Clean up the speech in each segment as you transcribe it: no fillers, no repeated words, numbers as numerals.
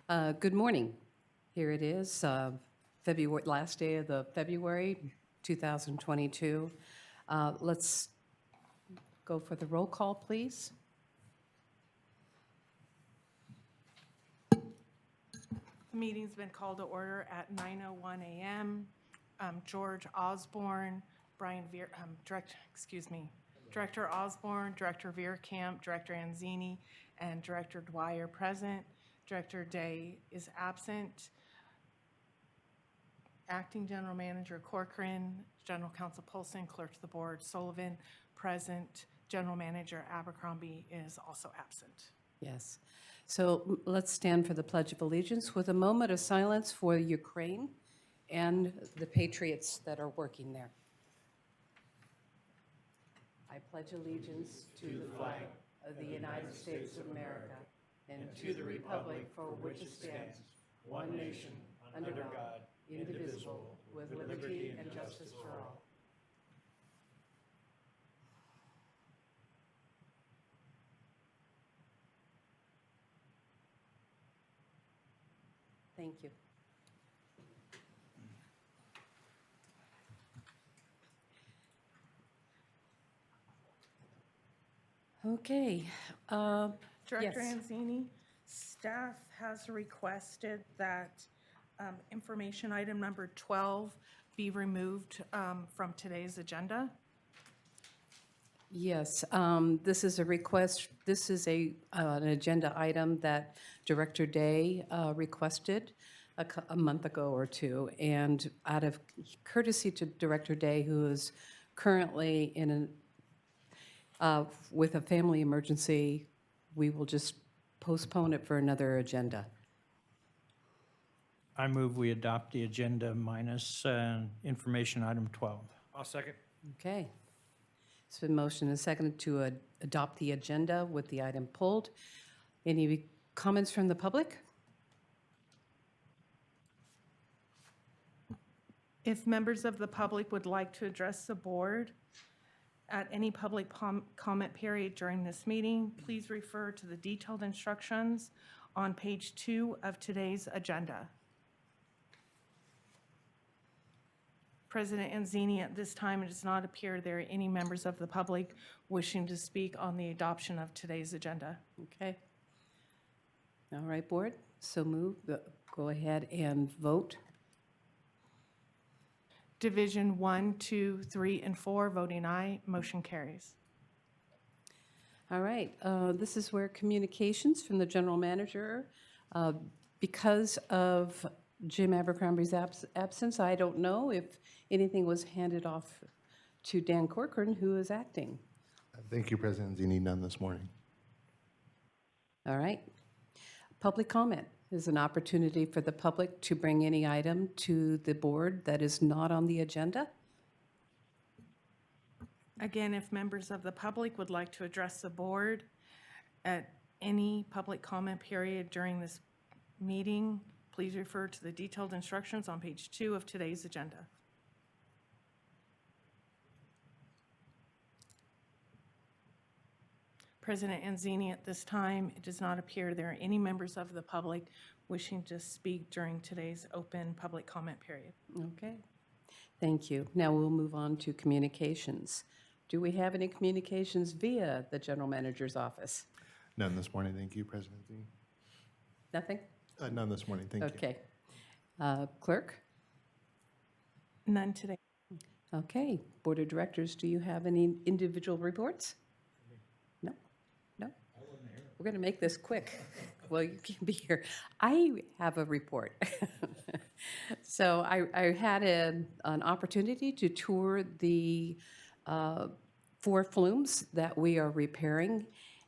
Good morning. Here it is, February, last day of the February 2022. Let's go for the roll call, please. The meeting's been called to order at 9:01 a.m. George Osborne, Director Osborne, Director Veerkamp, Director Anzini, and Director Dwyer present. Director Day is absent. Acting General Manager Corcoran, General Counsel Polson, Clerk to the Board Sullivan present. General Manager Abercrombie is also absent. Yes. So let's stand for the Pledge of Allegiance with a moment of silence for Ukraine and the patriots that are working there. I pledge allegiance to the flag of the United States of America and to the republic for which it stands, one nation, under God, indivisible, with liberty and justice for all. Thank you. Okay. Director Yes. Anzini, staff has requested that information item number 12 be removed from today's agenda. Yes, this is a request, this is an agenda item that Director Day requested a month ago or two, and out of courtesy to Director Day, who is currently with a family emergency, we will just postpone it for another agenda. I move we adopt the agenda minus information item 12. I'll second. Okay. It's been motioned and seconded to adopt the agenda with the item pulled. Any comments from the public? If members of the public would like to address the board at any public comment period during this meeting, please refer to the detailed instructions on page 2 of today's agenda. President Anzini, at this time, it does not appear there are any members of the public wishing to speak on the adoption of today's agenda. Okay. All right, board, so move, go ahead and vote. Division 1, 2, 3, and 4, voting aye, motion carries. All right, this is where communications from the general manager, because of Jim Abercrombie's absence, I don't know if anything was handed off to Dan Corcoran, who is acting. Thank you, President Zini. None this morning. All right. Public comment is an opportunity for the public to bring any item to the board that is not on the agenda. Again, if members of the public would like to address the board at any public comment period during this meeting, please refer to the detailed instructions on page 2 of today's agenda. President Anzini, at this time, it does not appear there are any members of the public wishing to speak during today's open public comment period. Okay. Thank you. Now we'll move on to communications. Do we have any communications via the general manager's office? None this morning. Thank you, President Zini. Nothing? None this morning. Thank you. Okay. Clerk? None today. Okay. Board of Directors, do you have any individual reports? No? No? We're going to make this quick. Well, you can be here. I have a report. So I had an opportunity to tour the 4 flumes that we are repairing,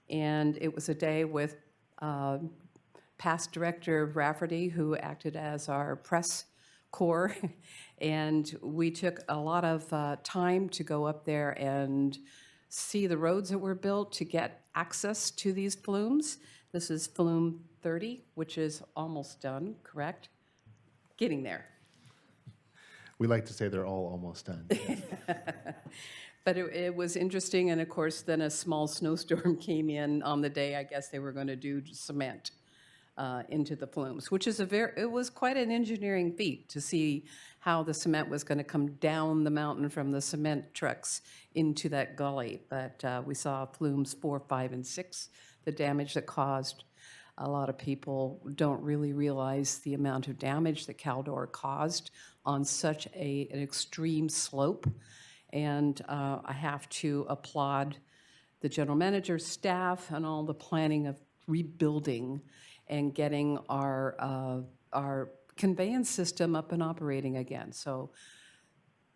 and it was a day with past Director Rafferty, who acted as our press corps, and we took a lot of time to go up there and see the roads that were built to get access to these flumes. This is flume 30, which is almost done, correct? Getting there. We like to say they're all almost done. But it was interesting, and of course, then a small snowstorm came in on the day, I guess they were going to do cement. into the flumes, which is it was quite an engineering feat to see how the cement was going to come down the mountain from the cement trucks into that gully. But we saw flumes 4, 5, and 6, the damage that caused. A lot of people don't really realize the amount of damage that Caldor caused on such an extreme slope. And I have to applaud the general manager's staff and all the planning of rebuilding and getting our conveyance system up and operating again. So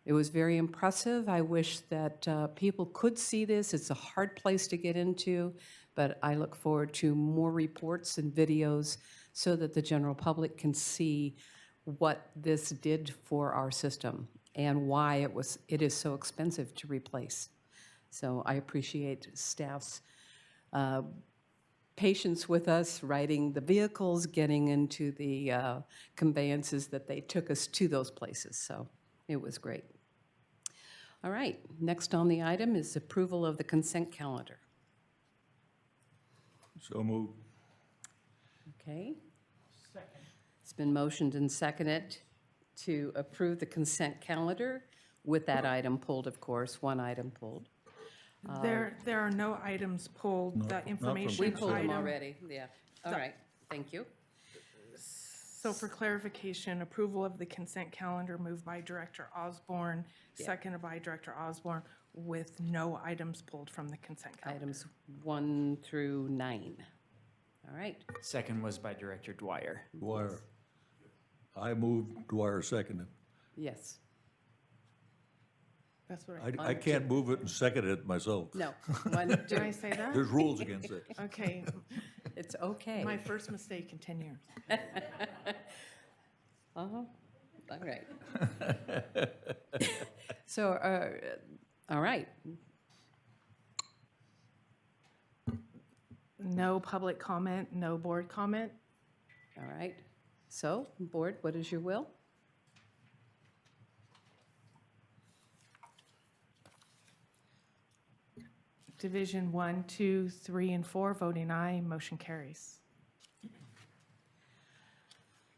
it was very impressive. I wish that people could see this. It's a hard place to get into, but I look forward to more reports and videos so that the general public can see what this did for our system and why it is so expensive to replace. So I appreciate staff's patience with us, riding the vehicles, getting into the conveyances that they took us to those places. So it was great. All right, next on the item is approval of the consent calendar. So moved. Okay. It's been motioned and seconded to approve the consent calendar with that item pulled, of course, one item pulled. There are no items pulled, No, the not from information We item. pulled them already, yeah. All right, thank you. So for clarification, approval of the consent calendar moved by Director Osborne, Yeah. seconded by Director Osborne, with no items pulled from the consent calendar. Items 1 through 9. All right, Second was by Director Dwyer. Dwyer. I moved, Dwyer seconded. yes. That's what I, I can't move it and second it myself. No, 1, did 2, I say that? There's rules against it. Okay, it's okay. my first mistake in 10 years. All right. So, all right, No public comment, no board comment. all right. So, board, what is your will? Division 1, 2, 3, and 4, voting aye, motion carries.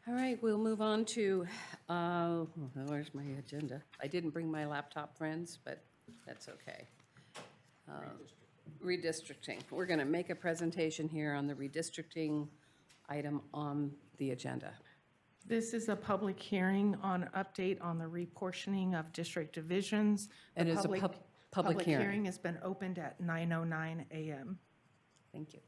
All right, we'll move on to, where's my agenda? I didn't bring my laptop, friends, but that's okay. Redistricting. We're going to make a presentation here on the redistricting item on the agenda. This is a public hearing on update on the reportioning of district divisions. The And it's a public hearing. hearing has been opened at 9:09 a.m. Thank you.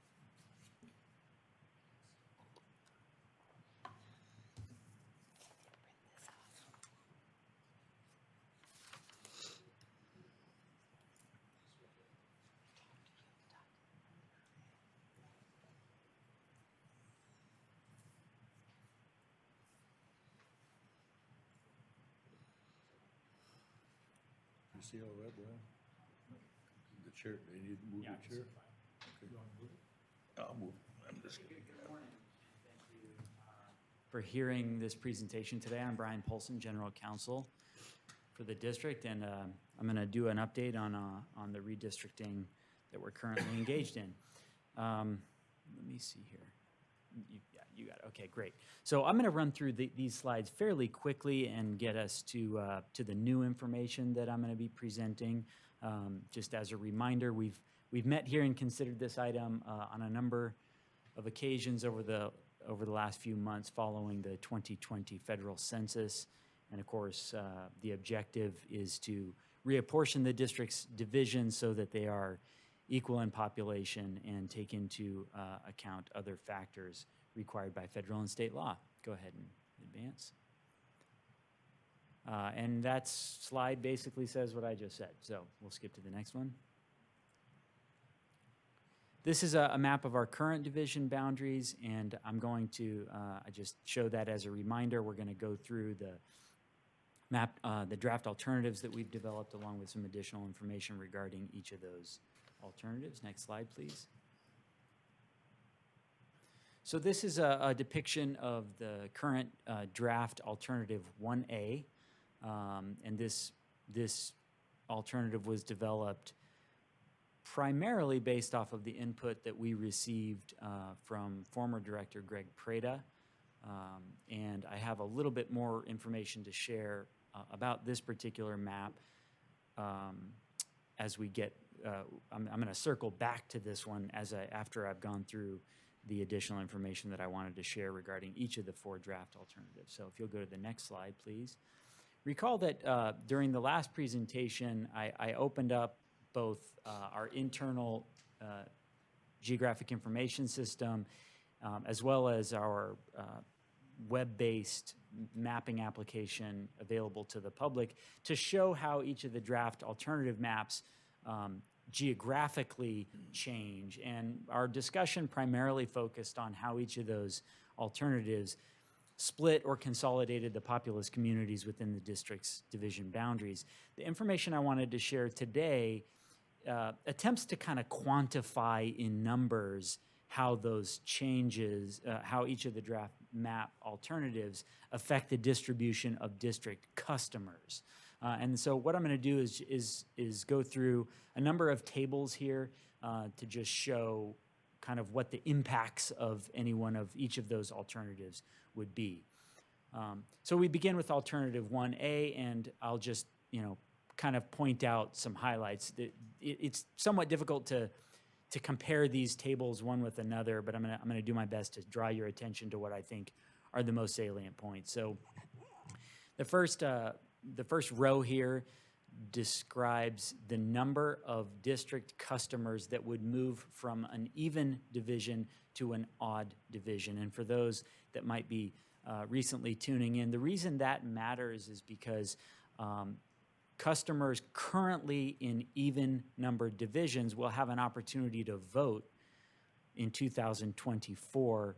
You see all that, Brian? The chair, they need to move the chair? Okay. I'll move. I'm just kidding. For hearing this presentation today, I'm Brian Polson, General Counsel for the district, and I'm going to do an update on the redistricting that we're currently engaged in. Let me see here. Yeah, you got it. Okay, great. So I'm going to run through these slides fairly quickly and get us to the new information that I'm going to be presenting. Just as a reminder, we've met here and considered this item on a number of occasions over the last few months following the 2020 federal census. And of course, the objective is to reapportion the district's divisions so that they are equal in population and take into account other factors required by federal and state law. Go ahead and advance. And that slide basically says what I just said. So we'll skip to the next one. This is a map of our current division boundaries, and I'm going to I just show that as a reminder. We're going to go through the map, the draft alternatives that we've developed, along with some additional information regarding each of those alternatives. Next slide, please. So this is a depiction of the current draft alternative 1A, and this alternative was developed primarily based off of the input that we received from former Director Greg Prada. And I have a little bit more information to share about this particular map as we get, I'm going to circle back to this one after I've gone through the additional information that I wanted to share regarding each of the 4 draft alternatives. So if you'll go to the next slide, please. Recall that during the last presentation, I opened up both our internal geographic information system as well as our web-based mapping application available to the public to show how each of the draft alternative maps geographically change. And our discussion primarily focused on how each of those alternatives split or consolidated the populous communities within the district's division boundaries. The information I wanted to share today attempts to kind of quantify in numbers how those changes, how each of the draft map alternatives affect the distribution of district customers. And so what I'm going to do is go through a number of tables here to just show kind of what the impacts of any one of each of those alternatives would be. So we begin with alternative 1A, and I'll just, kind of point out some highlights. It's somewhat difficult to compare these tables one with another, but I'm gonna do my best to draw your attention to what I think are the most salient points. So the first row here describes the number of district customers that would move from an even division to an odd division. And for those that might be recently tuning in, the reason that matters is because customers currently in even-numbered divisions will have an opportunity to vote in 2024,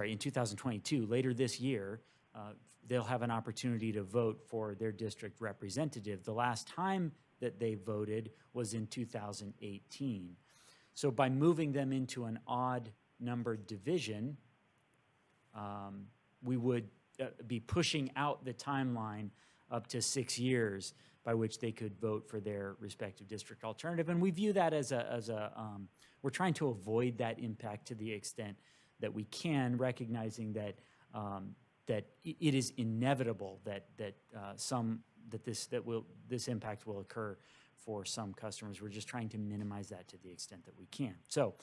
in 2022, later this year. They'll have an opportunity to vote for their district representative. The last time that they voted was in 2018. So by moving them into an odd-numbered division, we would be pushing out the timeline up to 6 years by which they could vote for their respective district alternative. And we view that as we're trying to avoid that impact to the extent that we can, recognizing that that it is inevitable that this impact will occur for some customers. We're just trying to minimize that to the extent that we can. So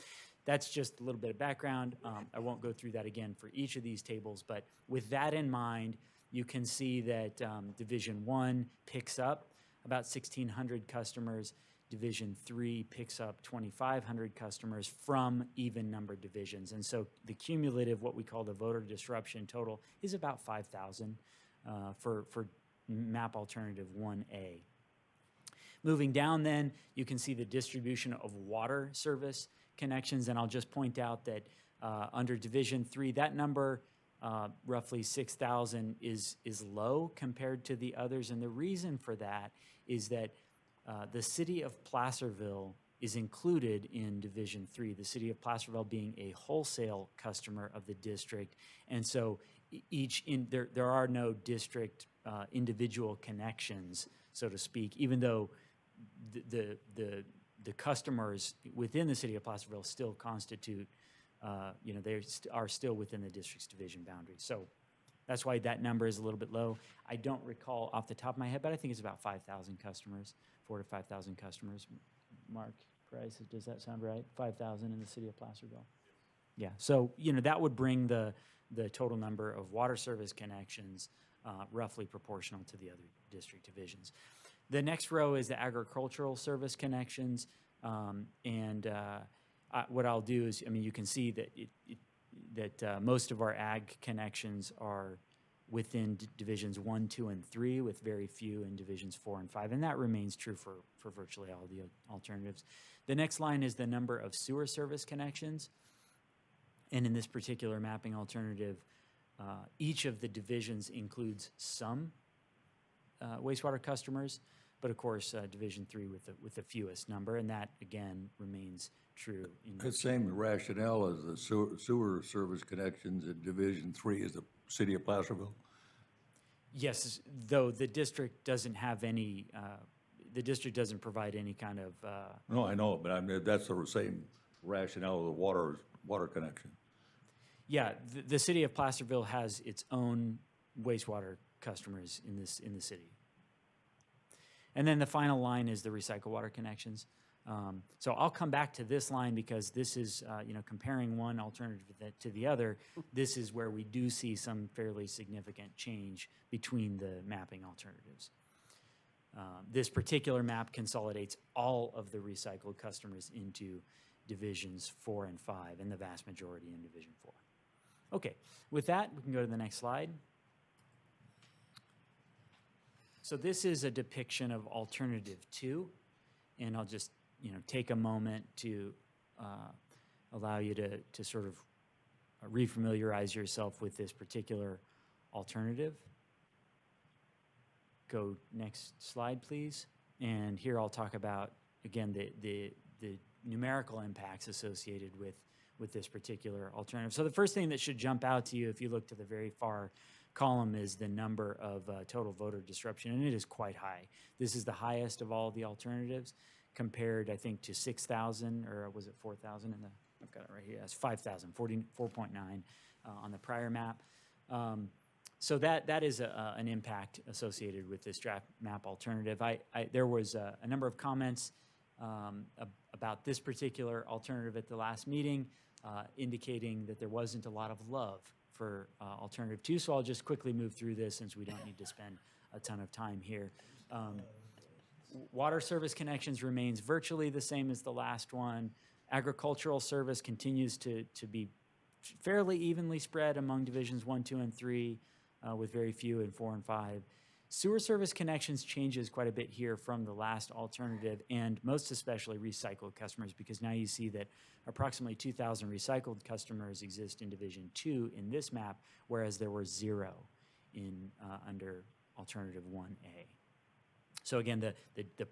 that's just a little bit of background. I won't go through that again for each of these tables, but with that in mind, you can see that Division 1 picks up about 1,600 customers. Division 3 picks up 2,500 customers from even-numbered divisions. And so the cumulative, what we call the voter disruption total, is about 5,000 for map alternative 1A. Moving down then, you can see the distribution of water service connections, and I'll just point out that under Division 3, that number, roughly 6,000, is low compared to the others, and the reason for that is that the city of Placerville is included in Division 3, the city of Placerville being a wholesale customer of the district, and so there are no district individual connections, so to speak, even though the customers within the city of Placerville still constitute, they are still within the district's division boundaries. So that's why that number is a little bit low. I don't recall off the top of my head, but I think it's about 5,000 customers, 4,000 to 5,000 customers. Mark Price, does that sound right? 5,000 in the city of Placerville? Yeah, so, that would bring the total number of water service connections roughly proportional to the other district divisions. The next row is the agricultural service connections, what I'll do is, you can see that most of our ag connections are within divisions 1, 2, and 3, with very few in divisions 4 and 5, and that remains true for virtually all the alternatives. The next line is the number of sewer service connections, and in this particular mapping alternative, each of the divisions includes some wastewater customers, but of course, Division 3 with the fewest number, and that, again, remains true. The same rationale as the sewer service connections in Division 3 as the city of Placerville? Yes, though the district doesn't have any, the district doesn't provide any kind of, No, I know, but I mean, that's the same rationale of the water connection. yeah, the city of Placerville has its own wastewater customers in the city. And then the final line is the recycle water connections. So I'll come back to this line because this is, comparing one alternative to the other, this is where we do see some fairly significant change between the mapping alternatives. This particular map consolidates all of the recycled customers into divisions 4 and 5, and the vast majority in division 4. Okay, with that, we can go to the next slide. So this is a depiction of alternative 2, and I'll just take a moment to allow you to sort of refamiliarize yourself with this particular alternative. Go next slide, please. And here I'll talk about, again, the numerical impacts associated with this particular alternative. So the first thing that should jump out to you if you look to the very far column is the number of total voter disruption, and it is quite high. This is the highest of all the alternatives, compared, I think, to 6,000, or was it 4,000 in the, I've got it right here, it's 5,000, 4.9 on the prior map. So that is an impact associated with this draft map alternative. There was a number of comments about this particular alternative at the last meeting, indicating that there wasn't a lot of love for alternative 2, so I'll just quickly move through this since we don't need to spend a ton of time here. Water service connections remains virtually the same as the last one. Agricultural service continues to be fairly evenly spread among divisions 1, 2, and 3, with very few in 4 and 5. Sewer service connections changes quite a bit here from the last alternative, and most especially recycled customers, because now you see that approximately 2,000 recycled customers exist in Division 2 in this map, whereas there were 0 in under alternative 1A. So again, the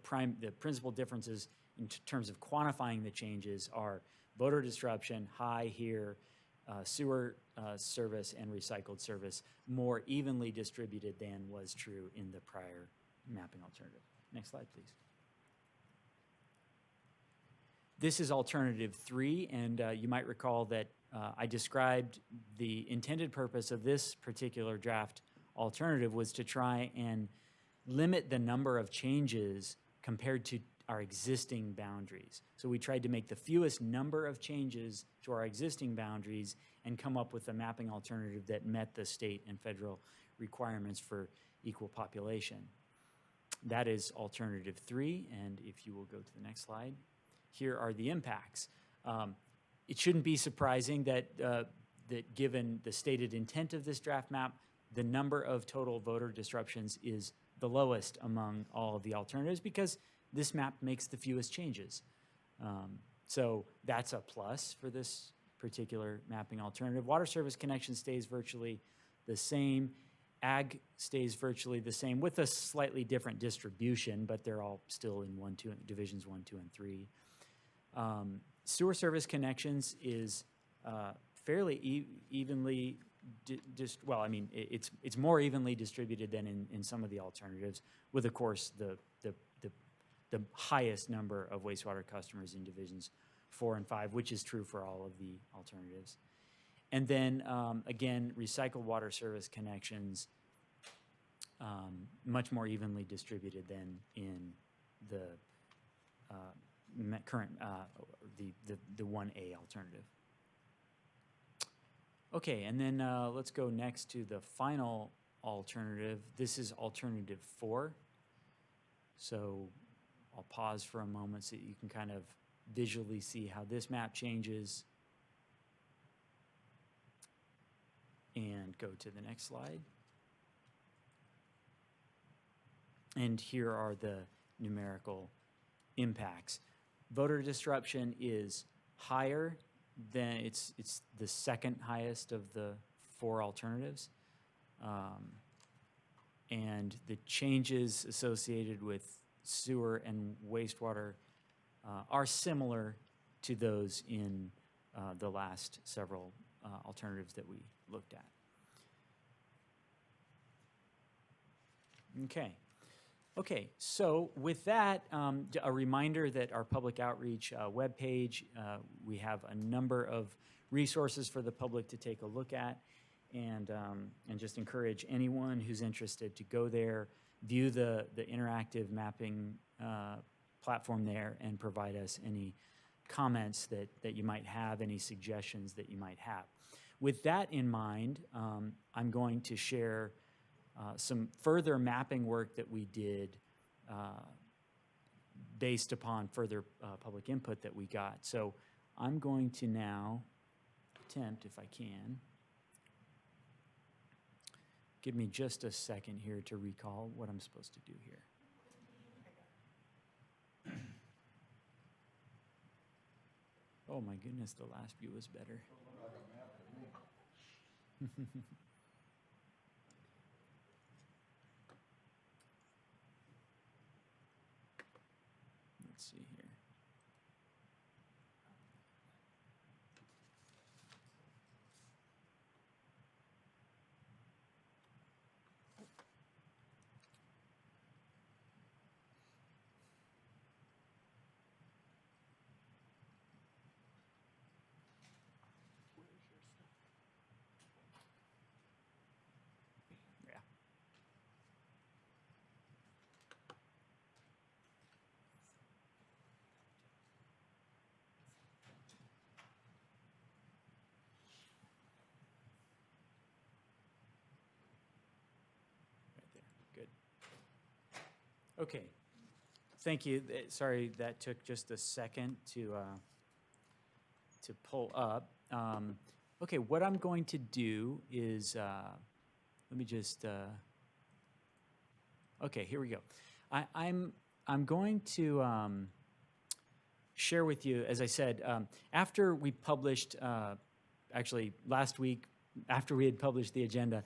principal differences in terms of quantifying the changes are voter disruption, high here, sewer service and recycled service more evenly distributed than was true in the prior mapping alternative. Next slide, please. This is alternative 3, and you might recall that I described the intended purpose of this particular draft alternative was to try and limit the number of changes compared to our existing boundaries. So we tried to make the fewest number of changes to our existing boundaries and come up with a mapping alternative that met the state and federal requirements for equal population. That is alternative 3, and if you will go to the next slide, here are the impacts. It shouldn't be surprising that given the stated intent of this draft map, the number of total voter disruptions is the lowest among all of the alternatives because this map makes the fewest changes. So that's a plus for this particular mapping alternative. Water service connection stays virtually the same. Ag stays virtually the same with a slightly different distribution, but they're all still in divisions 1, 2, and 3. Sewer service connections is fairly evenly it's more evenly distributed than in some of the alternatives, with of course the highest number of wastewater customers in divisions 4 and 5, which is true for all of the alternatives. And then again, recycled water service connections much more evenly distributed than in the current the 1A alternative. Okay, and then let's go next to the final alternative. This is alternative 4. So I'll pause for a moment so that you can kind of visually see how this map changes. And go to the next slide. And here are the numerical impacts. Voter disruption is higher than, it's the second highest of the 4 alternatives. And the changes associated with sewer and wastewater are similar to those in the last several alternatives that we looked at. Okay, Okay, so with that, a reminder that our public outreach webpage, we have a number of resources for the public to take a look at, and just encourage anyone who's interested to go there, view the interactive mapping platform there, and provide us any comments that you might have, any suggestions that you might have. With that in mind, I'm going to share some further mapping work that we did based upon further public input that we got. So I'm going to now attempt, if I can, give me just a second here to recall what I'm supposed to do here. Oh my goodness, the last view was better. Let's see here. Yeah. Right there, good. Okay, thank you. Sorry, that took just a second to pull up. Okay, what I'm going to do is, let me just, okay, here we go. I'm going to share with you, as I said, after we published, actually last week, after we had published the agenda,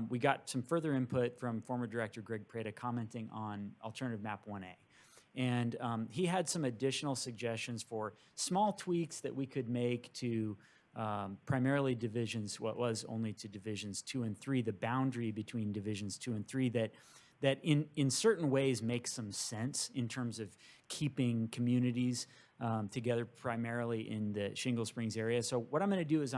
we got some further input from former Director Greg Prada commenting on Alternative Map 1A. And he had some additional suggestions for small tweaks that we could make to primarily divisions, what was only to divisions 2 and 3, the boundary between divisions 2 and 3 that in certain ways makes some sense in terms of keeping communities together primarily in the Shingle Springs area. So what I'm going to do is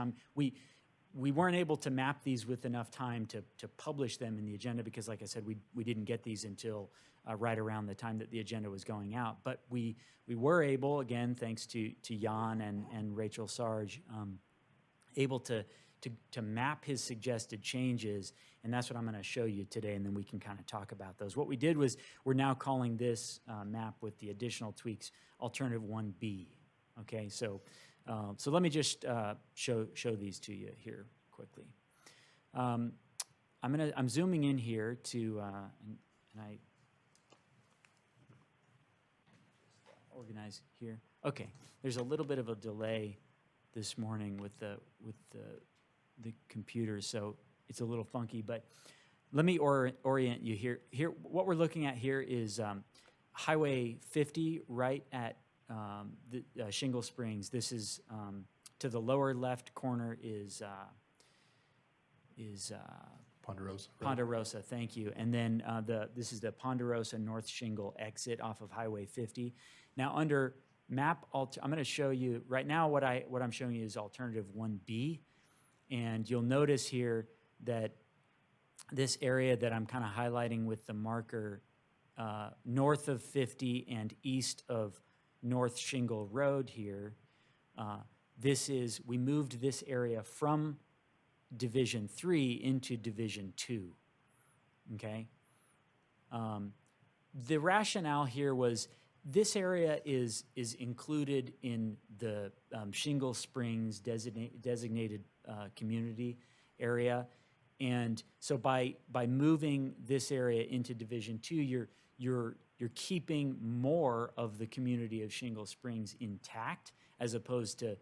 we weren't able to map these with enough time to publish them in the agenda because, like I said, we didn't get these until right around the time that the agenda was going out. But we were able, again, thanks to Jan and Rachel Sarge, able to map his suggested changes, and that's what I'm going to show you today, and then we can kind of talk about those. What we did was we're now calling this map with the additional tweaks Alternative 1B. Okay, so let me just show these to you here quickly. I'm zooming in here to and I organize here. Okay, there's a little bit of a delay this morning with the computer, so it's a little funky. But let me orient you here. Here, what we're looking at here is Highway 50, right at the Shingle Springs. This is to the lower left corner is Ponderosa. Ponderosa, thank you. And then this is the Ponderosa North Shingle exit off of Highway 50. Now under map, I'm going to show you right now what I'm showing you is Alternative 1B, and you'll notice here that this area that I'm kind of highlighting with the marker north of 50 and east of North Shingle Road here, we moved this area from Division 3 into Division 2, okay? The rationale here was this area is included in the Shingle Springs designated community area, and so by moving this area into Division 2, you're keeping more of the community of Shingle Springs intact as opposed to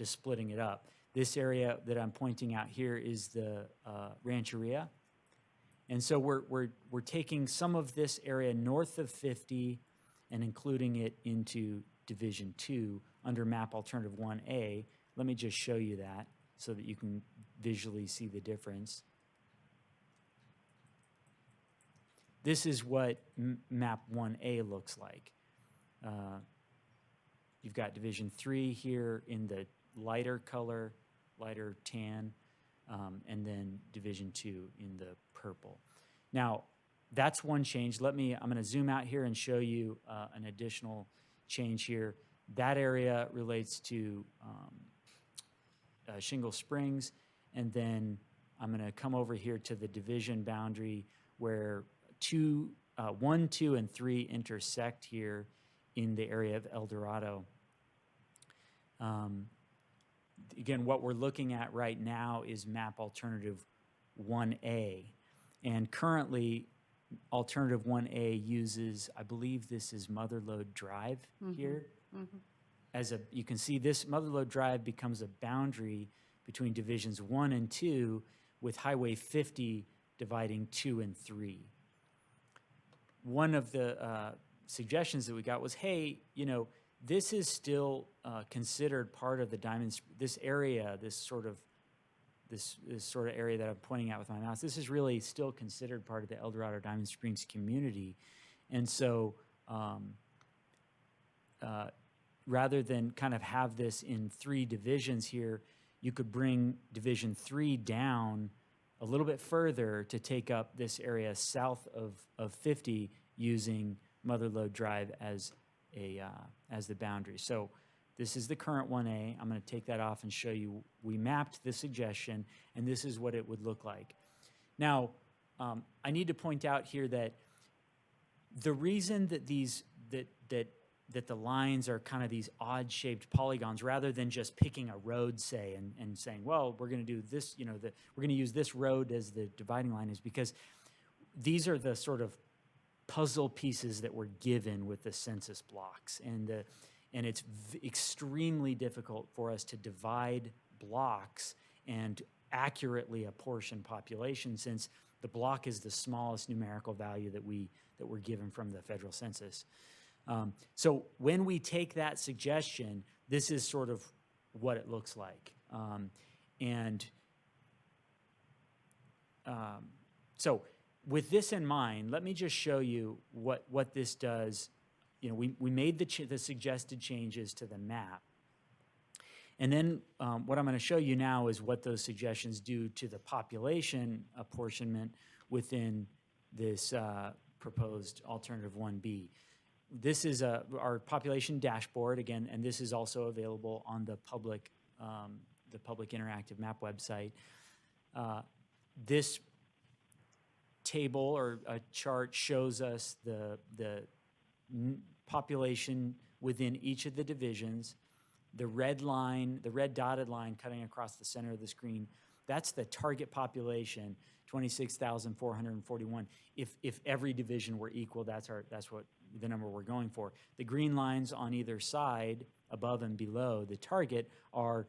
splitting it up. This area that I'm pointing out here is the Rancheria, and so we're taking some of this area north of 50 and including it into Division 2 under map Alternative 1A. Let me just show you that so that you can visually see the difference. this is what map 1A looks like. You've got Division 3 here in the lighter color, lighter tan, and then Division 2 in the purple. Now, that's one change. I'm going to zoom out here and show you an additional change here. That area relates to Shingle Springs, and then I'm going to come over here to the division boundary where 1, 2, and 3 intersect here in the area of El Dorado. Again, what we're looking at right now is map alternative 1A. And currently, alternative 1A uses, I believe this is Motherlode Drive here. You can see this Motherlode Drive becomes a boundary between divisions 1 and 2 with Highway 50 dividing 2 and 3. One of the suggestions that we got was, hey, this is still considered part of the this area, this sort of area that I'm pointing out with my mouse. This is really still considered part of the El Dorado Diamond Springs community. And so rather than kind of have this in 3 divisions here, you could bring Division 3 down a little bit further to take up this area south of 50 using Motherlode Drive as the boundary. So this is the current 1A. I'm going to take that off and show you. We mapped the suggestion, and this is what it would look like. Now, I need to point out here that the reason that that the lines are kind of these odd-shaped polygons, rather than just picking a road, say, and saying, well, we're going to do this, we're going to use this road as the dividing line, is because these are the sort of puzzle pieces that were given with the census blocks, and it's extremely difficult for us to divide blocks and accurately apportion population, since the block is the smallest numerical value that we're given from the federal census. So when we take that suggestion, this is sort of what it looks like. So with this in mind, let me just show you what this does. We made the suggested changes to the map. And then what I'm going to show you now is what those suggestions do to the population apportionment within this proposed alternative 1B. This is our population dashboard, again, and this is also available on the public interactive map website. This table or a chart shows us the population within each of the divisions. The red line, the red dotted line cutting across the center of the screen, that's the target population, 26,441. If every division were equal, that's what the number we're going for. The green lines on either side, above and below the target, are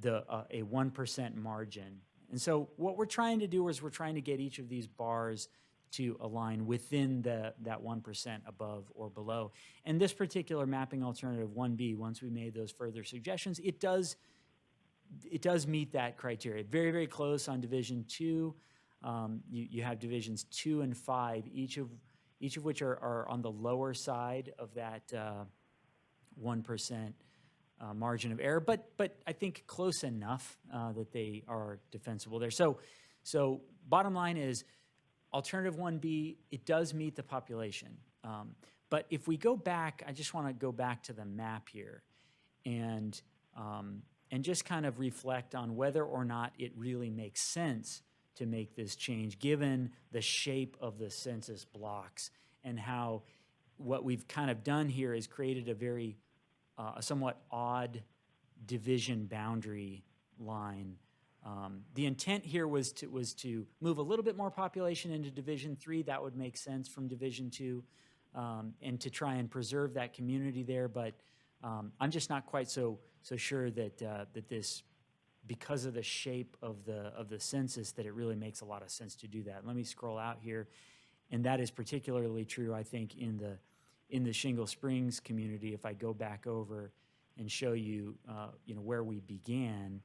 a 1% margin. And so what we're trying to do is we're trying to get each of these bars to align within that 1% above or below. And this particular mapping alternative 1B, once we made those further suggestions, it does meet that criteria. Very, very close on Division 2. You have Divisions 2 and 5, each of which are on the lower side of that 1% margin of error, but I think close enough that they are defensible there. So bottom line is, alternative 1B, it does meet the population. But if we go back, I just want to go back to the map here and just kind of reflect on whether or not it really makes sense to make this change, given the shape of the census blocks and how what we've kind of done here is created a somewhat odd division boundary line. The intent here was to move a little bit more population into Division 3. That would make sense from Division 2, and to try and preserve that community there. But I'm just not quite so sure that this, because of the shape of the census, that it really makes a lot of sense to do that. Let me scroll out here, and that is particularly true, I think, in the Shingle Springs community. If I go back over and show you, where we began.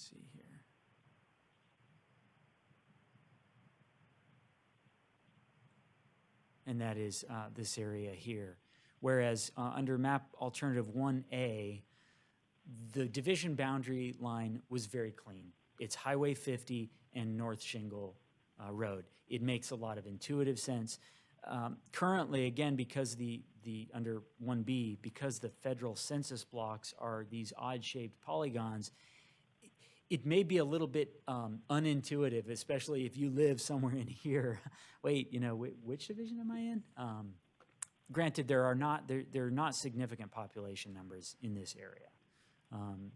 see here. And that is this area here. Whereas under map alternative 1A, the division boundary line was very clean. It's Highway 50 and North Shingle Road. It makes a lot of intuitive sense. Currently, again, because under 1B, because the federal census blocks are these odd-shaped polygons, it may be a little bit unintuitive, especially if you live somewhere in here. Wait, which division am I in? Granted, there are not significant population numbers in this area.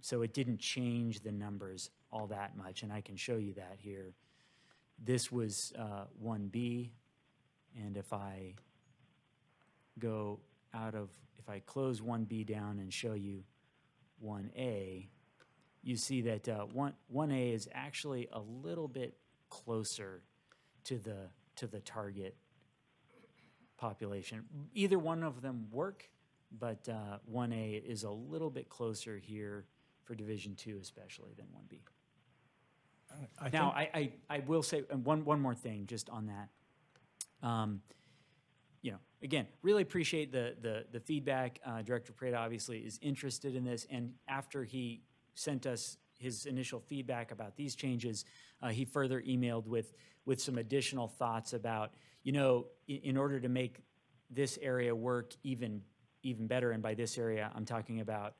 So it didn't change the numbers all that much, and I can show you that here. This was 1B, and if I close 1B down and show you 1A, you see that 1A is actually a little bit closer to the target population. Either one of them work, but 1A is a little bit closer here for Division 2 especially than 1B. Now, I will say one more thing just on that. Again, really appreciate the feedback. Director Prada obviously is interested in this, and after he sent us his initial feedback about these changes, he further emailed with some additional thoughts about, in order to make this area work even better, and by this area I'm talking about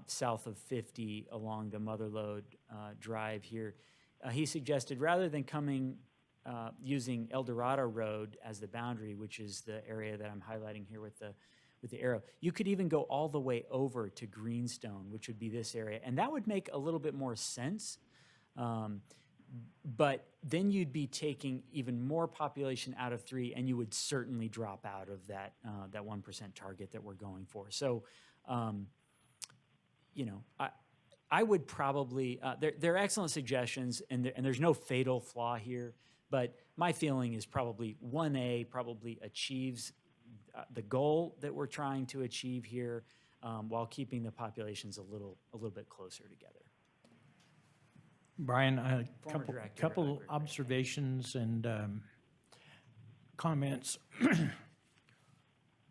south of 50 along the Motherlode Drive here, he suggested rather than using El Dorado Road as the boundary, which is the area that I'm highlighting here with the arrow, you could even go all the way over to Greenstone, which would be this area, and that would make a little bit more sense. But then you'd be taking even more population out of 3, and you would certainly drop out of that 1% target that we're going for. So, I would probably, they're excellent suggestions, and there's no fatal flaw here, but my feeling is probably 1A probably achieves the goal that we're trying to achieve here, while keeping the populations a little bit closer together. Brian, a Former director, couple observations and comments.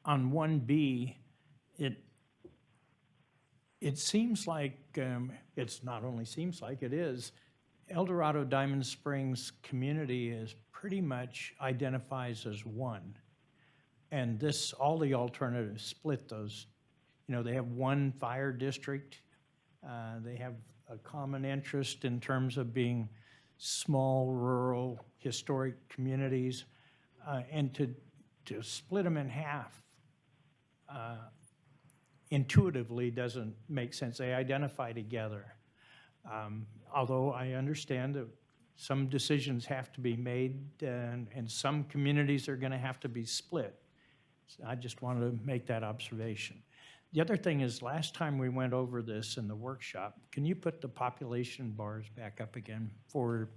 On 1B, it seems like, it's not only seems like, it is, El Dorado Diamond Springs community is pretty much identifies as one. And all the alternatives split those. They have one fire district. They have a common interest in terms of being small, rural, historic communities. And to split them in half intuitively doesn't make sense. They identify together. Although I understand that some decisions have to be made and some communities are going to have to be split. So I just wanted to make that observation. The other thing is, last time we went over this in the workshop, can you put the population bars back up again for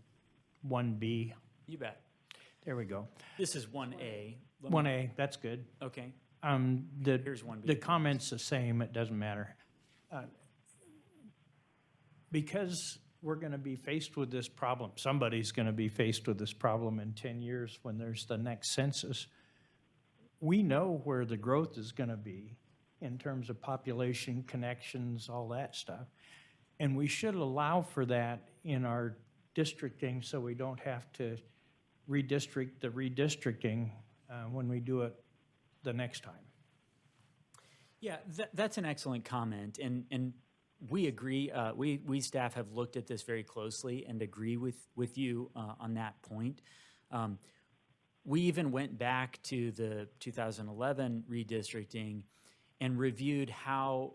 1B? You bet. There we go. This is 1A. 1A, that's good. Okay. Here's 1B. The comment's the same, it doesn't matter. Because we're going to be faced with this problem, somebody's going to be faced with this problem in 10 years when there's the next census. We know where the growth is going to be in terms of population, connections, all that stuff. And we should allow for that in our districting so we don't have to redistrict the redistricting when we do it the next time. Yeah, that's an excellent comment, and we agree. We staff have looked at this very closely and agree with you on that point. We even went back to the 2011 redistricting and reviewed how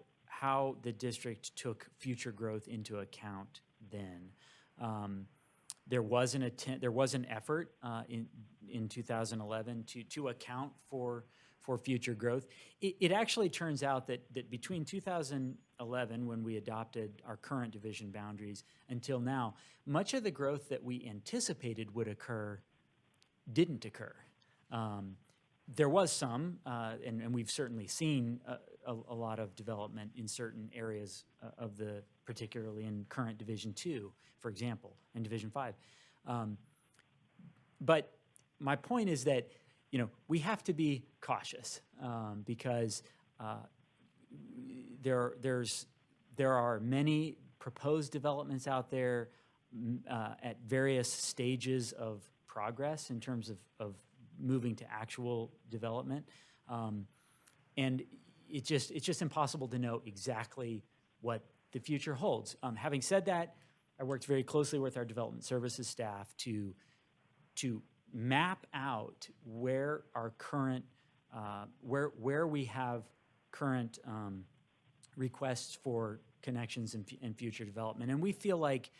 the district took future growth into account then. There was an effort in 2011 to account for future growth. It actually turns out that between 2011, when we adopted our current division boundaries, until now, much of the growth that we anticipated would occur didn't occur. there was some, and we've certainly seen a lot of development in certain areas of the, particularly in current Division 2, for example, and Division 5. But my point is that, we have to be cautious because there are many proposed developments out there at various stages of progress in terms of moving to actual development. And it's just impossible to know exactly what the future holds. Having said that, I worked very closely with our development services staff to map out where our current, where we have current requests for connections and future development. And we feel like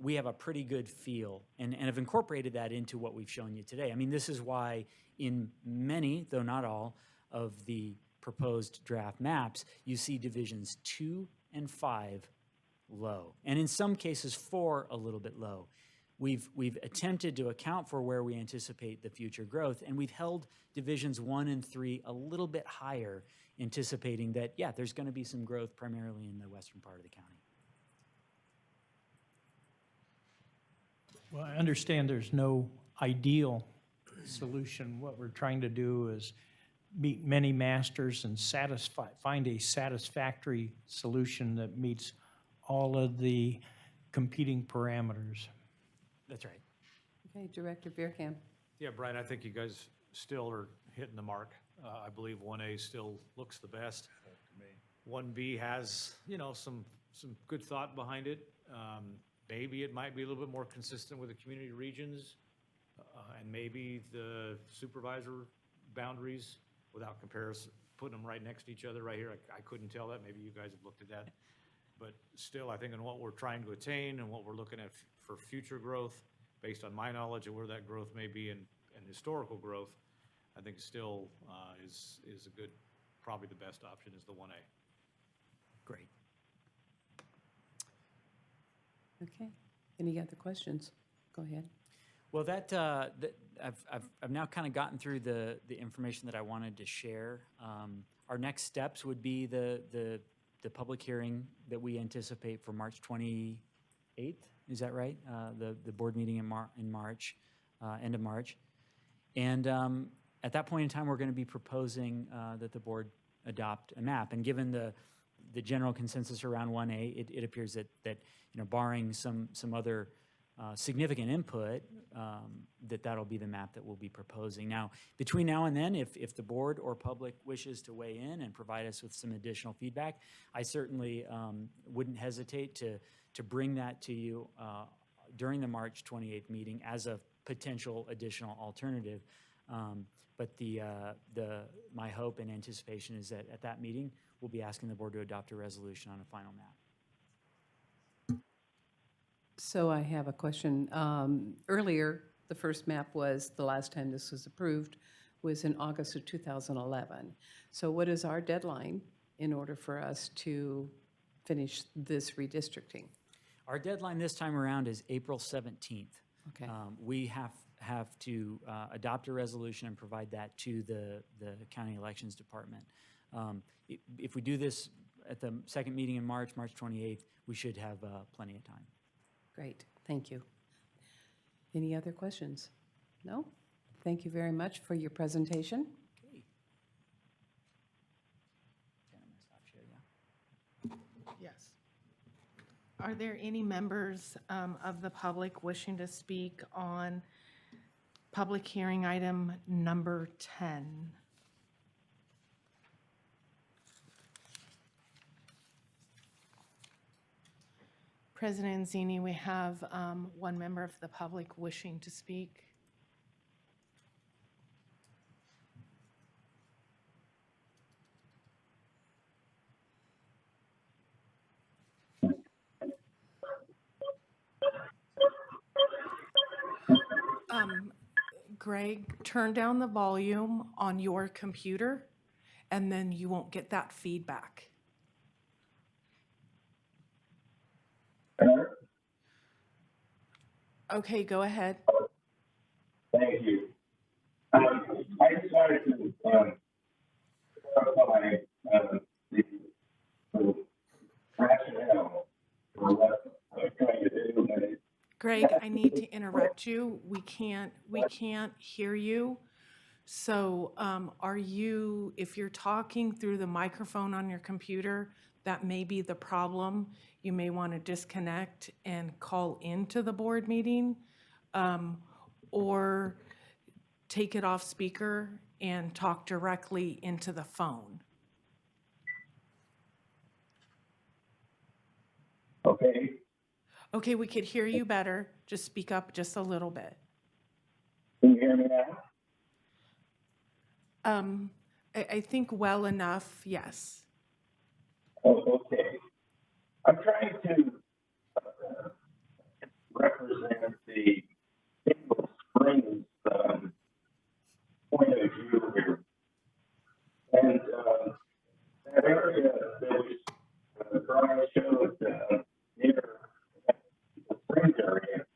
we have a pretty good feel and have incorporated that into what we've shown you today. I mean, this is why in many, though not all, of the proposed draft maps, you see divisions 2 and 5 low, and in some cases 4 a little bit low. We've attempted to account for where we anticipate the future growth, and we've held divisions 1 and 3 a little bit higher, anticipating that, yeah, there's going to be some growth primarily in the western part of the county. Well, I understand there's no ideal solution. What we're trying to do is meet many masters and find a satisfactory solution that meets all of the competing parameters. That's right. Okay, Director Bierkamp. Yeah, Brian, I think you guys still are hitting the mark. I believe 1A still looks the best. 1B has, some good thought behind it. Maybe it might be a little bit more consistent with the community regions, and maybe the supervisor boundaries without comparison, putting them right next to each other right here. I couldn't tell that. Maybe you guys have looked at that. But still, I think in what we're trying to attain and what we're looking at for future growth, based on my knowledge of where that growth may be and historical growth, I think still is a good, probably the best option is the 1A. Great. Okay, any other questions? Go ahead. Well, I've now kind of gotten through the information that I wanted to share. Our next steps would be the public hearing that we anticipate for March 28th. Is that right? The board meeting in March, end of March. And at that point in time, we're going to be proposing that the board adopt a map. And given the general consensus around 1A, it appears that barring some other significant input, that'll be the map that we'll be proposing. Now, between now and then, if the board or public wishes to weigh in and provide us with some additional feedback, I certainly wouldn't hesitate to bring that to you during the March 28th meeting as a potential additional alternative. But my hope and anticipation is that at that meeting, we'll be asking the board to adopt a resolution on a final map. So I have a question. Earlier, the first map was, the last time this was approved, was in August of 2011. So what is our deadline in order for us to finish this redistricting? Our deadline this time around is April 17th. Okay. We have to adopt a resolution and provide that to the county elections department. If we do this at the second meeting in March 28th, we should have plenty of time. Great, thank you. Any other questions? No? Thank you very much for your presentation. Okay. I'm gonna stop share, yeah. Yes. Are there any members of the public wishing to speak on public hearing item number 10? President Zini, we have one member of the public wishing to speak. Greg, turn down the volume on your computer, and then you won't get that feedback. Okay, go ahead. Thank you. I just wanted to clarify the rationale for what I was trying to do. And it, Greg, I need to interrupt you. We can't hear you. So are you, if you're talking through the microphone on your computer, that may be the problem. You may want to disconnect and call into the board meeting, or take it off speaker and talk directly into the phone. okay. Okay, we could hear you better. Just speak up just a little bit. Can you hear me now? I think well enough, yes. Oh, okay. I'm trying to represent the Single Springs point of view here. And that area that Brian showed near the Springs area,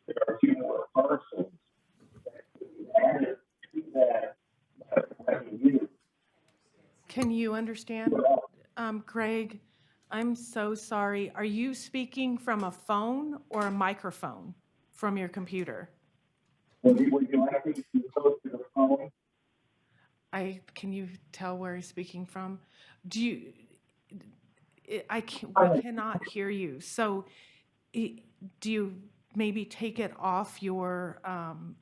there are a few more parcels that could be added to that revenue. Can you understand? Greg, I'm so sorry. Are you speaking from a phone or a microphone from your computer? Would you like me to go to the phone? Can you tell where he's speaking from? We cannot hear you. So do you maybe take it off your,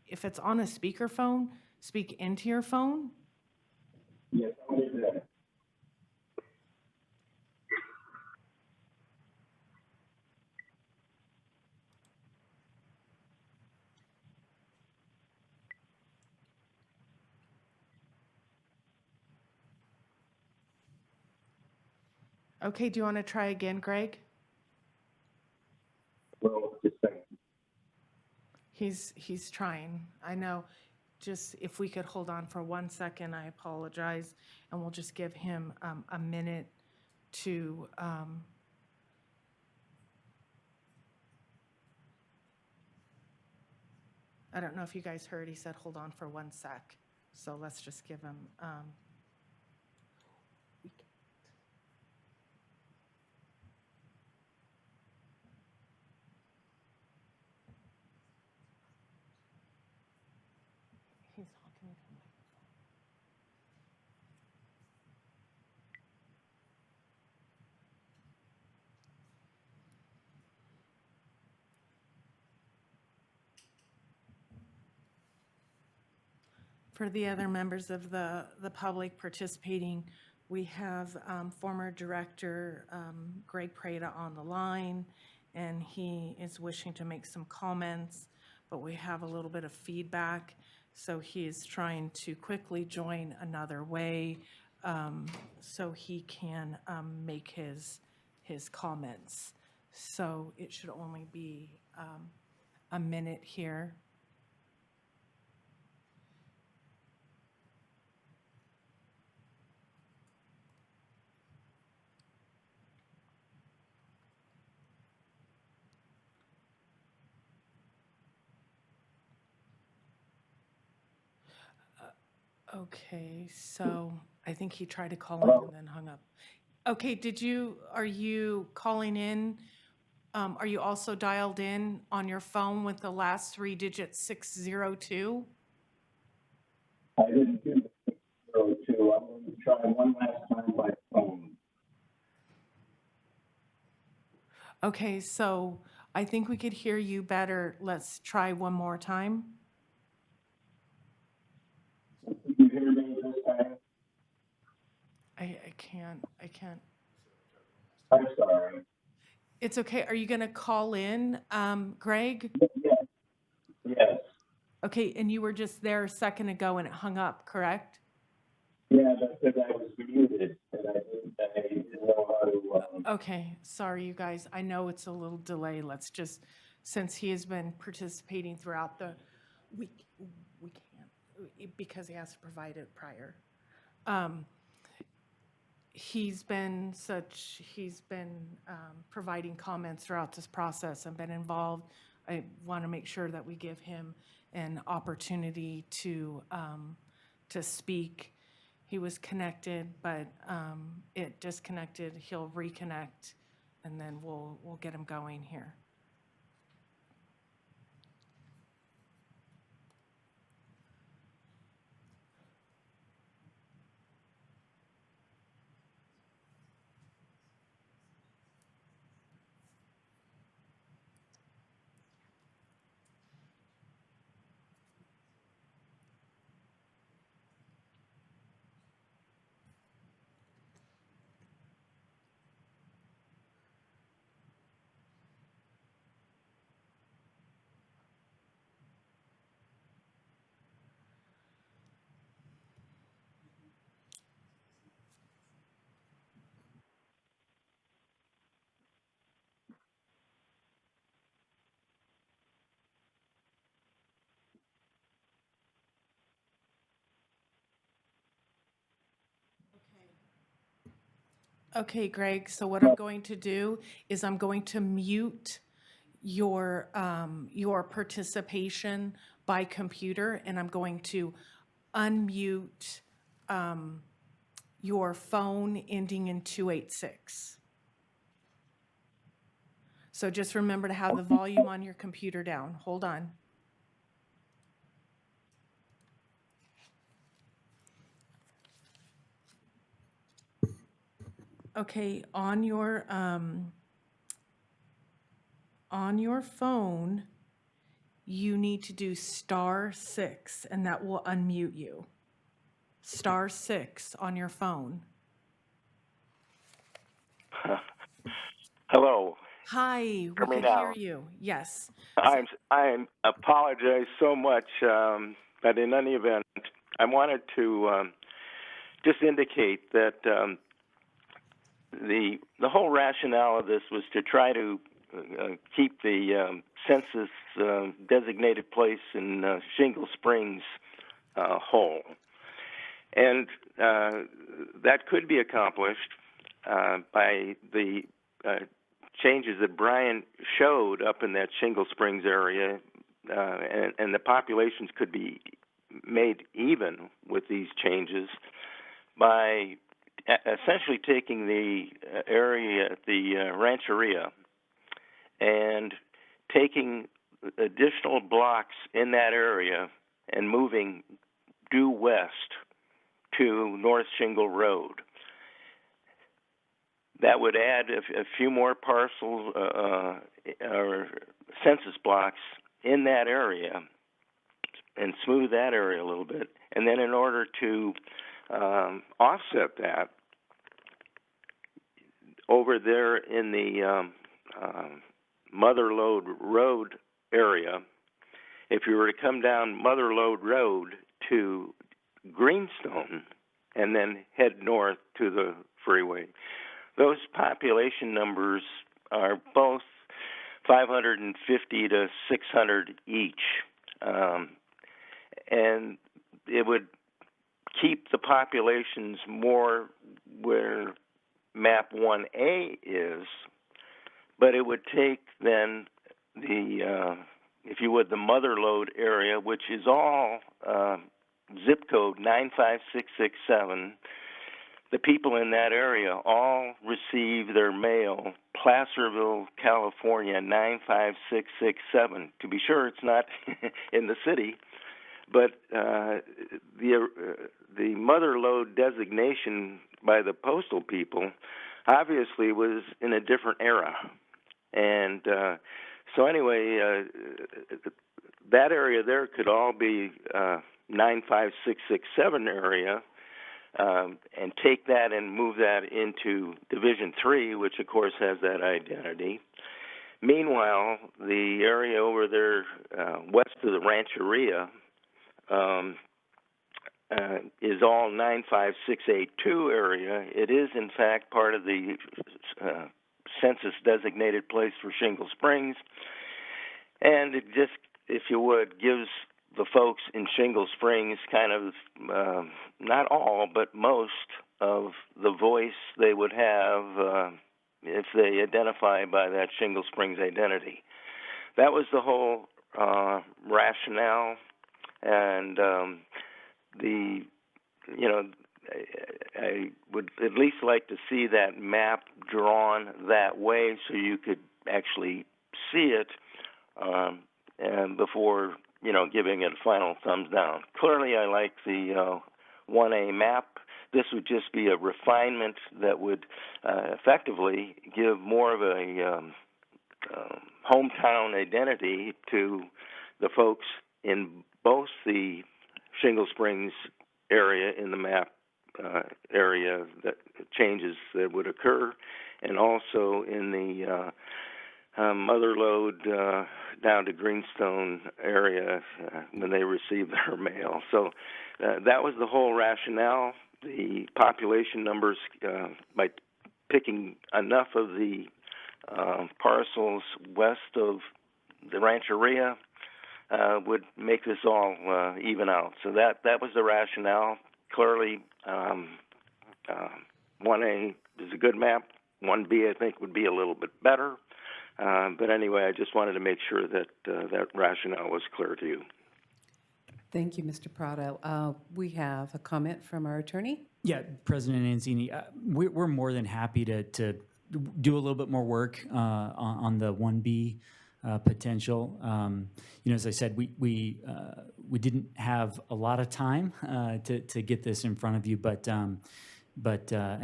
if it's on a speakerphone, speak into your phone? Yes, I'll do that. Okay, do you want to try again, Greg? Well, just a second. He's trying. I know. Just if we could hold on for 1 second, I apologize, and we'll just give him a minute to. I don't know if you guys heard. He said, "Hold on for 1 sec." So let's just give him. He's talking into the microphone. For the other members of the public participating, we have former Director Greg Prada on the line, and he is wishing to make some comments, but we have a little bit of feedback, so he is trying to quickly join another way so he can make his comments. So it should only be a minute here. Okay, so I think he tried to call in and then hung up. Okay, are you calling in? Are you also dialed in on your phone with the last 3 digits 602? I didn't do the 602. I'm going to try one last time by phone. Okay, so I think we could hear you better. Let's try one more time. Can you hear me this time? I can't. I'm sorry. It's okay. Are you going to call in, Greg? Yes. Yes. Okay, and you were just there a second ago and it hung up, correct? Yeah, that's because I was muted and I didn't know how to. Okay, sorry, you guys. I know it's a little delay. Let's just, since he has been participating throughout the, we can't, because he has to provide it prior. He's been providing comments throughout this process and been involved. I want to make sure that we give him an opportunity to to speak. He was connected, but it disconnected. He'll reconnect, and then we'll get him going here. Okay, Greg, so what I'm going to do is I'm going to mute your participation by computer, and I'm going to unmute your phone ending in 286. So just remember to have the volume on your computer down. Hold on. Okay, on your phone, you need to do *6, and that will unmute you. *6 on your phone. Hello. Hi, we Hear me can now? hear you. Yes. I apologize so much, but in any event, I wanted to just indicate that the whole rationale of this was to try to keep the census designated place in Shingle Springs whole, and that could be accomplished by the changes that Brian showed up in that Shingle Springs area, and the populations could be made even with these changes by essentially taking the area, the Rancheria, and taking additional blocks in that area and moving due west to North Shingle Road. That would add a few more parcels or census blocks in that area and smooth that area a little bit. And then in order to offset that, over there in the Motherlode Road area, if you were to come down Motherlode Road to Greenstone and then head north to the freeway, those population numbers are both 550 to 600 each. And it would keep the populations more where map 1A is, but it would take then the, if you would, the Motherlode area, which is all zip code 95667. The people in that area all receive their mail, Placerville, California, 95667. To be sure, it's not in the city, but the Motherlode designation by the postal people obviously was in a different era. And so anyway, that area there could all be 95667 area, and take that and move that into Division 3, which of course has that identity. Meanwhile, the area over there west of the Rancheria is all 95682 area. It is, in fact, part of the census designated place for Shingle Springs. And it just, if you would, gives the folks in Shingle Springs kind of, not all, but most of the voice they would have if they identify by that Shingle Springs identity. That was the whole rationale, and the you know, I would at least like to see that map drawn that way so you could actually see it and before, you know, giving it a final thumbs down. Clearly, I like the 1A map. This would just be a refinement that would effectively give more of a hometown identity to the folks in both the Shingle Springs area in the map area, that changes that would occur, and also in the mother lode down to Greenstone area when they receive their mail. So that was the whole rationale. The population numbers, by picking enough of the parcels west of the Rancheria, would make this all even out. So that was the rationale. Clearly, 1A is a good map. 1B, I think, would be a little bit better. But anyway, I just wanted to make sure that that rationale was clear to you. Thank you, Mr. Prado. We have a comment from our attorney. Yeah, President Anzini, we're more than happy to do a little bit more work on the 1B potential. You know, as I said, we didn't have a lot of time to get this in front of you, but and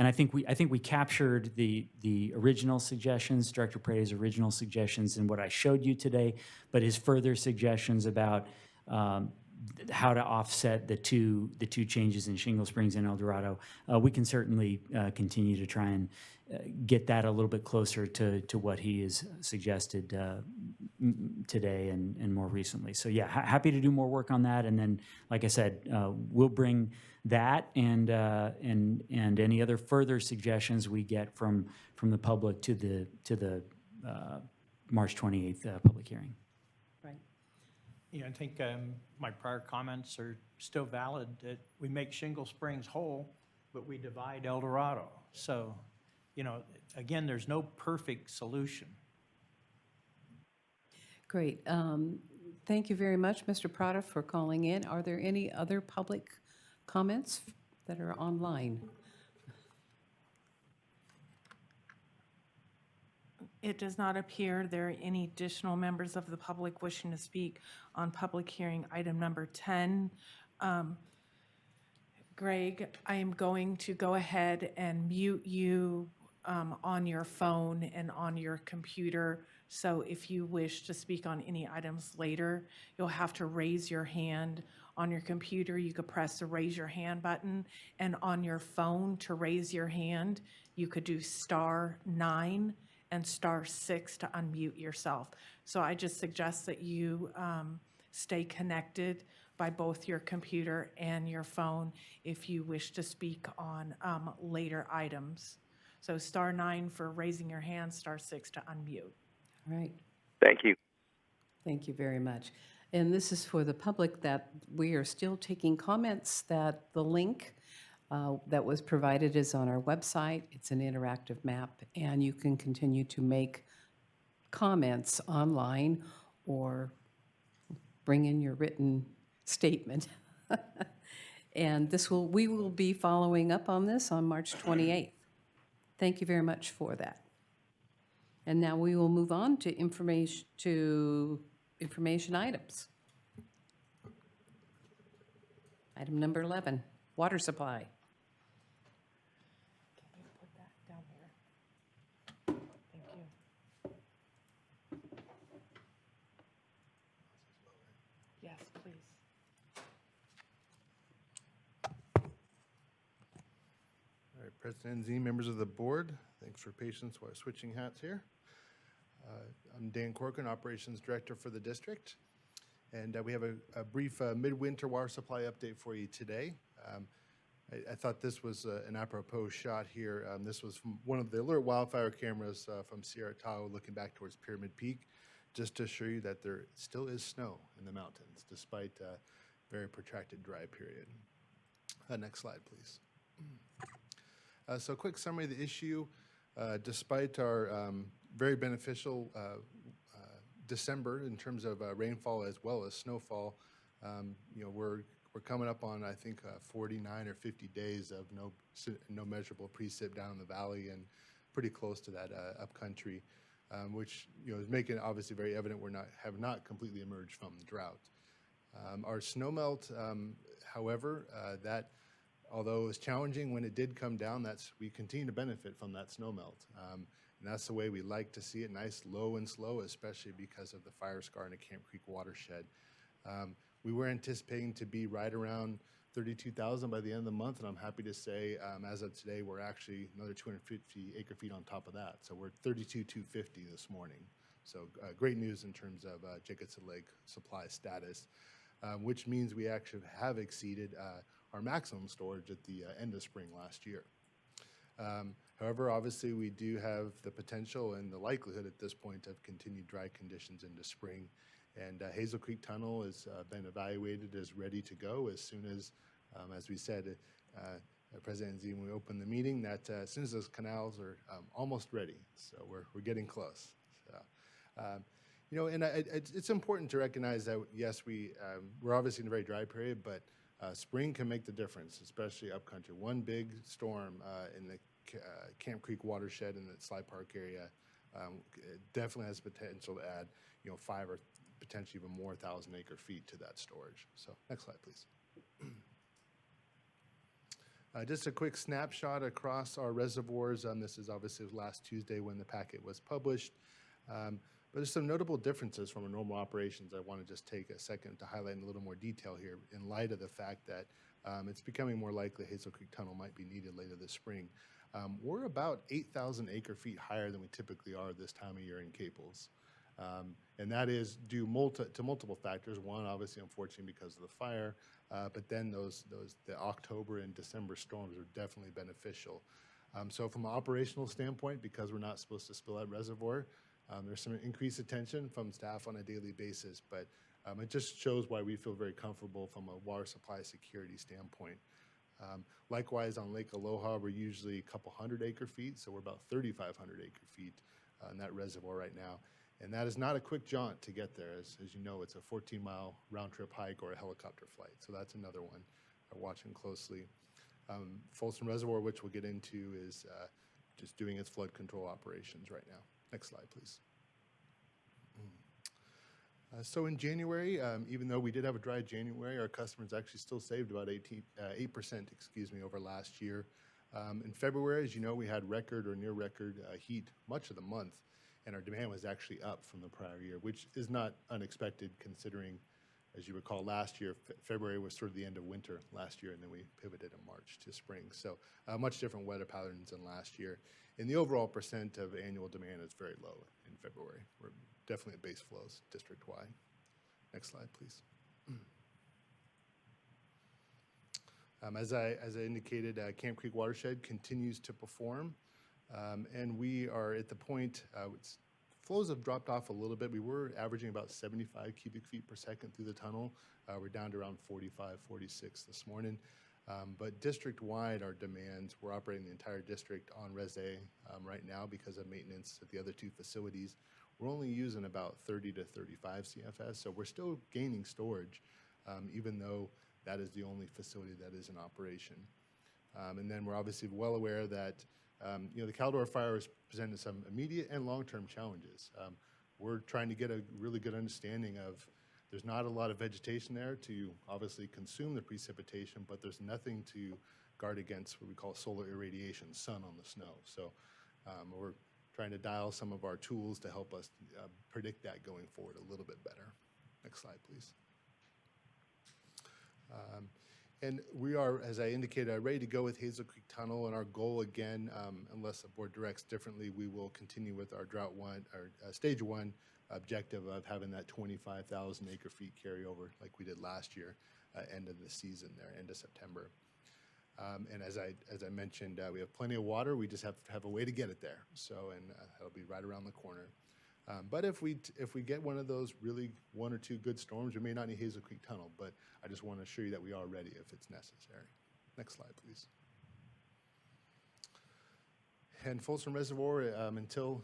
I think we captured the original suggestions, Director Paredes' original suggestions, in what I showed you today. But his further suggestions about how to offset the two changes in Shingle Springs and El Dorado, we can certainly continue to try and get that a little bit closer to what he has suggested today and more recently. So yeah, happy to do more work on that. And then, like I said, we'll bring that and any other further suggestions we get from the public to the March 28th public hearing. Right. Yeah, I think my prior comments are still valid, that we make Shingle Springs whole, but we divide El Dorado. So, you know, again, there's no perfect solution. Great. Thank you very much, Mr. Prado, for calling in. Are there any other public comments that are online? It does not appear there are any additional members of the public wishing to speak on public hearing item number 10. Greg, I am going to go ahead and mute you on your phone and on your computer. So if you wish to speak on any items later, you'll have to raise your hand. On your computer, you could press the raise your hand button, and on your phone to raise your hand, you could do *9 and *6 to unmute yourself. So I just suggest that you stay connected by both your computer and your phone if you wish to speak on later items. So *9 for raising your hand, *6 to unmute. All right. Thank you. Thank you very much. And this is for the public, that we are still taking comments, that the link that was provided is on our website. It's an interactive map, and you can continue to make comments online or bring in your written statement. And we will be following up on this on March 28th. Thank you very much for that. And now we will move on to information items. Item number 11, water supply. Can you put that down here? Thank you. Yes, please. All right, President Z, members of the board, thanks for patience while switching hats here. I'm Dan Corcoran, Operations Director for the district, and we have a brief midwinter water supply update for you today. I thought this was an apropos shot here. This was from one of the alert wildfire cameras from Sierra Tahoe looking back towards Pyramid Peak, just to assure you that there still is snow in the mountains despite a very protracted dry period. Next slide, please. So a quick summary of the issue. Despite our very beneficial December in terms of rainfall as well as snowfall, you know, we're we're coming up on, I think, 49 or 50 days of no measurable precip down in the valley and pretty close to that upcountry, which, you know, is making it obviously very evident have not completely emerged from the drought. Our snowmelt, however, that although it was challenging when it did come down, we continue to benefit from that snowmelt. And that's the way we like to see it, nice, low and slow, especially because of the fire scar in the Camp Creek watershed. We were anticipating to be right around 32,000 by the end of the month, and I'm happy to say, as of today, we're actually another 250 acre-feet on top of that. So we're 32,250 this morning. So great news in terms of Jacobson Lake supply status, which means we actually have exceeded our maximum storage at the end of spring last year. However, obviously, we do have the potential and the likelihood at this point of continued dry conditions into spring. And Hazel Creek Tunnel has been evaluated as ready to go as soon as we said, President Z, when we opened the meeting, that as soon as those canals are almost ready. So we're getting close. So, you know, and it's important to recognize that, yes, we're obviously in a very dry period, but spring can make the difference, especially upcountry. One big storm in the Camp Creek watershed in the Sly Park area definitely has potential to add, you know, 5 or potentially even more 1,000 acre feet to that storage. So next slide, please. Just a quick snapshot across our reservoirs. This is obviously last Tuesday when the packet was published. But there's some notable differences from our normal operations. I want to just take a second to highlight in a little more detail here in light of the fact that it's becoming more likely Hazel Creek Tunnel might be needed later this spring. We're about 8,000 acre feet higher than we typically are this time of year in Caples. And that is due to multiple factors. One, obviously, unfortunately, because of the fire, but then the October and December storms are definitely beneficial. So from an operational standpoint, because we're not supposed to spill that reservoir, there's some increased attention from staff on a daily basis, but it just shows why we feel very comfortable from a water supply security standpoint. Likewise, on Lake Aloha, we're usually a couple hundred acre feet, so we're about 3,500 acre feet in that reservoir right now. And that is not a quick jaunt to get there. As you know, it's a 14-mile round-trip hike or a helicopter flight, so that's another one we're watching closely. Folsom Reservoir, which we'll get into, is just doing its flood control operations right now. Next slide, please. So in January, even though we did have a dry January, our customers actually still saved about 8%, over last year. In February, as you know, we had record or near record heat much of the month, and our demand was actually up from the prior year, which is not unexpected considering, as you recall, last year, February was sort of the end of winter last year, and then we pivoted in March to spring. So much different weather patterns than last year. And the overall percent of annual demand is very low in February. We're definitely at base flows district-wide. Next slide, please. As I indicated, Camp Creek Watershed continues to perform, and we are at the point, flows have dropped off a little bit. We were averaging about 75 cubic feet per second through the tunnel. We're down to around 45, 46 this morning. But district-wide, our demands, we're operating the entire district on Res A right now because of maintenance at the other two facilities. We're only using about 30 to 35 CFS, so we're still gaining storage, even though that is the only facility that is in operation. And then we're obviously well aware that you know, the Caldor fire has presented some immediate and long-term challenges. We're trying to get a really good understanding of there's not a lot of vegetation there to obviously consume the precipitation, but there's nothing to guard against what we call solar irradiation, sun on the snow. So we're trying to dial some of our tools to help us predict that going forward a little bit better. Next slide, please. And we are, as I indicated, ready to go with Hazel Creek Tunnel, and our goal again, unless the board directs differently, we will continue with our stage one objective of having that 25,000 acre feet carryover like we did last year, end of the season there, end of September. And as I mentioned, we have plenty of water. We just have to have a way to get it there. So, and that'll be right around the corner. But if we get one of those really 1 or 2 good storms, we may not need Hazel Creek Tunnel, but I just want to assure you that we are ready if it's necessary. Next slide, please. And Folsom Reservoir, until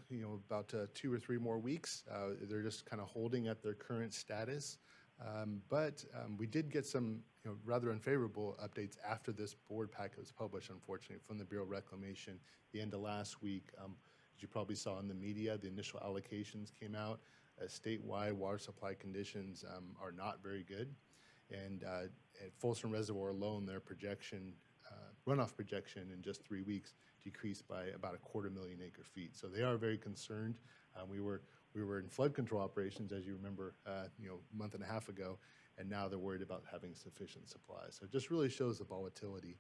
about 2 or 3 more weeks, they're just kind of holding at their current status. But we did get some rather unfavorable updates after this board packet was published, unfortunately, from the Bureau of Reclamation the end of last week. As you probably saw in the media, the initial allocations came out. Statewide water supply conditions are not very good. And at Folsom Reservoir alone, their projection, runoff projection in just 3 weeks decreased by about 250,000 acre-feet. So they are very concerned. We were in flood control operations, as you remember, a month and a half ago, and now they're worried about having sufficient supply. So it just really shows the volatility.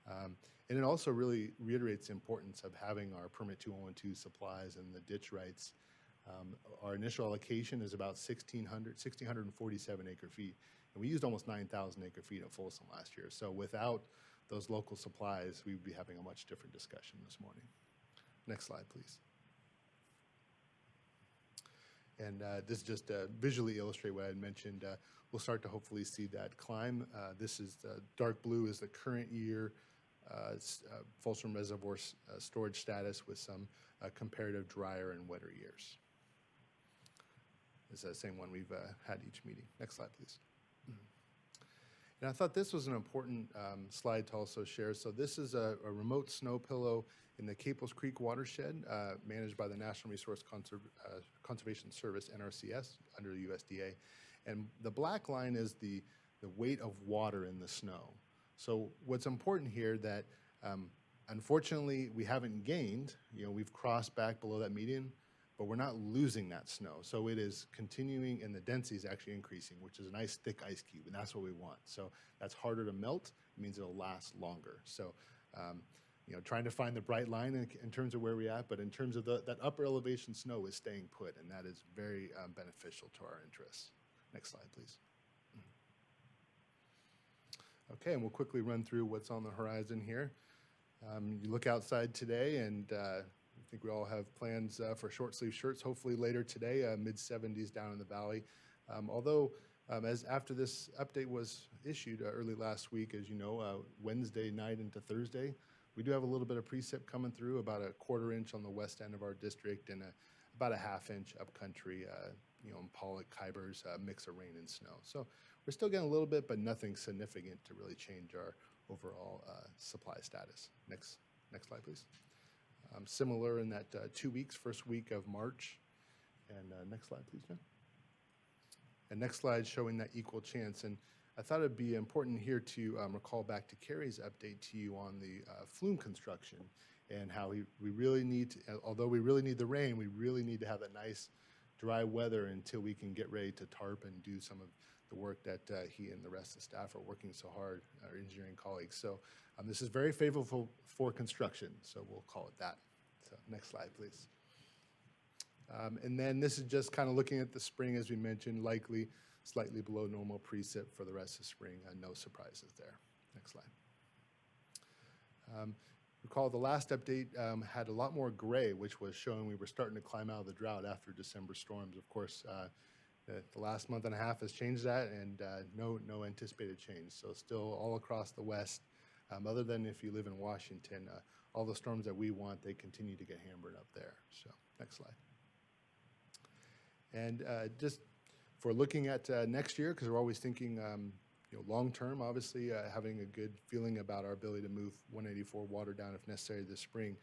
And it also really reiterates the importance of having our permit 2112 supplies and the ditch rights. Our initial allocation is about 1,647 acre-feet, and we used almost 9,000 acre-feet at Folsom last year. So without those local supplies, we would be having a much different discussion this morning. Next slide, please. And this just visually illustrate what I had mentioned. We'll start to hopefully see that climb. This is the dark blue is the current year Folsom Reservoir storage status with some comparative drier and wetter years. It's the same one we've had each meeting. Next slide, please. And I thought this was an important slide to also share. So this is a remote snow pillow in the Caples Creek watershed managed by the National Resource Conservation Service, NRCS, under the USDA. And the black line is the weight of water in the snow. So what's important here that unfortunately we haven't gained, we've crossed back below that median, but we're not losing that snow. So it is continuing and the density is actually increasing, which is a nice thick ice cube, and that's what we want. So that's harder to melt, it means it'll last longer. So trying to find the bright line in terms of where we're at, but in terms of that upper elevation snow is staying put, and that is very beneficial to our interests. Next slide, please. Okay, and we'll quickly run through what's on the horizon here. You look outside today, and I think we all have plans for short sleeve shirts, hopefully later today, mid-70s down in the valley. Although, as after this update was issued early last week, as you know, Wednesday night into Thursday, we do have a little bit of precip coming through, about a 1/4 inch on the west end of our district and about a 1/2 inch upcountry, in Pollock, Kybers, mix of rain and snow. So we're still getting a little bit, but nothing significant to really change our overall supply status. Next slide, please. Similar in that 2 weeks, first week of March. And next slide, please, Jen. And next slide showing that equal chance. And I thought it'd be important here to recall back to Carrie's update to you on the flume construction and how we really need to, although we really need the rain, we really need to have that nice dry weather until we can get ready to tarp and do some of the work that he and the rest of the staff are working so hard, our engineering colleagues. So this is very favorable for construction, so we'll call it that. So next slide, please. And then this is just kind of looking at the spring, as we mentioned, likely slightly below normal precip for the rest of spring. No surprises there. Next slide. Recall the last update had a lot more gray, which was showing we were starting to climb out of the drought after December storms. Of course, the last month and a half has changed that, and no anticipated change. So still all across the West, other than if you live in Washington, all the storms that we want, they continue to get hammered up there. So next slide. And just for looking at next year, because we're always thinking long term, obviously having a good feeling about our ability to move 184 water down if necessary this spring,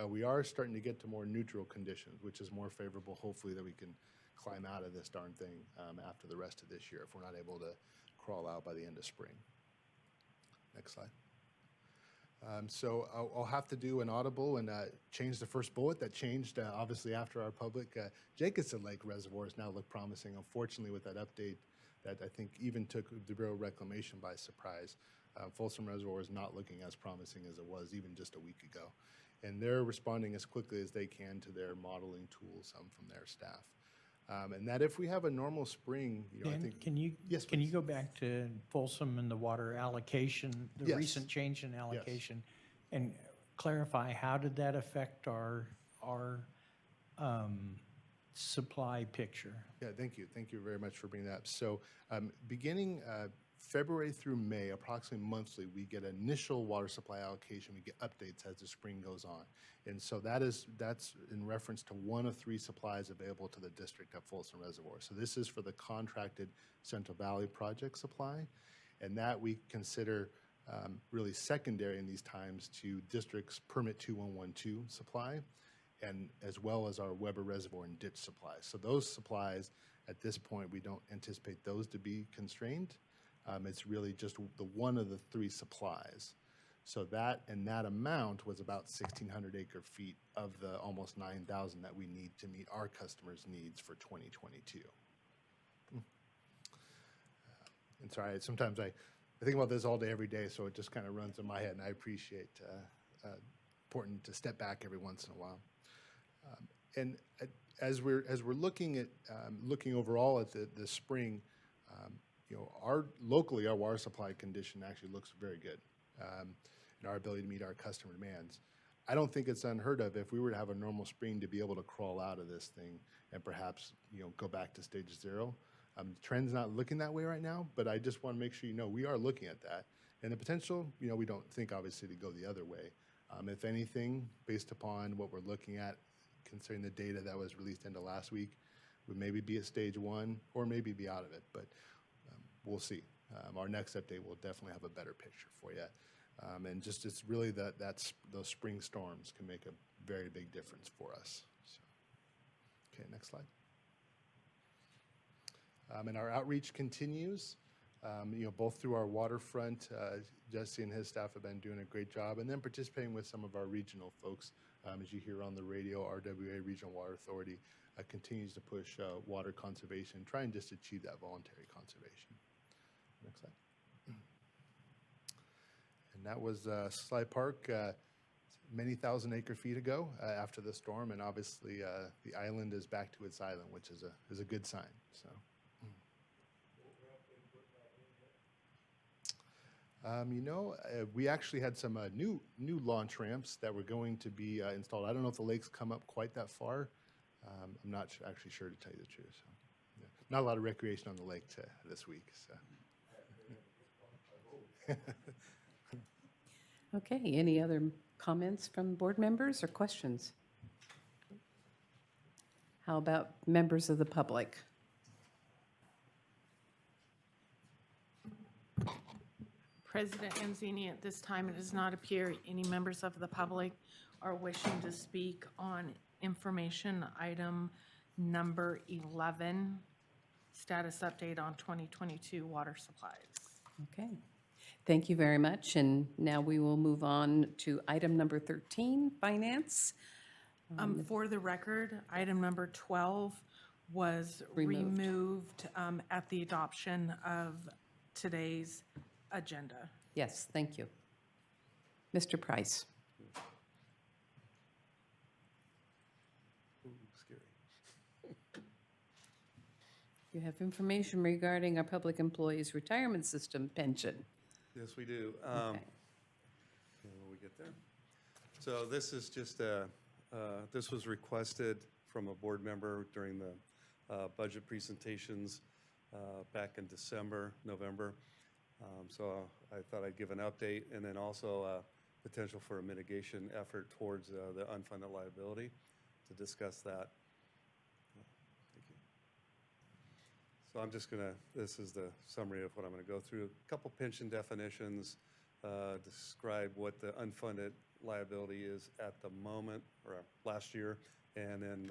we are starting to get to more neutral conditions, which is more favorable, hopefully, that we can climb out of this darn thing after the rest of this year if we're not able to crawl out by the end of spring. Next slide. So I'll have to do an audible and change the first bullet that changed obviously after our public. Jacobson Lake Reservoirs now look promising. Unfortunately, with that update that I think even took the Bureau of Reclamation by surprise, Folsom Reservoir is not looking as promising as it was even just a week ago. And they're responding as quickly as they can to their modeling tools from their staff. And that if we have a normal spring, I Dan, think. can you Please. go back to Folsom and the water allocation, the Yes. recent change in allocation, and clarify how did that affect our supply picture? Yeah, thank you. Thank you very much for bringing that up. So beginning February through May, approximately monthly, we get initial water supply allocation. We get updates as the spring goes on. And so that's in reference to one of 3 supplies available to the district at Folsom Reservoir. So this is for the contracted Central Valley project supply, and that we consider really secondary in these times to district's permit 2112 supply, and as well as our Weber Reservoir and ditch supplies. So those supplies, at this point, we don't anticipate those to be constrained. It's really just the one of the 3 supplies. So that amount was about 1,600 acre feet of the almost 9,000 that we need to meet our customers' needs for 2022. And sorry, sometimes I think about this all day, every day, so it just kind of runs in my head, and I appreciate important to step back every once in a while. And as we're looking at looking overall at the spring, you know, locally our water supply condition actually looks very good, and our ability to meet our customer demands. I don't think it's unheard of if we were to have a normal spring to be able to crawl out of this thing and perhaps, you know, go back to stage 0. The trend's not looking that way right now, but I just want to make sure you know we are looking at that. And the potential, you know, we don't think obviously to go the other way. If anything, based upon what we're looking at, considering the data that was released into last week, we maybe be at stage 1 or maybe be out of it, but we'll see. Our next update will definitely have a better picture for you. And just it's really those spring storms can make a very big difference for us. So, okay, next slide. And our outreach continues, you know, both through our waterfront. Jesse and his staff have been doing a great job, and then participating with some of our regional folks. As you hear on the radio, RWA, Regional Water Authority, continues to push water conservation, try and just achieve that voluntary conservation. Next slide. And that was Sly Park many thousand acre feet ago after the storm, and obviously the island is back to its island, which is a good sign. So. You know, we actually had some new launch ramps that were going to be installed. I don't know if the lake's come up quite that far. I'm not actually sure, to tell you the truth. So, yeah. Not a lot of recreation on the lake this week. So. Okay, any other comments from board members or questions? How about members of the public? President Anzini, at this time, it does not appear any members of the public are wishing to speak on information item number 11, status update on 2022 water supplies. Okay, thank you very much. And now we will move on to item number 13, finance. For the record, item number 12 was removed at the adoption of today's agenda. Yes, thank you. Mr. Price. Ooh, scary. You have information regarding our public employees' retirement system pension. Yes, we do. Okay. When we get there. So this is just this was requested from a board member during the budget presentations back in November. So I thought I'd give an update, and then also potential for a mitigation effort towards the unfunded liability to discuss that. Thank you. So I'm just this is the summary of what I'm going to go through. A couple pension definitions, describe what the unfunded liability is at the moment, or last year, and then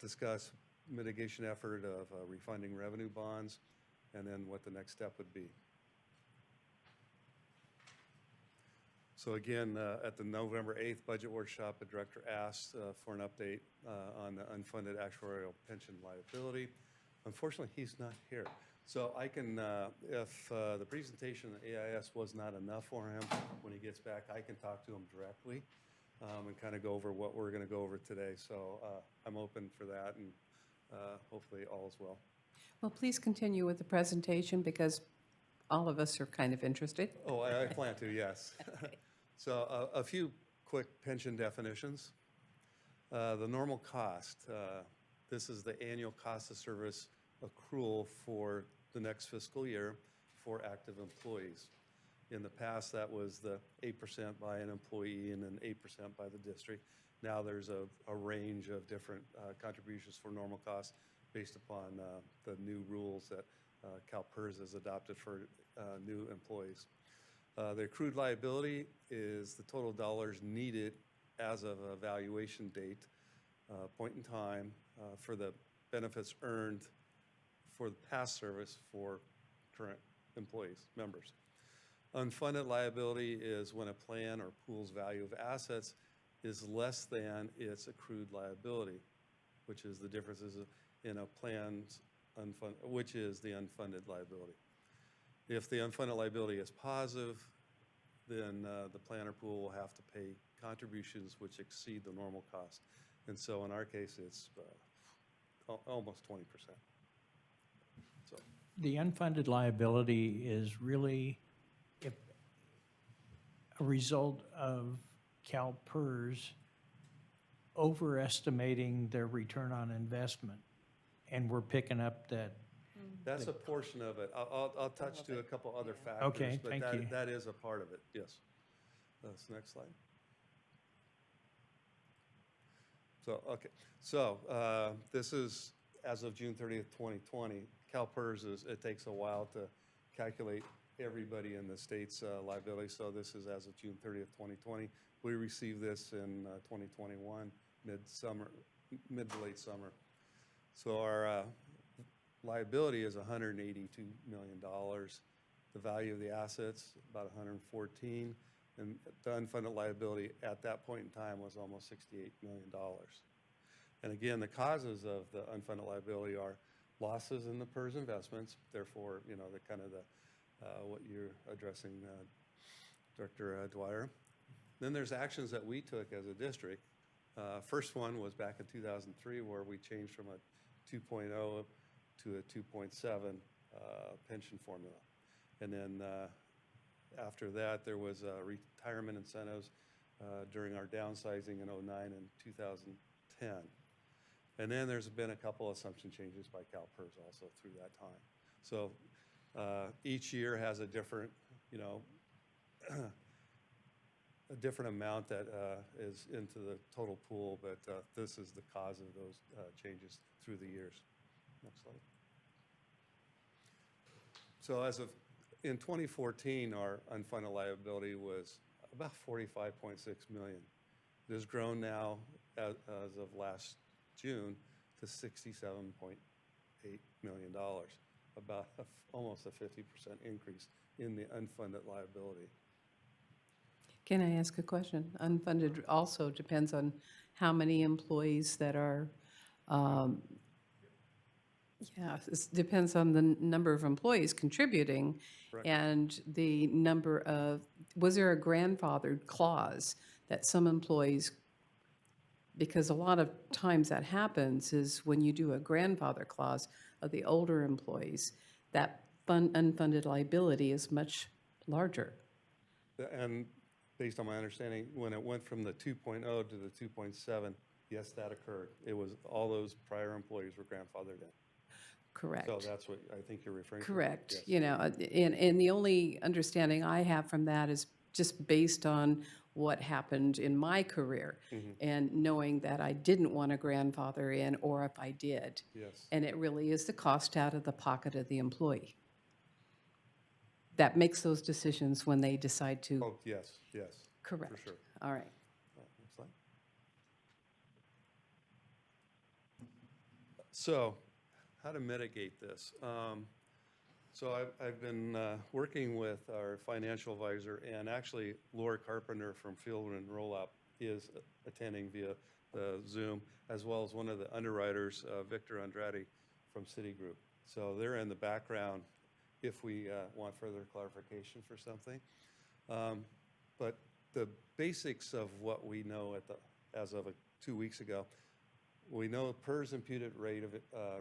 discuss mitigation effort of refunding revenue bonds, and then what the next step would be. So again, at the November 8th budget workshop, the director asked for an update on the unfunded actuarial pension liability. Unfortunately, he's not here. So I can, if the presentation of AIS was not enough for him, when he gets back, I can talk to him directly and kind of go over what we're going to go over today. So I'm open for that, and hopefully all is well. Well, please continue with the presentation because all of us are kind of interested. Oh, I plan to, yes. So a few quick pension definitions. The normal cost, this is the annual cost of service accrual for the next fiscal year for active employees. In the past, that was the 8% by an employee and then 8% by the district. Now there's a range of different contributions for normal costs based upon the new rules that CalPERS has adopted for new employees. The accrued liability is the total dollars needed as of a valuation date, point in time, for the benefits earned for the past service for current employees, members. Unfunded liability is when a plan or pool's value of assets is less than its accrued liability, which is the differences in a plan's which is the unfunded liability. If the unfunded liability is positive, then the plan or pool will have to pay contributions which exceed the normal cost. And so in our case, it's almost 20%. So. The unfunded liability is really a result of CalPERS overestimating their return on investment. And we're picking up that. That's a portion of it. I'll touch to a couple other factors. Okay, thank you. But that is a part of it, yes. That's next slide. So, okay. So this is as of June 30th, 2020. CalPERS it takes a while to calculate everybody in the state's liability. So this is as of June 30th, 2020. We received this in 2021, mid to late summer. So our liability is $182 million. The value of the assets, about 114, and the unfunded liability at that point in time was almost $68 million. And again, the causes of the unfunded liability are losses in the PERS investments. Therefore, you know, the kind of what you're addressing, Director Dwyer. Then there's actions that we took as a district. First one was back in 2003, where we changed from a 2.0 to a 2.7 pension formula. And then after that, there was retirement incentives during our downsizing in 2009 and 2010. And then there's been a couple assumption changes by CalPERS also through that time. So each year has a different, you know, a different amount that is into the total pool, but this is the cause of those changes through the years. Next slide. So as of in 2014, our unfunded liability was about $45.6 million. It has grown now as of last June to $67.8 million, about almost a 50% increase in the unfunded liability. Can I ask a question? Unfunded also depends on how many employees that are, it depends on the number of employees contributing. Correct. And the number of, was there a grandfathered clause that some employees, because a lot of times that happens is when you do a grandfather clause of the older employees, that unfunded liability is much larger. And based on my understanding, when it went from the 2.0 to the 2.7, yes, that occurred. It was all those prior employees were grandfathered in. Correct. So that's what I think you're referring to. Correct. Yes. You know, and the only understanding I have from that is just based on what happened in my career and knowing that I didn't want a grandfather in, or if I did. Yes. And it really is the cost out of the pocket of the employee that makes those decisions when they decide to. Oh, yes, yes. Correct. For sure. All right. Next slide. So, how to mitigate this? So I've been working with our financial advisor, and actually Laura Carpenter from Field and Roll-Up is attending via the Zoom, as well as one of the underwriters, Victor Andrade from Citigroup. So they're in the background if we want further clarification for something. But the basics of what we know as of 2 weeks ago, we know PERS imputed rate of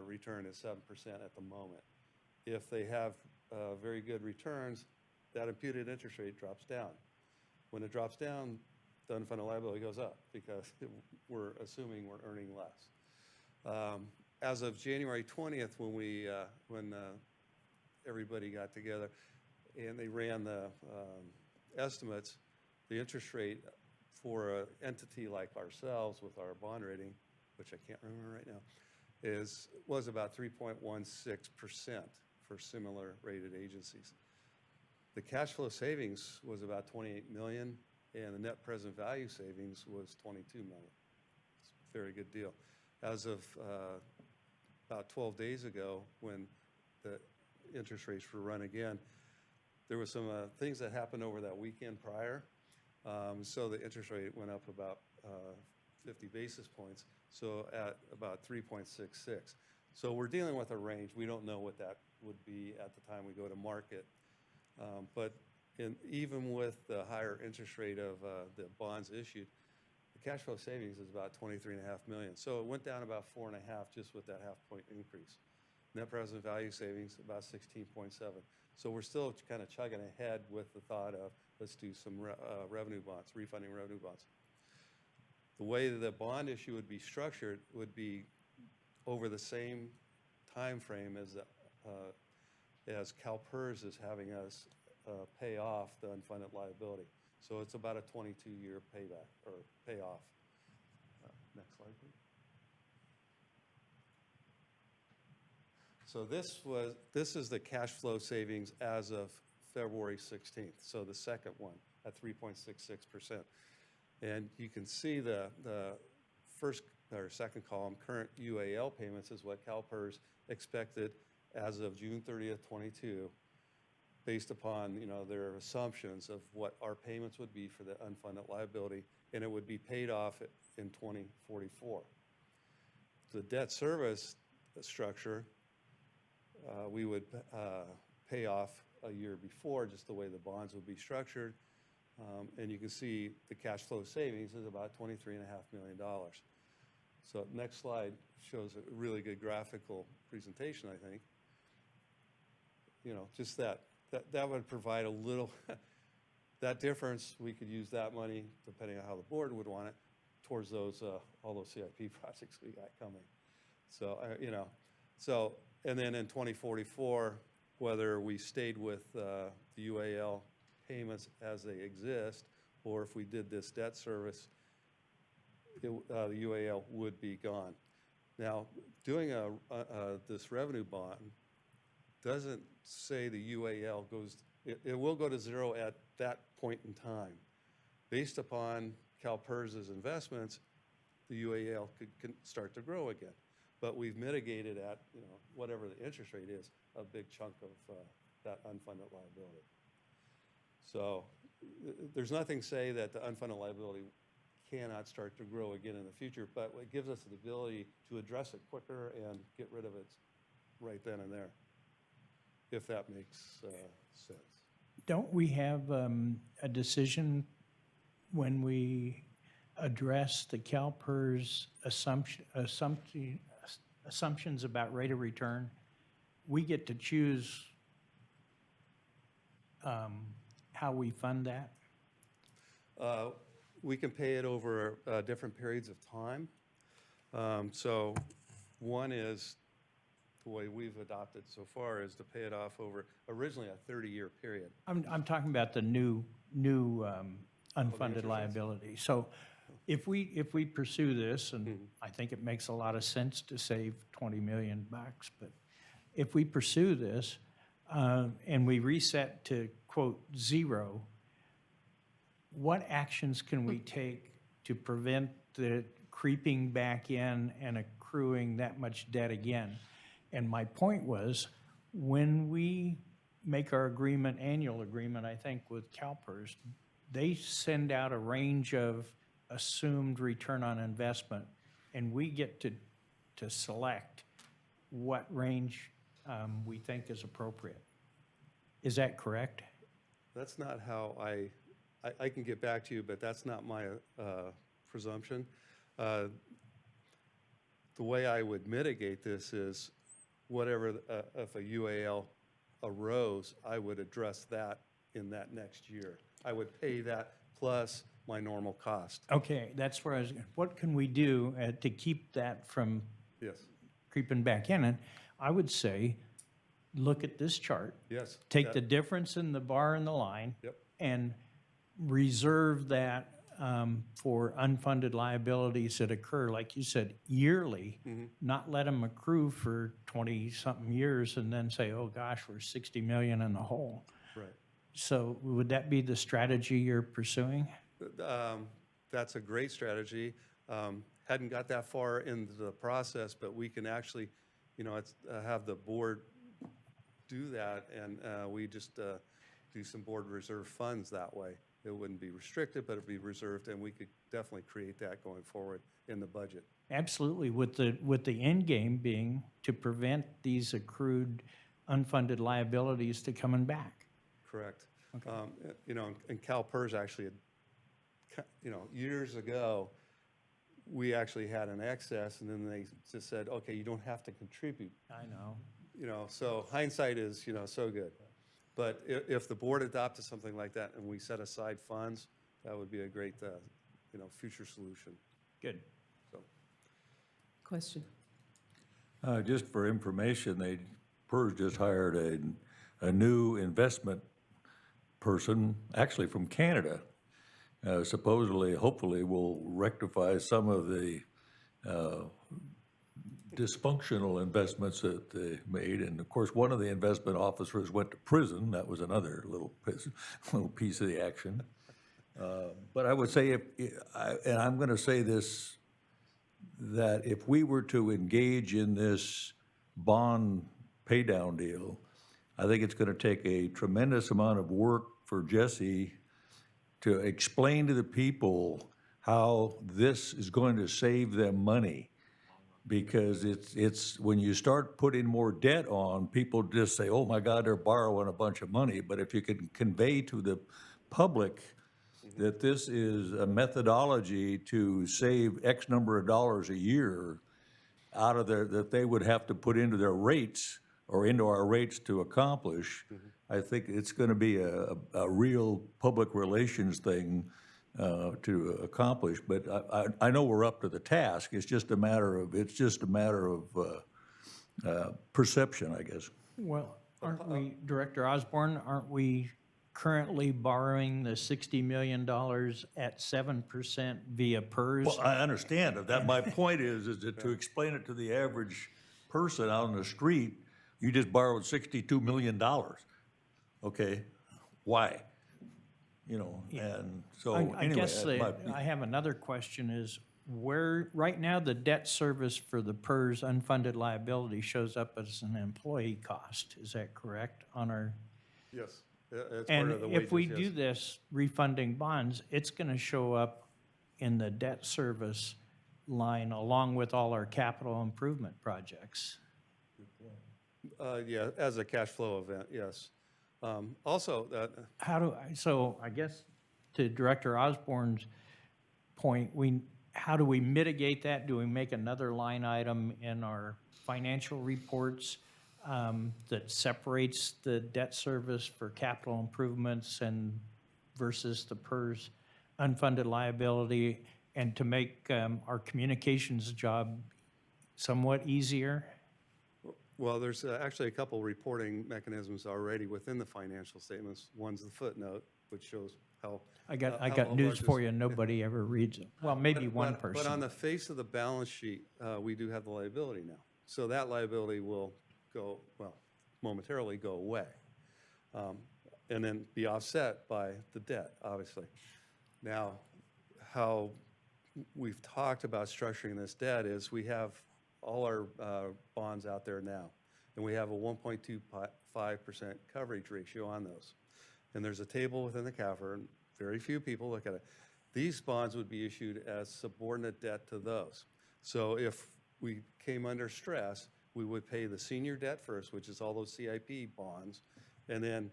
return is 7% at the moment. If they have very good returns, that imputed interest rate drops down. When it drops down, the unfunded liability goes up because we're assuming we're earning less. As of January 20th, when everybody got together and they ran the estimates. The interest rate for an entity like ourselves with our bond rating, which I can't remember right now, was about 3.16% for similar rated agencies. The cash flow savings was about 28 million, and the net present value savings was 22 million. It's a very good deal. As of about 12 days ago, when the interest rates were run again, there were some things that happened over that weekend prior. So the interest rate went up about 50 basis points, so at about 3.66. So we're dealing with a range. We don't know what that would be at the time we go to market. But even with the higher interest rate of the bonds issued, the cash flow savings is about 23.5 million. So it went down about 4.5 just with that half-point increase. Net present value savings about 16.7. So we're still kind of chugging ahead with the thought of let's do some revenue bonds, refunding revenue bonds. The way that the bond issue would be structured would be over the same time frame as CalPERS is having us pay off the unfunded liability. So it's about a 22-year payback or payoff. Next slide, please. So this is the cash flow savings as of February 16th. So the second one at 3.66%. And you can see the first or second column, current UAL payments, is what CalPERS expected as of June 30th, 22, based upon their assumptions of what our payments would be for the unfunded liability, and it would be paid off in 2044. The debt service structure, we would pay off a year before, just the way the bonds would be structured. And you can see the cash flow savings is about $23.5 million. So next slide shows a really good graphical presentation, I think. Just that would provide a little, that difference, we could use that money, depending on how the board would want it, towards those, all those CIP projects we got coming. So, and then in 2044, whether we stayed with the UAL payments as they exist, or if we did this debt service, the UAL would be gone. Now, doing this revenue bond doesn't say the UAL goes, it will go to zero at that point in time. Based upon CalPERS's investments, the UAL could start to grow again. But we've mitigated at, whatever the interest rate is, a big chunk of that unfunded liability. So there's nothing say that the unfunded liability cannot start to grow again in the future, but it gives us the ability to address it quicker and get rid of it right then and there, if that makes sense. Don't we have a decision when we address the CalPERS assumptions about rate of return? We get to choose how we fund that? We can pay it over different periods of time. So one is, the way we've adopted so far is to pay it off over originally a 30-year period. I'm talking about the new unfunded liability. So if we pursue this, and I think it makes a lot of sense to save $20 million, but if we pursue this and we reset to, quote, zero, what actions can we take to prevent the creeping back in and accruing that much debt again? And my point was, when we make our agreement, annual agreement, I think, with CalPERS, they send out a range of assumed return on investment, and we get to select what range we think is appropriate. Is that correct? That's not how I can get back to you, but that's not my presumption. The way I would mitigate this is whatever, if a UAL arose, I would address that in that next year. I would pay that plus my normal cost. Okay, that's where I was, what can we do to keep that from Yes. creeping back in? And I would say look at this chart, Yes. take the difference in the bar and the line. Yep. And reserve that for unfunded liabilities that occur, like you said, yearly, not let them accrue for 20-something years and then say, oh gosh, we're 60 million in the hole. Right. So would that be the strategy you're pursuing? That's a great strategy. Hadn't got that far into the process, but we can actually, have the board do that, and we just do some board reserve funds that way. It wouldn't be restricted, but it'd be reserved, and we could definitely create that going forward in the budget. Absolutely, with the end game being to prevent these accrued unfunded liabilities to coming back. Correct. And CalPERS actually, years ago, we actually had an excess, and then they just said, okay, you don't have to contribute. I know. So hindsight is, so good. But if the board adopted something like that and we set aside funds, that would be a great, future solution. Good. So, Question? Just for information, PERS just hired a new investment person, actually from Canada. Supposedly, hopefully, will rectify some of the dysfunctional investments that they made. And of course, one of the investment officers went to prison. That was another little piece of the action. But I would say, and I'm going to say this, that if we were to engage in this bond paydown deal, I think it's going to take a tremendous amount of work for Jesse to explain to the people how this is going to save them money. Because it's when you start putting more debt on, people just say, oh my God, they're borrowing a bunch of money. But if you can convey to the public that this is a methodology to save X number of dollars a year out of that they would have to put into their rates or into our rates to accomplish, I think it's going to be a real public relations thing to accomplish. But I know we're up to the task. It's just a matter of perception, I guess. Well, aren't we, Director Osborne, aren't we currently borrowing the $60 million at 7% via PERS? Well, I understand that. My point is that to explain it to the average person out on the street, you just borrowed $62 million. Okay, why? And so I anyway, guess I have another question is, where, right now, the debt service for the PERS unfunded liability shows up as an employee cost. Is that correct on our? yes, it's And part of the wages. if we yes. do this refunding bonds, it's going to show up in the debt service line along with all our capital improvement projects. Yeah, as a cash flow event, yes. Also, So I guess to Director Osborne's point, how do we mitigate that? Do we make another line item in our financial reports that separates the debt service for capital improvements and versus the PERS unfunded liability, and to make our communications job somewhat easier? well, there's actually a couple reporting mechanisms already within the financial statements. One's the footnote, which shows how. I got how news large for this- you, nobody ever reads it. Well, maybe one But on person. the face of the balance sheet, we do have the liability now. So that liability will go, well, momentarily go away. And then be offset by the debt, obviously. Now, how we've talked about structuring this debt is we have all our bonds out there now, and we have a 1.25% coverage ratio on those. And there's a table within the CAFR, and very few people look at it. These bonds would be issued as subordinate debt to those. So if we came under stress, we would pay the senior debt first, which is all those CIP bonds, and then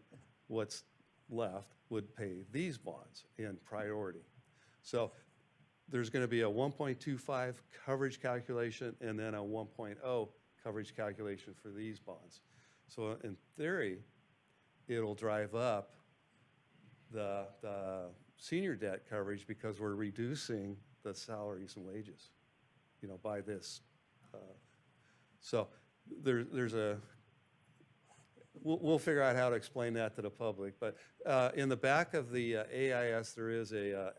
what's left would pay these bonds in priority. So there's going to be a 1.25 coverage calculation and then a 1.0 coverage calculation for these bonds. So in theory, it'll drive up the senior debt coverage because we're reducing the salaries and wages, by this. So there's a, we'll figure out how to explain that to the public. But in the back of the AIS, there is a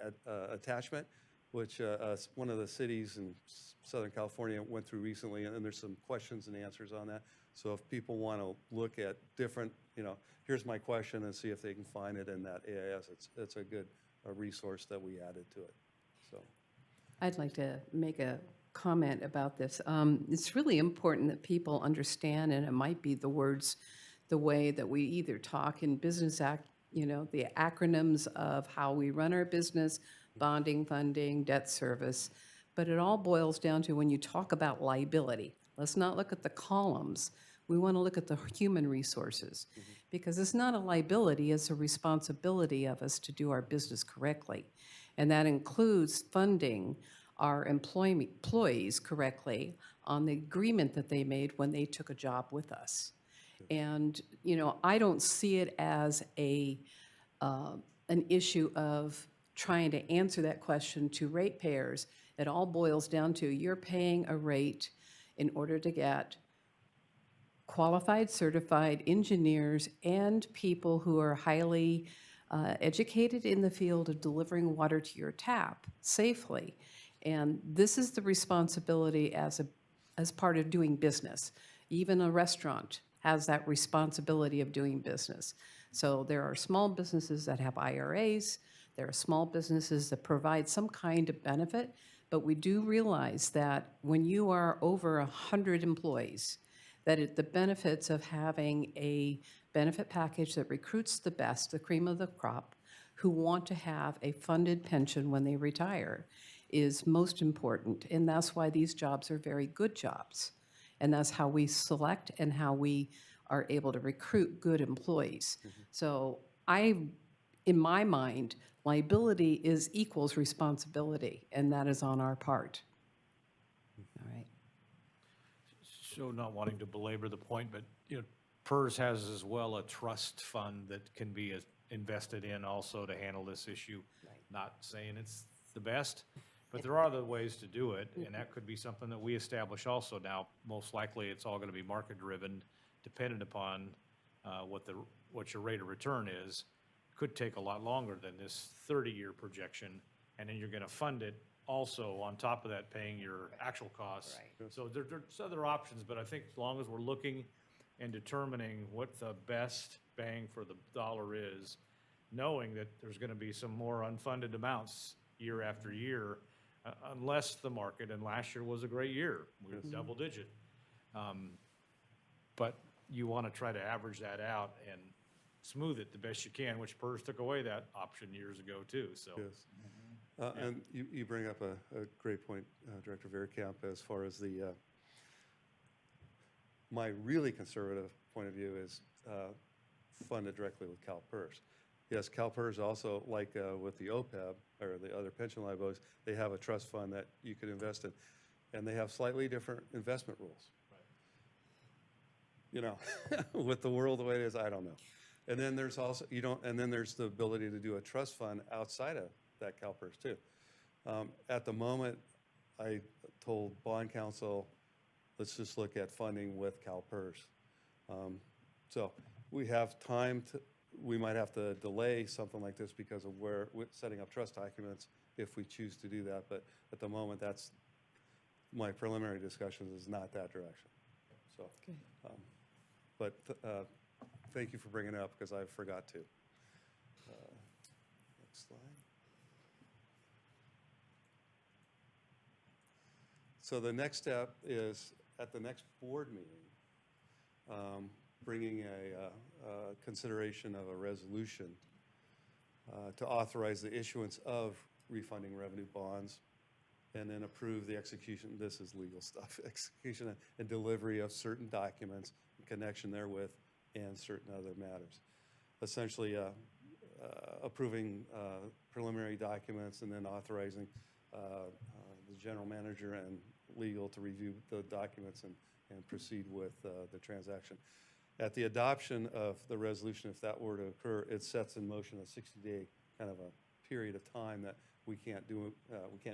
attachment, which one of the cities in Southern California went through recently, and there's some questions and answers on that. So if people want to look at different, here's my question, and see if they can find it in that AIS, it's a good resource that we added to it, so. I'd like to make a comment about this. It's really important that people understand, and it might be the words, the way that we either talk in business act, the acronyms of how we run our business, bonding, funding, debt service, but it all boils down to when you talk about liability. Let's not look at the columns. We want to look at the human resources, because it's not a liability, it's a responsibility of us to do our business correctly. And that includes funding our employees correctly on the agreement that they made when they took a job with us. And, I don't see it as an issue of trying to answer that question to ratepayers. It all boils down to you're paying a rate in order to get qualified, certified engineers and people who are highly educated in the field of delivering water to your tap safely. And this is the responsibility as part of doing business. Even a restaurant has that responsibility of doing business. So there are small businesses that have IRAs, there are small businesses that provide some kind of benefit, but we do realize that when you are over 100 employees, that the benefits of having a benefit package that recruits the best, the cream of the crop, who want to have a funded pension when they retire is most important. And that's why these jobs are very good jobs. And that's how we select and how we are able to recruit good employees. So in my mind, liability equals responsibility, and that is on our part. All right. So not wanting to belabor the point, but, PERS has as well a trust fund that can be invested in also to handle this issue. Not saying it's the best, but there are other ways to do it, and that could be something that we establish also. Now, most likely, it's all going to be market-driven, dependent upon what your rate of return is. Could take a lot longer than this 30-year projection, and then you're going to fund it also on top of that, paying your actual costs. Right. So there's other options, but I think as long as we're looking and determining what the best bang for the dollar is, knowing that there's going to be some more unfunded amounts year after year, unless the market, and last year was a great year, we were double digit. But you want to try to average that out and smooth it the best you can, which PERS took away that option years ago too, so. Yes. And you bring up a great point, Director Verkamp, as far as my really conservative point of view is funded directly with CalPERS. Yes, CalPERS also, like with the OPEB or the other pension liabilities, they have a trust fund that you could invest in, and they have slightly different investment rules. With the world the way it is, I don't know. And then there's also, and then there's the ability to do a trust fund outside of that CalPERS too. At the moment, I told bond counsel, let's just look at funding with CalPERS. So we have time we might have to delay something like this because of setting up trust documents if we choose to do that. But at the moment, that's my preliminary discussions is not that direction. So, but thank you for bringing it up because I forgot to. Next slide. So the next step is at the next board meeting, bringing a consideration of a resolution to authorize the issuance of refunding revenue bonds and then approve the execution, this is legal stuff, execution and delivery of certain documents in connection therewith and certain other matters. Essentially approving preliminary documents and then authorizing the general manager and legal to review the documents and proceed with the transaction. At the adoption of the resolution, if that were to occur, it sets in motion a 60-day kind of a period of time that we can't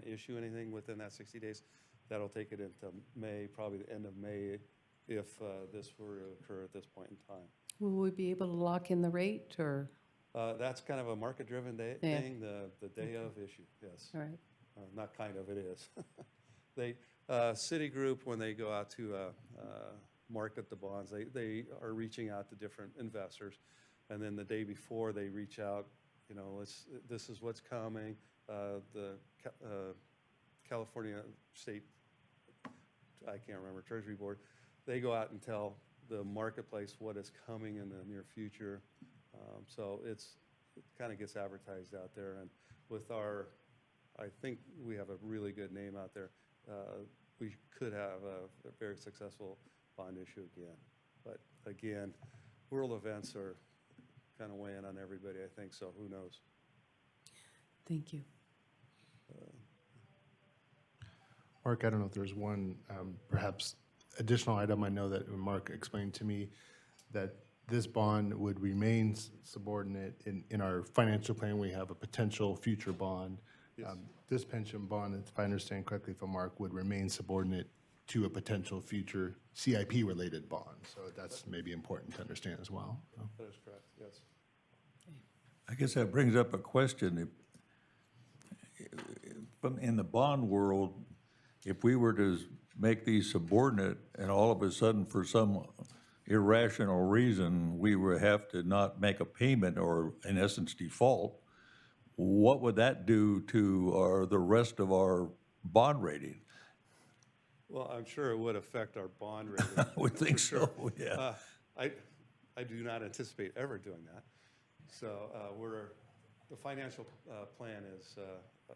issue anything within that 60 days. That'll take it into May, probably the end of May, if this were to occur at this point in time. Will we be able to lock in the rate, or, That's kind of a market-driven Yeah. thing, the day of issue, yes. all right? Not kind of, it is. They, Citigroup, when they go out to market the bonds, they are reaching out to different investors. And then the day before, they reach out, you know, this is what's coming. The California State, I can't remember, Treasury Board, they go out and tell the marketplace what is coming in the near future. So it kind of gets advertised out there. And with I think we have a really good name out there. We could have a very successful bond issue again. But again, world events are kind of weighing on everybody, I think, so who knows? Thank you. Mark, I don't know if there's one perhaps additional item. I know that Mark explained to me that this bond would remain subordinate. In our financial plan, we have a potential future bond. Yes. This pension bond, if I understand correctly from Mark, would remain subordinate to a potential future CIP-related bond. So that's maybe important to understand as well. That is correct, yes. I guess that brings up a question. In the bond world, if we were to make these subordinate and all of a sudden for some irrational reason, we would have to not make a payment or in essence default, what would that do to the rest of our bond rating? Well, I'm sure it would affect our bond rating. I would think for sure. so, yeah. I do not anticipate ever doing that. So the financial plan is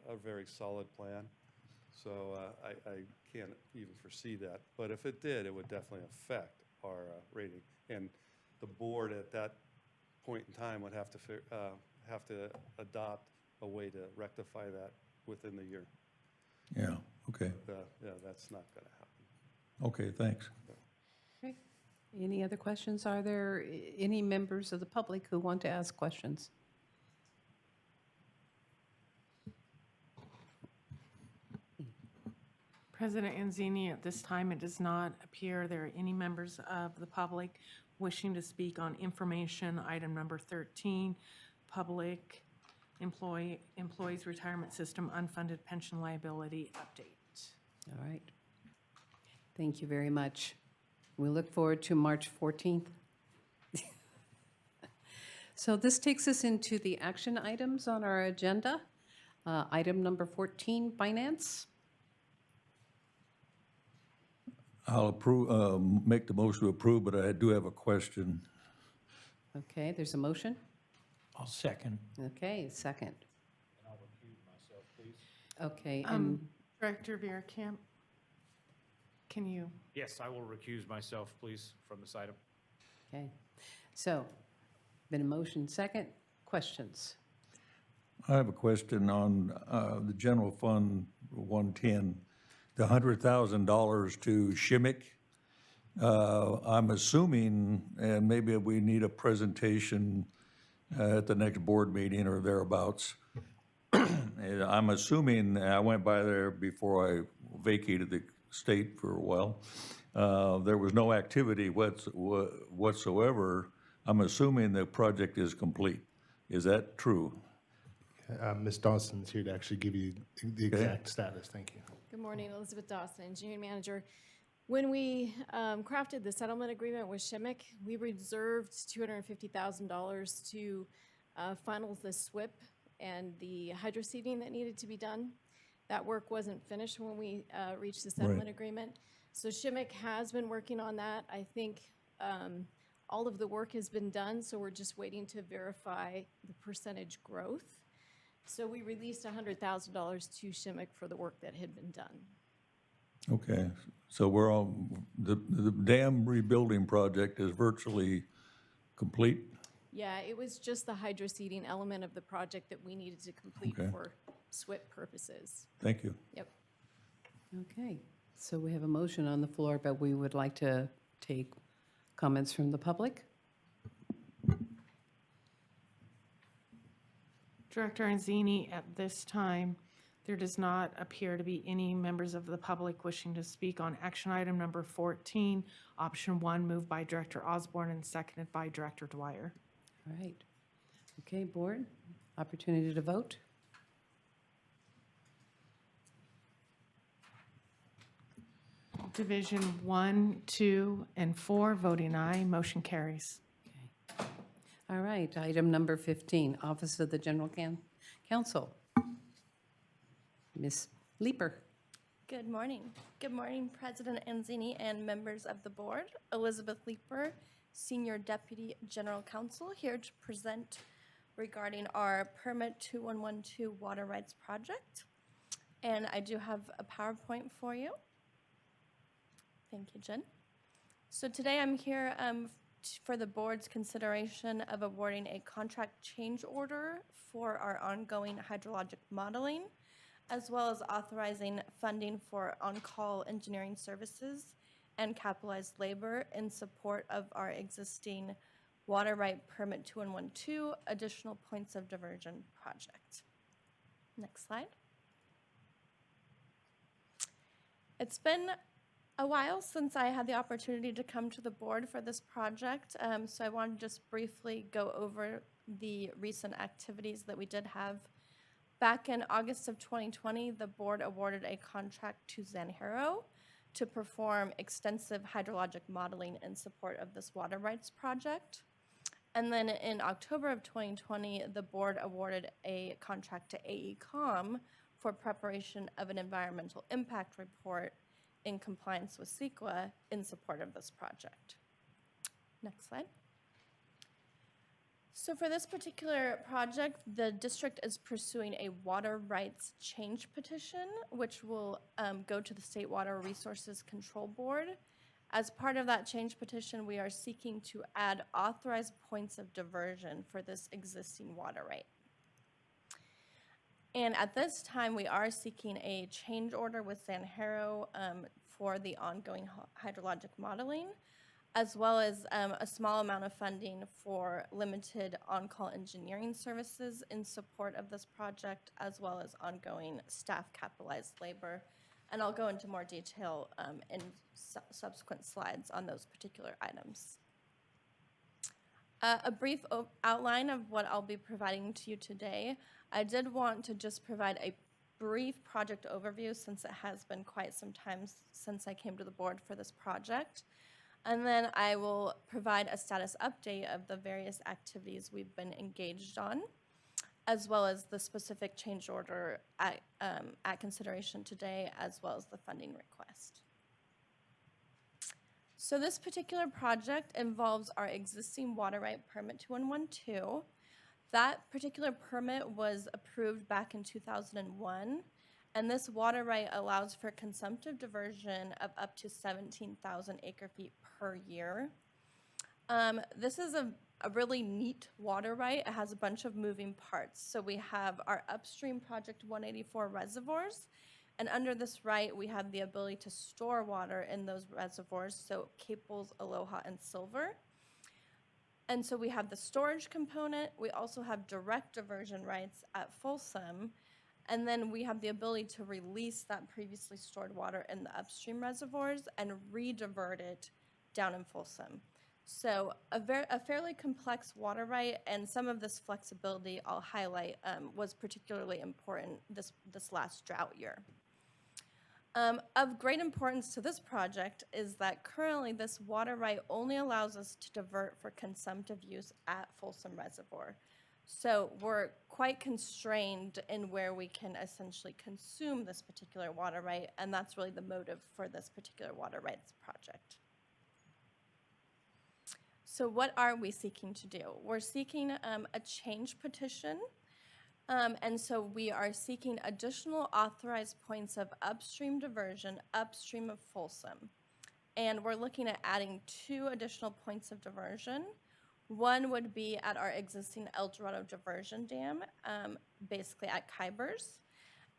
a very solid plan. So I can't even foresee that. But if it did, it would definitely affect our rating. And the board at that point in time would have to adopt a way to rectify that within the year. Yeah, okay, Yeah, that's not going to happen. okay, thanks. Okay. Any other questions? Are there any members of the public who want to ask questions? President Anzini, at this time, it does not appear there are any members of the public wishing to speak on information, item number 13, public employees retirement system unfunded pension liability update. All right. Thank you very much. We look forward to March 14th. So this takes us into the action items on our agenda. Item number 14, finance. I'll make the motion to approve, but I do have a question. Okay, there's a motion. I'll second. Okay, second. I'll recuse myself, please. Okay, and Director Camp, can you? Yes, I will recuse myself, please, from this item. okay. So, been a motion second. Questions? I have a question on the general fund 110, the $100,000 to Shimmick. I'm assuming, and maybe we need a presentation at the next board meeting or thereabouts. I'm assuming, I went by there before I vacated the state for a while. There was no activity whatsoever. I'm assuming the project is complete. Is that true? Ms. Dawson's here to actually give you the exact status. Thank you. Good morning, Elizabeth Dawson, Engineering Manager. When we crafted the settlement agreement with Shimmick, we reserved $250,000 to final the SWIP and the hydroseeding that needed to be done. That work wasn't finished when we reached the settlement agreement. So Shimmick has been working on that. I think all of the work has been done, so we're just waiting to verify the percentage growth. So we released $100,000 to Shimmick for the work that had been done. Okay, so we're on, the dam rebuilding project is virtually complete? Yeah, it was just the hydroseeding element of the project that we needed to complete Okay. for SWIP purposes. Thank you. Yep. Okay, so we have a motion on the floor, but we would like to take comments from the public. Director Anzini, at this time, There does not appear to be any members of the public wishing to speak on action item number 14, option 1, moved by Director Osborne and seconded by Director Dwyer. All right. Okay, board, opportunity to vote. Division 1, 2, and 4, voting aye, motion carries. All right, item number 15, Office of the General Counsel. Ms. Leeper. Good morning. Good morning, President Anzini and members of the board. Elizabeth Leeper, Senior Deputy General Counsel, here to present regarding our Permit 2112 Water Rights Project. And I do have a PowerPoint for you. Thank you, Jen. So today I'm here for the board's consideration of awarding a contract change order for our ongoing hydrologic modeling, as well as authorizing funding for on-call engineering services and capitalized labor in support of our existing Water Right Permit 2112 Additional Points of Diversion project. Next slide. It's been a while since I had the opportunity to come to the board for this project, so I want to just briefly go over the recent activities that we did have. Back in August of 2020, the board awarded a contract to Zanjero to perform extensive hydrologic modeling in support of this water rights project. And then in October of 2020, the board awarded a contract to AECOM for preparation of an environmental impact report in compliance with Sequa in support of this project. Next slide. So for this particular project, the district is pursuing a water rights change petition, which will go to the State Water Resources Control Board. As part of that change petition, we are seeking to add authorized points of diversion for this existing water right. And at this time, we are seeking a change order with Zanjero for the ongoing hydrologic modeling, as well as a small amount of funding for limited on-call engineering services in support of this project, as well as ongoing staff capitalized labor. And I'll go into more detail in subsequent slides on those particular items. A brief outline of what I'll be providing to you today. I did want to just provide a brief project overview since it has been quite some time since I came to the board for this project. And then I will provide a status update of the various activities we've been engaged on, as well as the specific change order at consideration today, as well as the funding request. So this particular project involves our existing water right permit 2112. That particular permit was approved back in 2001, and this water right allows for consumptive diversion of up to 17,000 acre-feet per year. This is a really neat water right. It has a bunch of moving parts. So we have our upstream Project 184 reservoirs, and under this right, we have the ability to store water in those reservoirs, so Caples, Aloha, and Silver. And so we have the storage component. We also have direct diversion rights at Folsom, and then we have the ability to release that previously stored water in the upstream reservoirs and re-divert it down in Folsom. So a fairly complex water right, and some of this flexibility I'll highlight was particularly important this last drought year. Of great importance to this project is that currently this water right only allows us to divert for consumptive use at Folsom Reservoir. So we're quite constrained in where we can essentially consume this particular water right, and that's really the motive for this particular water rights project. So what are we seeking to do? We're seeking a change petition. And so we are seeking additional authorized points of upstream diversion upstream of Folsom. And we're looking at adding 2 additional points of diversion. One would be at our existing El Dorado diversion dam, basically at Kybers.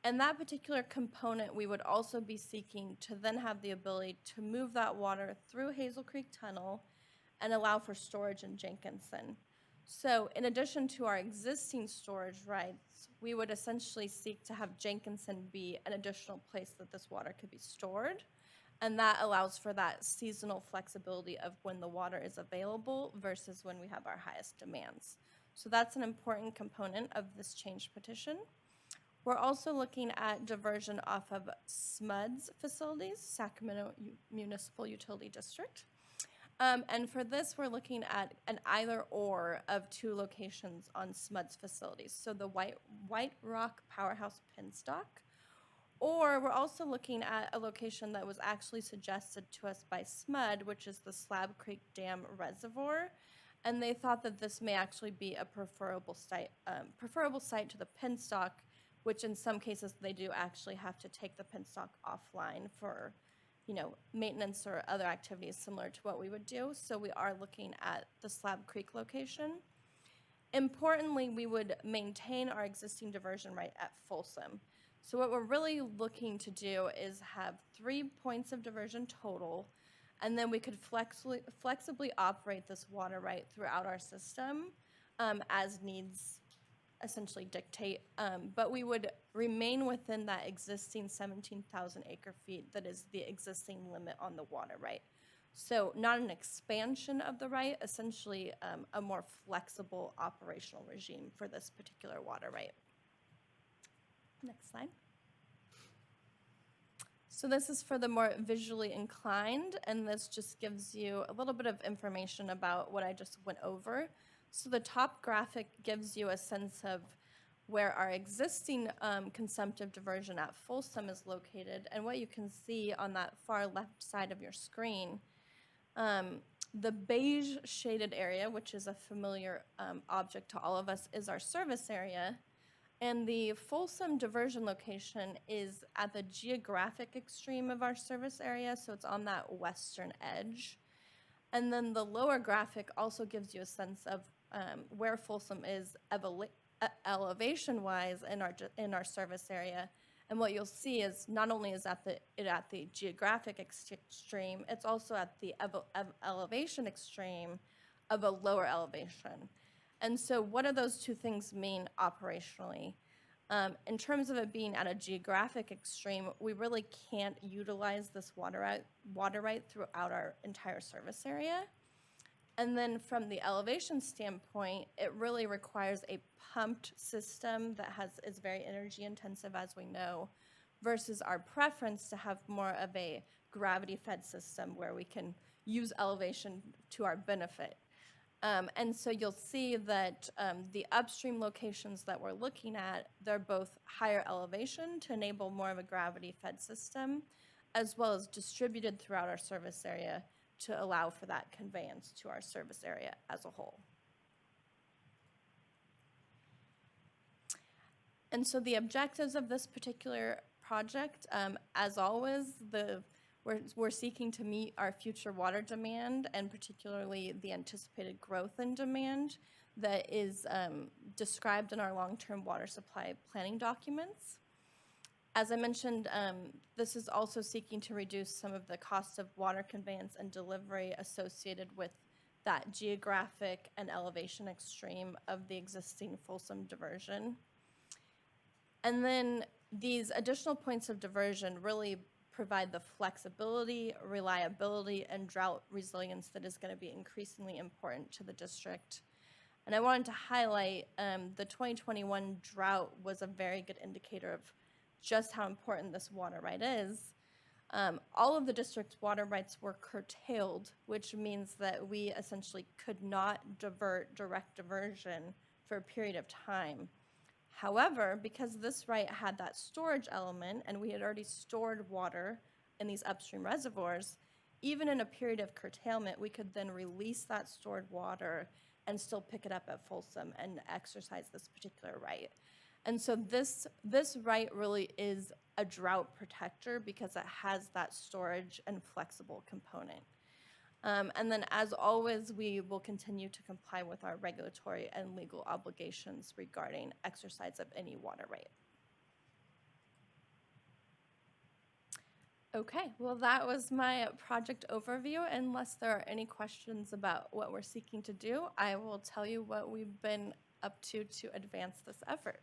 And that particular component, we would also be seeking to then have the ability to move that water through Hazel Creek Tunnel and allow for storage in Jenkinson. So in addition to our existing storage rights, we would essentially seek to have Jenkinson be an additional place that this water could be stored. And that allows for that seasonal flexibility of when the water is available versus when we have our highest demands. So that's an important component of this change petition. We're also looking at diversion off of SMUD's facilities, Sacramento Municipal Utility District. And for this, we're looking at an either or of two locations on SMUD's facilities. So the White Rock Powerhouse Penstock, or we're also looking at a location that was actually suggested to us by SMUD, which is the Slab Creek Dam Reservoir. And they thought that this may actually be a preferable site to the penstock, which in some cases they do actually have to take the penstock offline for, maintenance or other activities similar to what we would do. So we are looking at the Slab Creek location. Importantly, we would maintain our existing diversion right at Folsom. So what we're really looking to do is have 3 points of diversion total, and then we could flexibly operate this water right throughout our system as needs essentially dictate. But we would remain within that existing 17,000 acre feet that is the existing limit on the water right. So not an expansion of the right, essentially a more flexible operational regime for this particular water right. Next slide. So this is for the more visually inclined, and this just gives you a little bit of information about what I just went over. So the top graphic gives you a sense of where our existing consumptive diversion at Folsom is located, and what you can see on that far left side of your screen, the beige shaded area, which is a familiar object to all of us, is our service area. And the Folsom diversion location is at the geographic extreme of our service area, so it's on that western edge. And then the lower graphic also gives you a sense of where Folsom is elevation-wise in our service area. And what you'll see is not only is it at the geographic extreme, it's also at the elevation extreme of a lower elevation. And so what do those two things mean operationally? In terms of it being at a geographic extreme, we really can't utilize this water right throughout our entire service area. And then from the elevation standpoint, it really requires a pumped system that is very energy intensive, as we know, versus our preference to have more of a gravity-fed system where we can use elevation to our benefit. And so you'll see that the upstream locations that we're looking at, they're both higher elevation to enable more of a gravity-fed system, as well as distributed throughout our service area to allow for that conveyance to our service area as a whole. And so the objectives of this particular project, as always, we're seeking to meet our future water demand, and particularly the anticipated growth in demand that is described in our long-term water supply planning documents. As I mentioned, this is also seeking to reduce some of the cost of water conveyance and delivery associated with that geographic and elevation extreme of the existing Folsom diversion. And then these additional points of diversion really provide the flexibility, reliability, and drought resilience that is going to be increasingly important to the district. And I wanted to highlight the 2021 drought was a very good indicator of just how important this water right is. All of the district's water rights were curtailed, which means that we essentially could not divert direct diversion for a period of time. However, because this right had that storage element and we had already stored water in these upstream reservoirs, even in a period of curtailment, we could then release that stored water and still pick it up at Folsom and exercise this particular right. And so this right really is a drought protector because it has that storage and flexible component. And then, as always, we will continue to comply with our regulatory and legal obligations regarding exercise of any water right. Okay, well, that was my project overview. Unless there are any questions about what we're seeking to do, I will tell you what we've been up to advance this effort.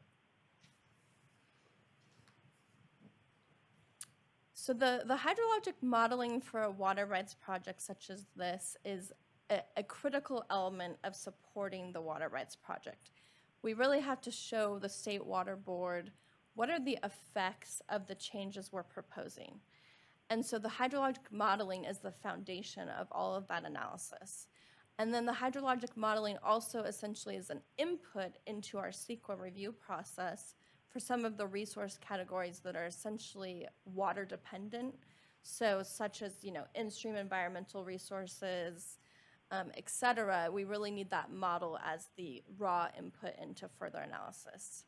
So the hydrologic modeling for a water rights project such as this is a critical element of supporting the water rights project. We really have to show the State Water Board what are the effects of the changes we're proposing. And so the hydrologic modeling is the foundation of all of that analysis. And then the hydrologic modeling also essentially is an input into our Sequa review process for some of the resource categories that are essentially water dependent. So such as, in-stream environmental resources, et cetera. We really need that model as the raw input into further analysis.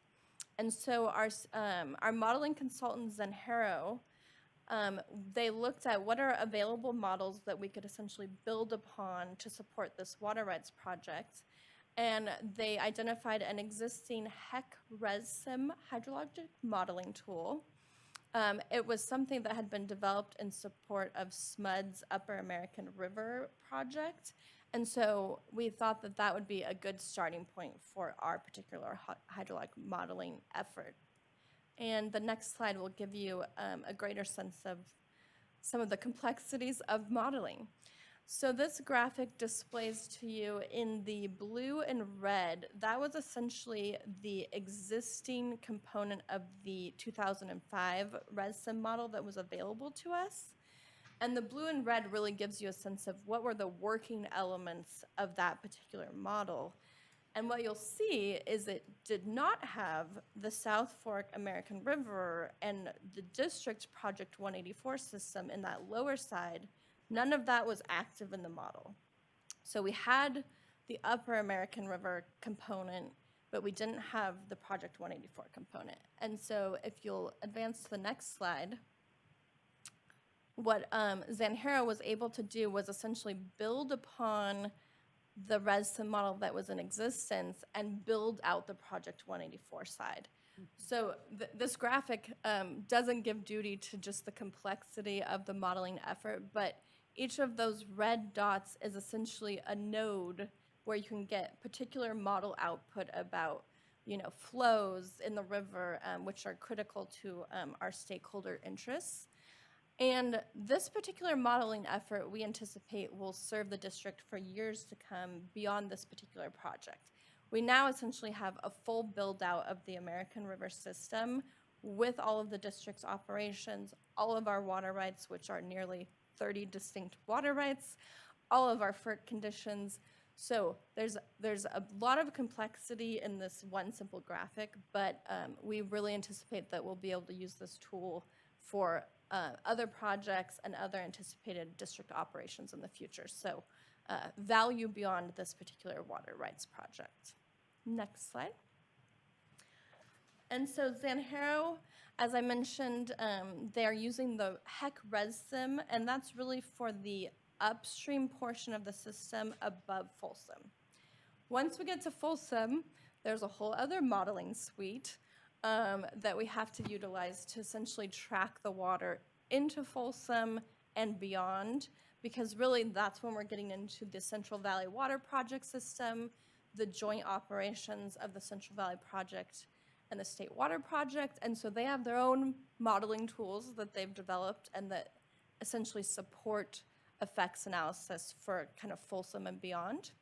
And so our modeling consultant, Zenhero, they looked at what are available models that we could essentially build upon to support this water rights project. And they identified an existing HEC-ResSim hydrologic modeling tool. It was something that had been developed in support of SMUD's Upper American River project. And so we thought that that would be a good starting point for our particular hydrologic modeling effort. And the next slide will give you a greater sense of some of the complexities of modeling. So this graphic displays to you in the blue and red, that was essentially the existing component of the 2005 ResSim model that was available to us. And the blue and red really gives you a sense of what were the working elements of that particular model. And what you'll see is it did not have the South Fork American River and the district Project 184 system in that lower side. None of that was active in the model. So we had the Upper American River component, but we didn't have the Project 184 component. And so if you'll advance to the next slide, what Zenhero was able to do was essentially build upon the ResSim model that was in existence and build out the Project 184 side. So this graphic doesn't give duty to just the complexity of the modeling effort, but each of those red dots is essentially a node where you can get particular model output about, flows in the river, which are critical to our stakeholder interests. And this particular modeling effort, we anticipate, will serve the district for years to come beyond this particular project. We now essentially have a full build-out of the American River system with all of the district's operations, all of our water rights, which are nearly 30 distinct water rights, all of our FERC conditions. So there's a lot of complexity in this one simple graphic, but we really anticipate that we'll be able to use this tool for other projects and other anticipated district operations in the future. So value beyond this particular water rights project. Next slide. And so Zenhero, as I mentioned, they're using the HEC-ResSim, and that's really for the upstream portion of the system above Folsom. Once we get to Folsom, there's a whole other modeling suite that we have to utilize to essentially track the water into Folsom and beyond, because really that's when we're getting into the Central Valley Water Project system, the joint operations of the Central Valley Project and the State Water Project. And so they have their own modeling tools that they've developed and that essentially support effects analysis for kind of Folsom and beyond.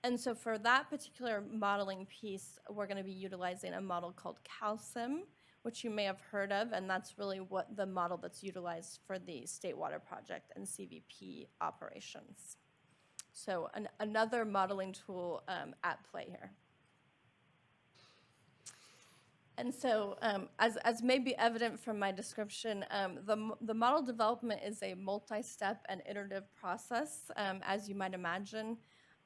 And so for that particular modeling piece, we're going to be utilizing a model called CalSim, which you may have heard of, and that's really what the model that's utilized for the State Water Project and CVP operations. So another modeling tool at play here. And so, as may be evident from my description, the model development is a multi-step and iterative process, as you might imagine.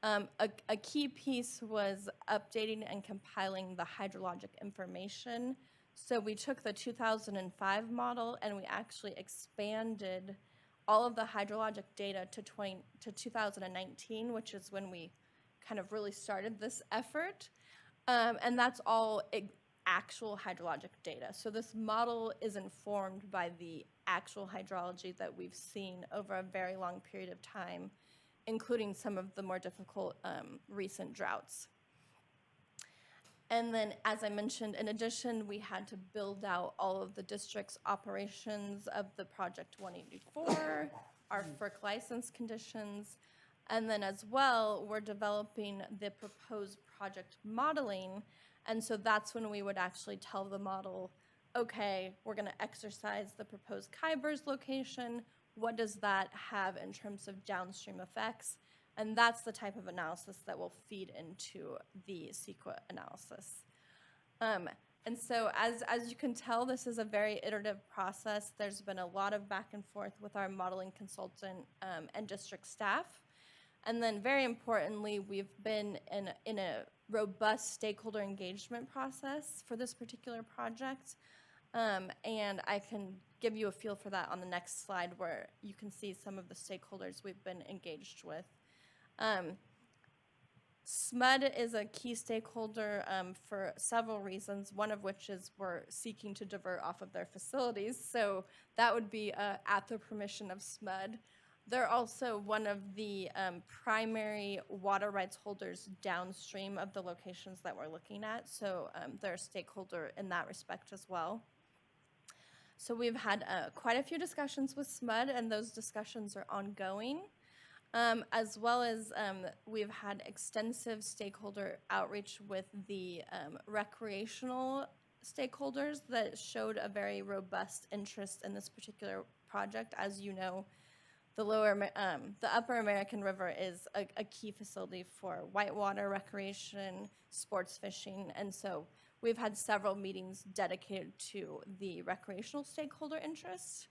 A key piece was updating and compiling the hydrologic information. So we took the 2005 model and we actually expanded all of the hydrologic data to 2019, which is when we kind of really started this effort. And that's all actual hydrologic data. So this model is informed by the actual hydrology that we've seen over a very long period of time, including some of the more difficult recent droughts. And then, as I mentioned, in addition, we had to build out all of the district's operations of the Project 184, our FERC license conditions, and then as well, we're developing the proposed project modeling. And so that's when we would actually tell the model, okay, we're going to exercise the proposed Khyber's location. What does that have in terms of downstream effects? And that's the type of analysis that will feed into the Sequa analysis. And so as you can tell, this is a very iterative process. There's been a lot of back and forth with our modeling consultant and district staff. And then very importantly, we've been in a robust stakeholder engagement process for this particular project. And I can give you a feel for that on the next slide, where you can see some of the stakeholders we've been engaged with. SMUD is a key stakeholder for several reasons, one of which is we're seeking to divert off of their facilities. So that would be at the permission of SMUD. They're also one of the primary water rights holders downstream of the locations that we're looking at. So they're a stakeholder in that respect as well. So we've had quite a few discussions with SMUD, and those discussions are ongoing. As well as we've had extensive stakeholder outreach with the recreational stakeholders that showed a very robust interest in this particular project. As you know, the Upper American River is a key facility for whitewater recreation, sports fishing, and so we've had several meetings dedicated to the recreational stakeholder interest.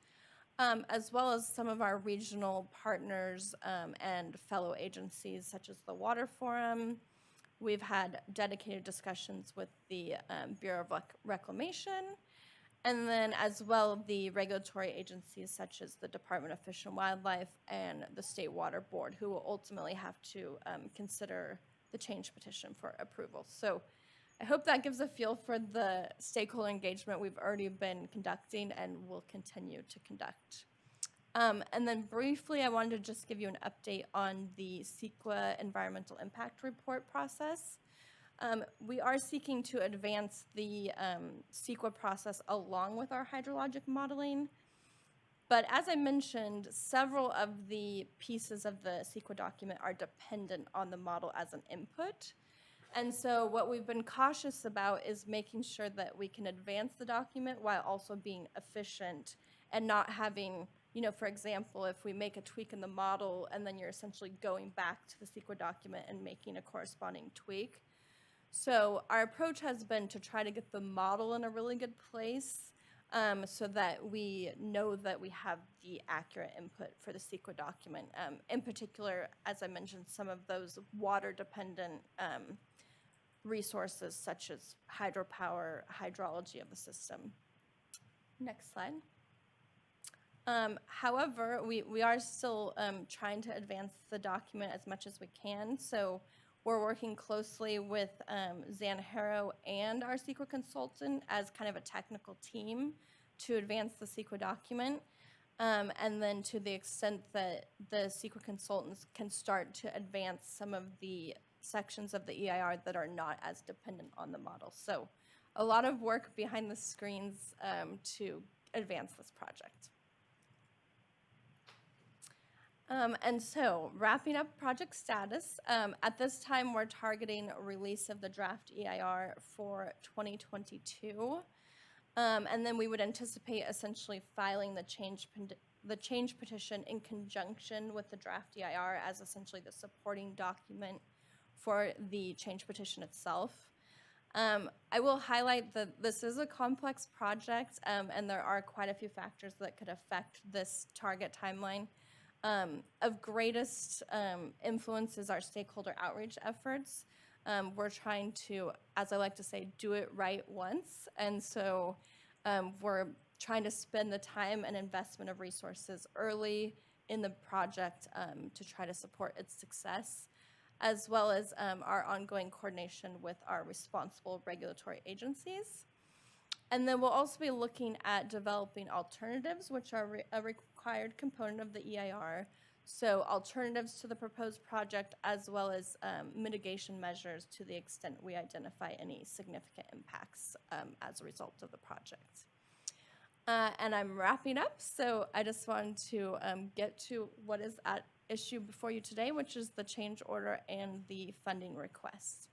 As well as some of our regional partners and fellow agencies, such as the Water Forum. We've had dedicated discussions with the Bureau of Reclamation, and then as well the regulatory agencies such as the Department of Fish and Wildlife and the State Water Board, who will ultimately have to consider the change petition for approval. So I hope that gives a feel for the stakeholder engagement we've already been conducting and will continue to conduct. And then briefly, I wanted to just give you an update on the Sequa environmental impact report process. We are seeking to advance the Sequa process along with our hydrologic modeling. But as I mentioned, several of the pieces of the Sequa document are dependent on the model as an input. And so what we've been cautious about is making sure that we can advance the document while also being efficient and not having, you know, for example, if we make a tweak in the model and then you're essentially going back to the Sequa document and making a corresponding tweak. So our approach has been to try to get the model in a really good place so that we know that we have the accurate input for the Sequa document. In particular, as I mentioned, some of those water-dependent resources such as hydropower, hydrology of the system. Next slide. However, we are still trying to advance the document as much as we can. So we're working closely with Zan Harrow and our Sequa consultant as kind of a technical team to advance the Sequa document. And then to the extent that the Sequa consultants can start to advance some of the sections of the EIR that are not as dependent on the model. So a lot of work behind the screens to advance this project. And so wrapping up project status, at this time we're targeting a release of the draft EIR for 2022. And then we would anticipate essentially filing the change petition in conjunction with the draft EIR as essentially the supporting document for the change petition itself. I will highlight that this is a complex project and there are quite a few factors that could affect this target timeline. Of greatest influence is our stakeholder outreach efforts. We're trying to, as I like to say, do it right once. And so we're trying to spend the time and investment of resources early in the project to try to support its success, as well as our ongoing coordination with our responsible regulatory agencies. And then we'll also be looking at developing alternatives, which are a required component of the EIR. So alternatives to the proposed project, as well as mitigation measures to the extent we identify any significant impacts as a result of the project. And I'm wrapping up, so I just wanted to get to what is at issue before you today, which is the change order and the funding request.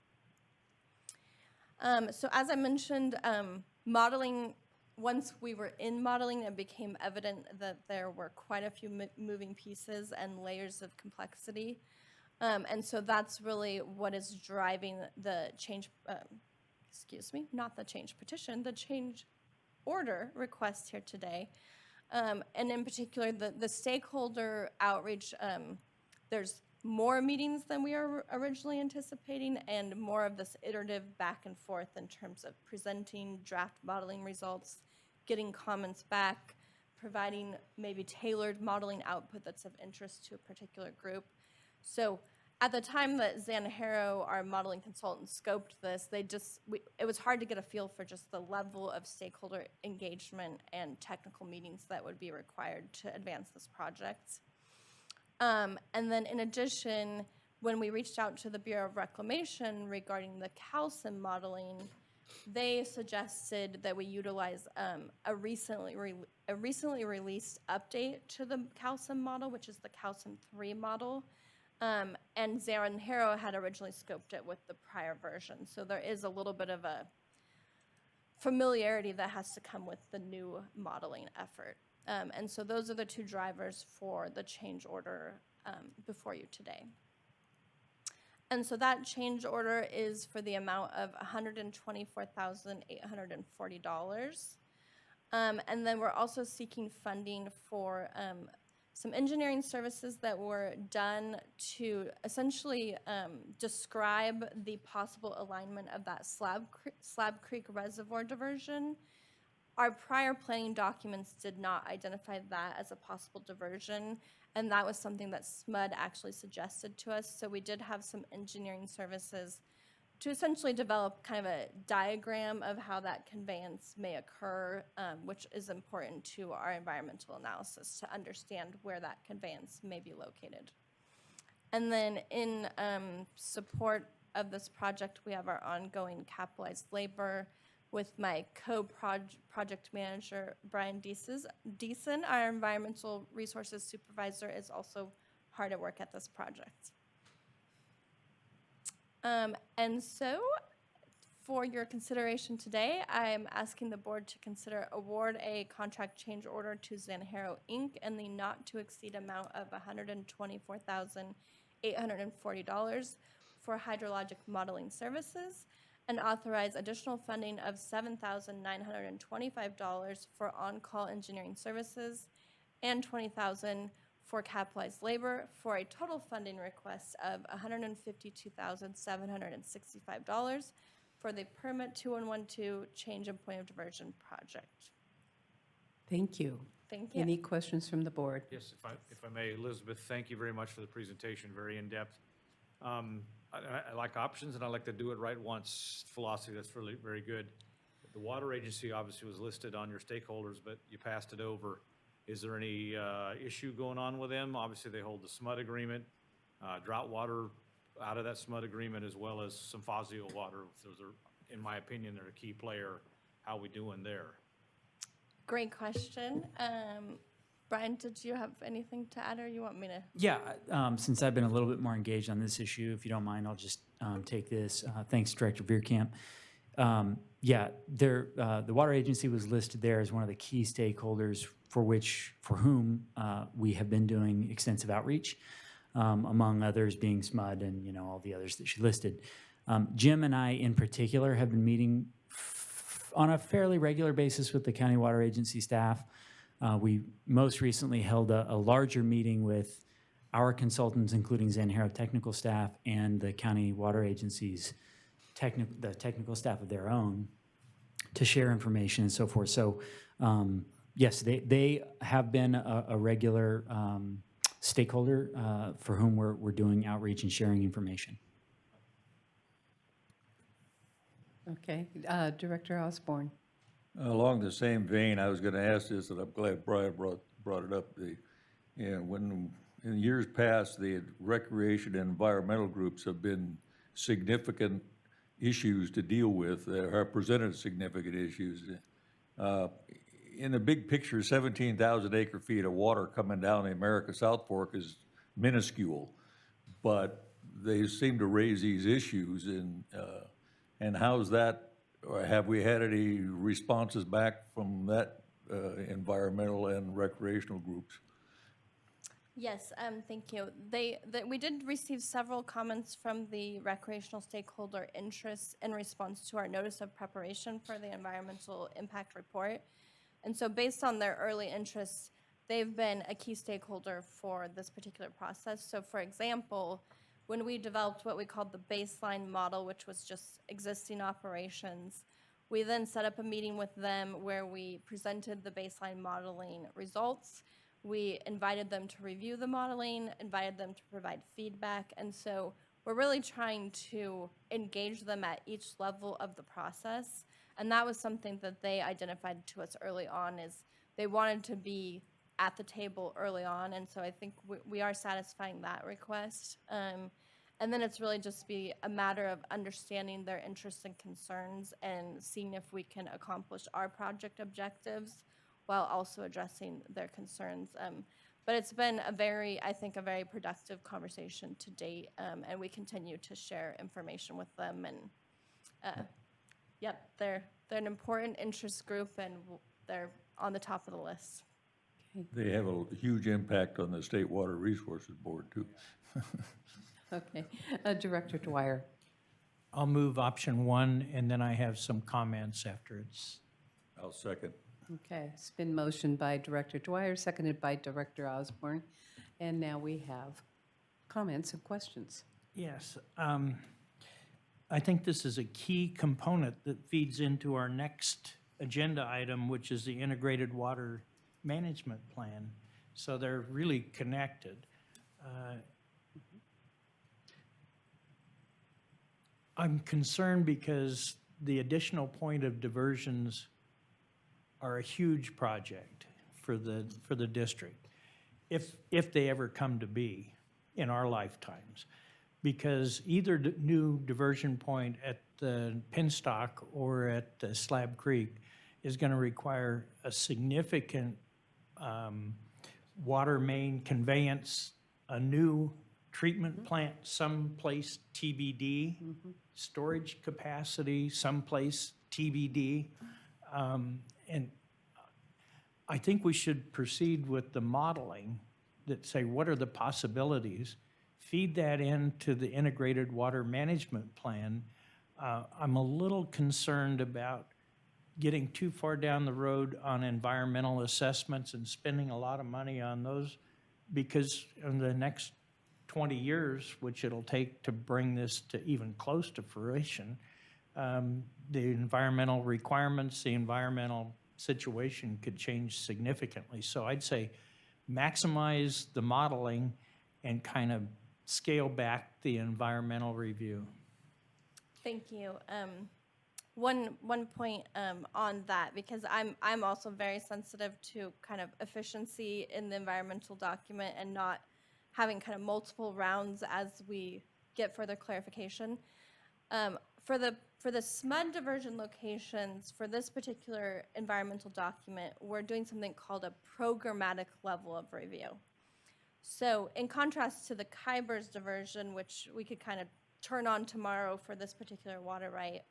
So as I mentioned, modeling, once we were in modeling, it became evident that there were quite a few moving pieces and layers of complexity. And so that's really what is driving the change, not the change petition, the change order request here today. And in particular, the stakeholder outreach, there's more meetings than we are originally anticipating and more of this iterative back and forth in terms of presenting draft modeling results, getting comments back, providing maybe tailored modeling output that's of interest to a particular group. So at the time that Zanjero, our modeling consultant, scoped this, it was hard to get a feel for just the level of stakeholder engagement and technical meetings that would be required to advance this project. And then in addition, when we reached out to the Bureau of Reclamation regarding the calcium modeling, they suggested that we utilize a recently released update to the calcium model, which is the calcium 3 model. And Zanjero had originally scoped it with the prior version. So there is a little bit of a familiarity that has to come with the new modeling effort. And so those are the two drivers for the change order before you today. And so that change order is for the amount of $124,840. And then we're also seeking funding for some engineering services that were done to essentially describe the possible alignment of that Slab Creek Reservoir diversion. Our prior planning documents did not identify that as a possible diversion, and that was something that SMUD actually suggested to us. So we did have some engineering services to essentially develop kind of a diagram of how that conveyance may occur, which is important to our environmental analysis to understand where that conveyance may be located. And then in support of this project, we have our ongoing capitalized labor with my co-project manager, Brian Deason. Our environmental resources supervisor is also hard at work at this project. And so for your consideration today, I'm asking the board to consider award a contract change order to Zanjero Inc. in the not to exceed amount of $124,840 for hydrologic modeling services, and authorize additional funding of $7,925 for on-call engineering services and $20,000 for capitalized labor, for a total funding request of $152,765 for the Permit 2112 Change and Point of Diversion project. Thank you. Thank you. Any questions from the board? Yes, if I may, Elizabeth, thank you very much for the presentation, very in-depth. I like options, and I like to do it right once philosophy. That's really very good. The water agency obviously was listed on your stakeholders, but you passed it over. Is there any issue going on with them? Obviously, they hold the SMUD agreement, drought water out of that SMUD agreement, as well as some Fazio water. Those are, in my opinion, they're a key player. How are we doing there? Great question. Brian, did you have anything to add, or you want me to? Yeah, since I've been a little bit more engaged on this issue, if you don't mind, I'll just take this. Thanks, Director Veerkamp. Yeah, the water agency was listed there as one of the key stakeholders for whom we have been doing extensive outreach, among others being SMUD and all the others that she listed. Jim and I, in particular, have been meeting on a fairly regular basis with the county water agency staff. We most recently held a larger meeting with our consultants, including Zanjero technical staff and the county water agency's the technical staff of their own, to share information and so forth. So yes, they have been a regular stakeholder for whom we're doing outreach and sharing information. Okay, Director Osborne. Along the same vein, I was gonna ask this, and I'm glad Brian brought it up. When, in years past, the recreation and environmental groups have been significant issues to deal with, have presented significant issues. In the big picture, 17,000 acre feet of water coming down the America South Fork is minuscule, but they seem to raise these issues, and how's that, or have we had any responses back from that environmental and recreational groups? Yes, thank you. We did receive several comments from the recreational stakeholder interests in response to our notice of preparation for the environmental impact report. And so based on their early interests, they've been a key stakeholder for this particular process. So for example, when we developed what we called the baseline model, which was just existing operations, we then set up a meeting with them where we presented the baseline modeling results. We invited them to review the modeling, invited them to provide feedback, and so we're really trying to engage them at each level of the process. And that was something that they identified to us early on, is they wanted to be at the table early on, and so I think we are satisfying that request. And then it's really just be a matter of understanding their interests and concerns and seeing if we can accomplish our project objectives while also addressing their concerns. But it's been I think, a very productive conversation to date, and we continue to share information with them. And yep, they're an important interest group, and they're on the top of the list. They have a huge impact on the State Water Resources Board, too. Okay. Director Dwyer. I'll move option 1, and then I have some comments after it's. I'll second. Okay, it's been motioned by Director Dwyer, seconded by Director Osborne, and now we have comments and questions. Yes. I think this is a key component that feeds into our next agenda item, which is the Integrated Water Management Plan. So they're really connected. I'm concerned because the additional point of diversions are a huge project for the district, if they ever come to be in our lifetimes. Because either new diversion point at the Pinstock or at Slab Creek is going to require a significant water main conveyance, a new treatment plant someplace TBD, storage capacity someplace TBD. And I think we should proceed with the modeling that say, what are the possibilities? Feed that into the Integrated Water Management Plan. I'm a little concerned about getting too far down the road on environmental assessments and spending a lot of money on those, because in the next 20 years, which it'll take to bring this to even close to fruition, the environmental requirements, the environmental situation could change significantly. So I'd say maximize the modeling and kind of scale back the environmental review. Thank you. One point on that, because I'm also very sensitive to kind of efficiency in the environmental document and not having kind of multiple rounds as we get further clarification. For the SMUD diversion locations, for this particular environmental document, we're doing something called a programmatic level of review. So in contrast to the Kybers diversion, which we could kind of turn on tomorrow for this particular water right,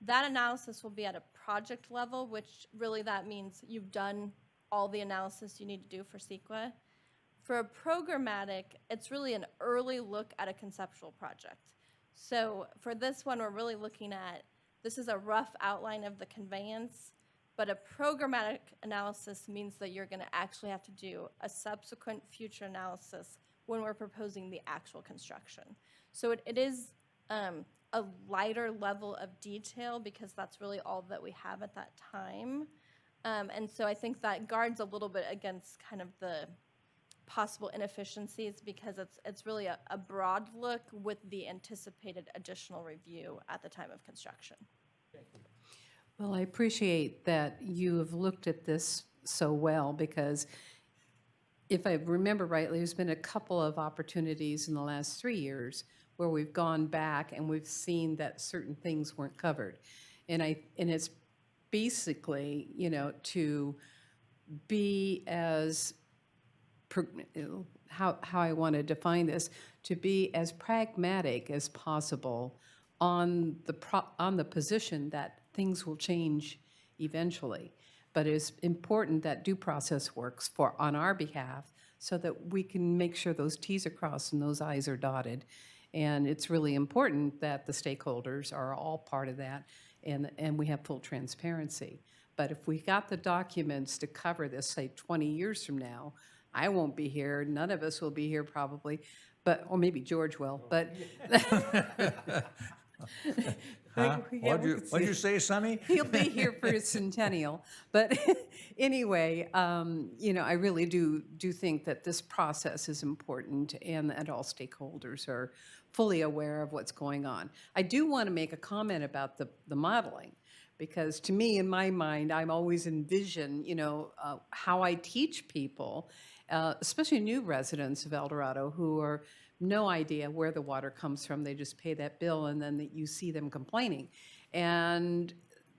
that analysis will be at a project level, which really that means you've done all the analysis you need to do for Sequa. For a programmatic, it's really an early look at a conceptual project. So for this one, we're really looking at, this is a rough outline of the conveyance, but a programmatic analysis means that you're going to actually have to do a subsequent future analysis when we're proposing the actual construction. So it is a lighter level of detail because that's really all that we have at that time. And so I think that guards a little bit against kind of the possible inefficiencies, because it's really a broad look with the anticipated additional review at the time of construction. Well, I appreciate that you have looked at this so well, because if I remember rightly, there's been a couple of opportunities in the last 3 years where we've gone back and we've seen that certain things weren't covered. And it's basically, to be as, how I want to define this, to be as pragmatic as possible on the position that things will change eventually. But it's important that due process works on our behalf so that we can make sure those Ts are crossed and those Is are dotted. And it's really important that the stakeholders are all part of that and we have full transparency. But if we got the documents to cover this, say 20 years from now, I won't be here, none of us will be here probably, or maybe George will, but. Huh? Yeah, What'd you say, Sonny? He'll be here for his centennial. But anyway, I really do think that this process is important and that all stakeholders are fully aware of what's going on. I do want to make a comment about the modeling, because to me, in my mind, I'm always envision, how I teach people, especially new residents of El Dorado who are no idea where the water comes from. They just pay that bill and then you see them complaining. And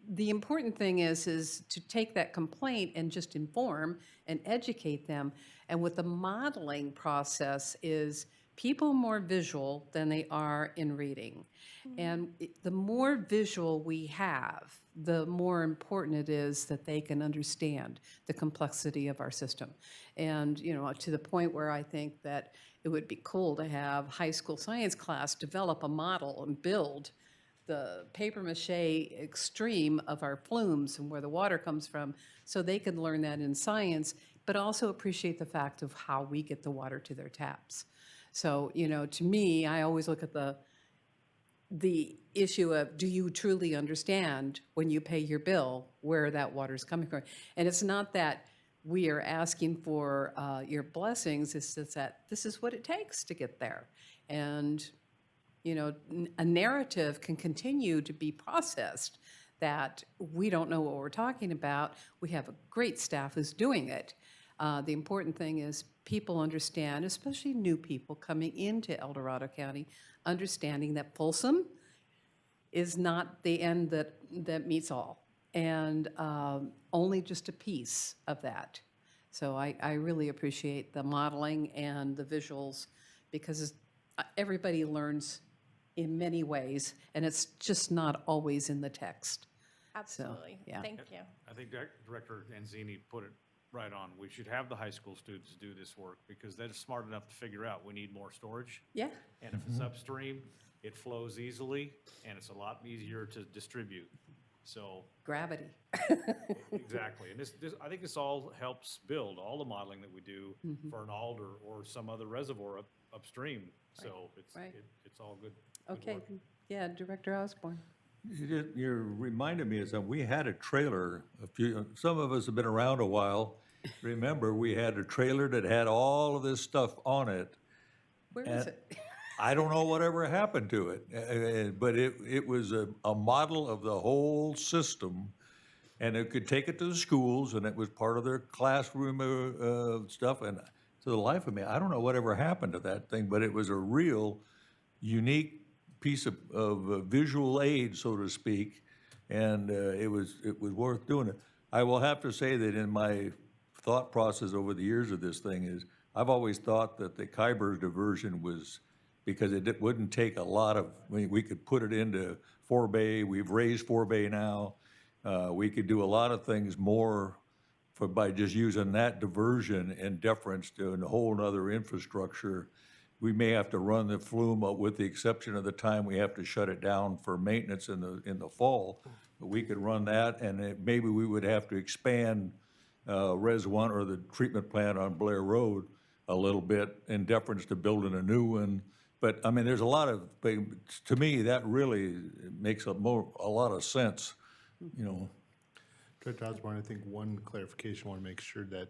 the important thing is to take that complaint and just inform and educate them. And what the modeling process is, people are more visual than they are in reading. And the more visual we have, the more important it is that they can understand the complexity of our system. And, to the point where I think that it would be cool to have high school science class develop a model and build the paper mache extreme of our flumes and where the water comes from, so they can learn that in science, but also appreciate the fact of how we get the water to their taps. So, to me, I always look at the issue of, do you truly understand when you pay your bill where that water is coming from? And it's not that we are asking for your blessings, it's just that this is what it takes to get there. And, a narrative can continue to be processed that we don't know what we're talking about. We have a great staff who's doing it. The important thing is people understand, especially new people coming into El Dorado County, understanding that Folsom is not the end that meets all, and only just a piece of that. So I really appreciate the modeling and the visuals, because everybody learns in many ways, and it's just not always in the text. Absolutely. yeah. Thank you. I think Director Anzini put it right on. We should have the high school students do this work because they're smart enough to figure out we need more storage. Yeah. And if it's upstream, it flows easily and it's a lot easier to distribute. So Gravity. exactly. And I think this all helps build all the modeling that we do for an alder or some other reservoir upstream. So it's all good. Okay, work. yeah, Director Osborne. You reminded me of something. We had a trailer, some of us have been around a while. Remember, we had a trailer that had all of this stuff on it. Where is it? I don't know whatever happened to it, but it was a model of the whole system, and it could take it to the schools, and it was part of their classroom stuff. And to the life of me, I don't know whatever happened to that thing, but it was a real unique piece of visual aid, so to speak, and it was worth doing it. I will have to say that in my thought process over the years of this thing is, I've always thought that the Khyber diversion was, because it wouldn't take a lot of, we could put it into 4-bay, we've raised 4-bay now, we could do a lot of things more by just using that diversion in deference to a whole other infrastructure. We may have to run the flume with the exception of the time we have to shut it down for maintenance in the fall. But we could run that, and maybe we would have to expand Res 1 or the treatment plant on Blair Road a little bit in deference to building a new one. But I mean, there's a lot of, to me, that really makes a lot of sense, Director Osborne, I think one clarification I want to make sure that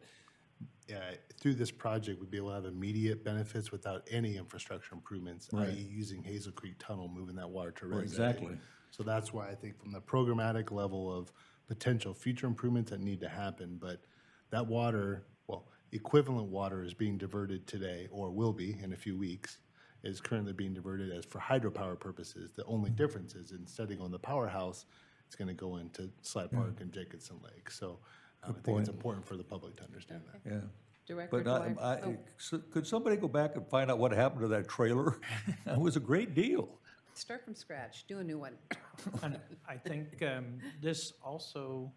through this project, we'd be able to have immediate benefits without any infrastructure improvements, Right. i.e. using Hazel Creek Tunnel, moving that water to Well, Res A. exactly. So that's why I think from the programmatic level of potential future improvements that need to happen, but that water, well, equivalent water is being diverted today, or will be in a few weeks, is currently being diverted as for hydropower purposes. The only difference is instead of going to the powerhouse, it's going to go into Slide Park and Jacobson Lake. So I think it's point. important for the public to understand that. Yeah. Director But Dwyer? Oh, could somebody go back and find out what happened to that trailer? That was a great deal. Start from scratch, do a new one. And I think this also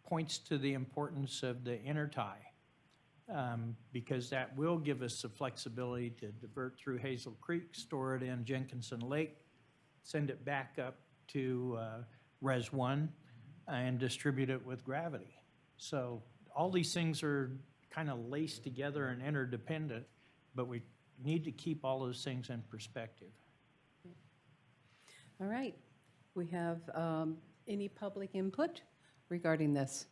points to the importance of the intertie, because that will give us the flexibility to divert through Hazel Creek, store it in Jenkinson Lake, send it back up to Res 1, and distribute it with gravity. So all these things are kind of laced together and interdependent, but we need to keep all those things in perspective. All right. We have any public input regarding this?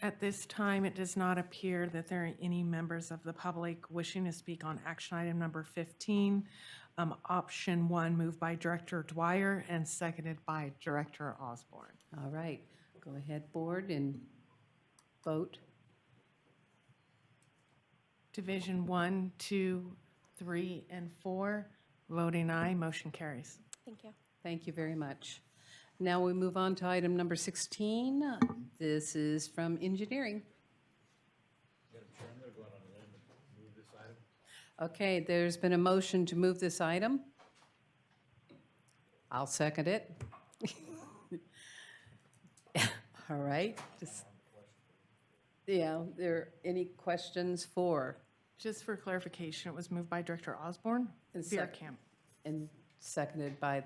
At this time, it does not appear that there are any members of the public wishing to speak on action item number 15. Option 1, moved by Director Dwyer and seconded by Director Osborne. All right. Go ahead, board, and vote. Division 1, 2, 3, and 4, voting aye, motion carries. Thank you. Thank you very much. Now we move on to item number 16. This is from engineering. Okay, there's been a motion to move this item. I'll second it. All right. Yeah, there any questions for? Just for clarification, it was moved by Director Osborne, And Camp, And seconded by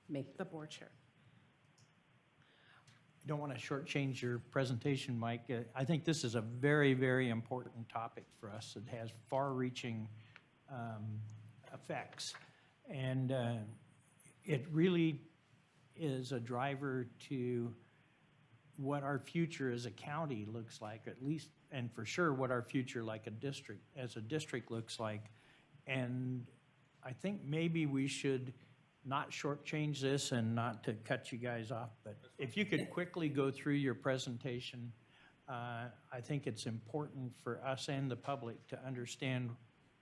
me. the board chair. I don't want to shortchange your presentation, Mike. I think this is a very, very important topic for us. It has far-reaching effects. And it really is a driver to what our future as a county looks like, at least, and for sure what our future like as a district looks like. And I think maybe we should not shortchange this and not to cut you guys off, but if you could quickly go through your presentation, I think it's important for us and the public to understand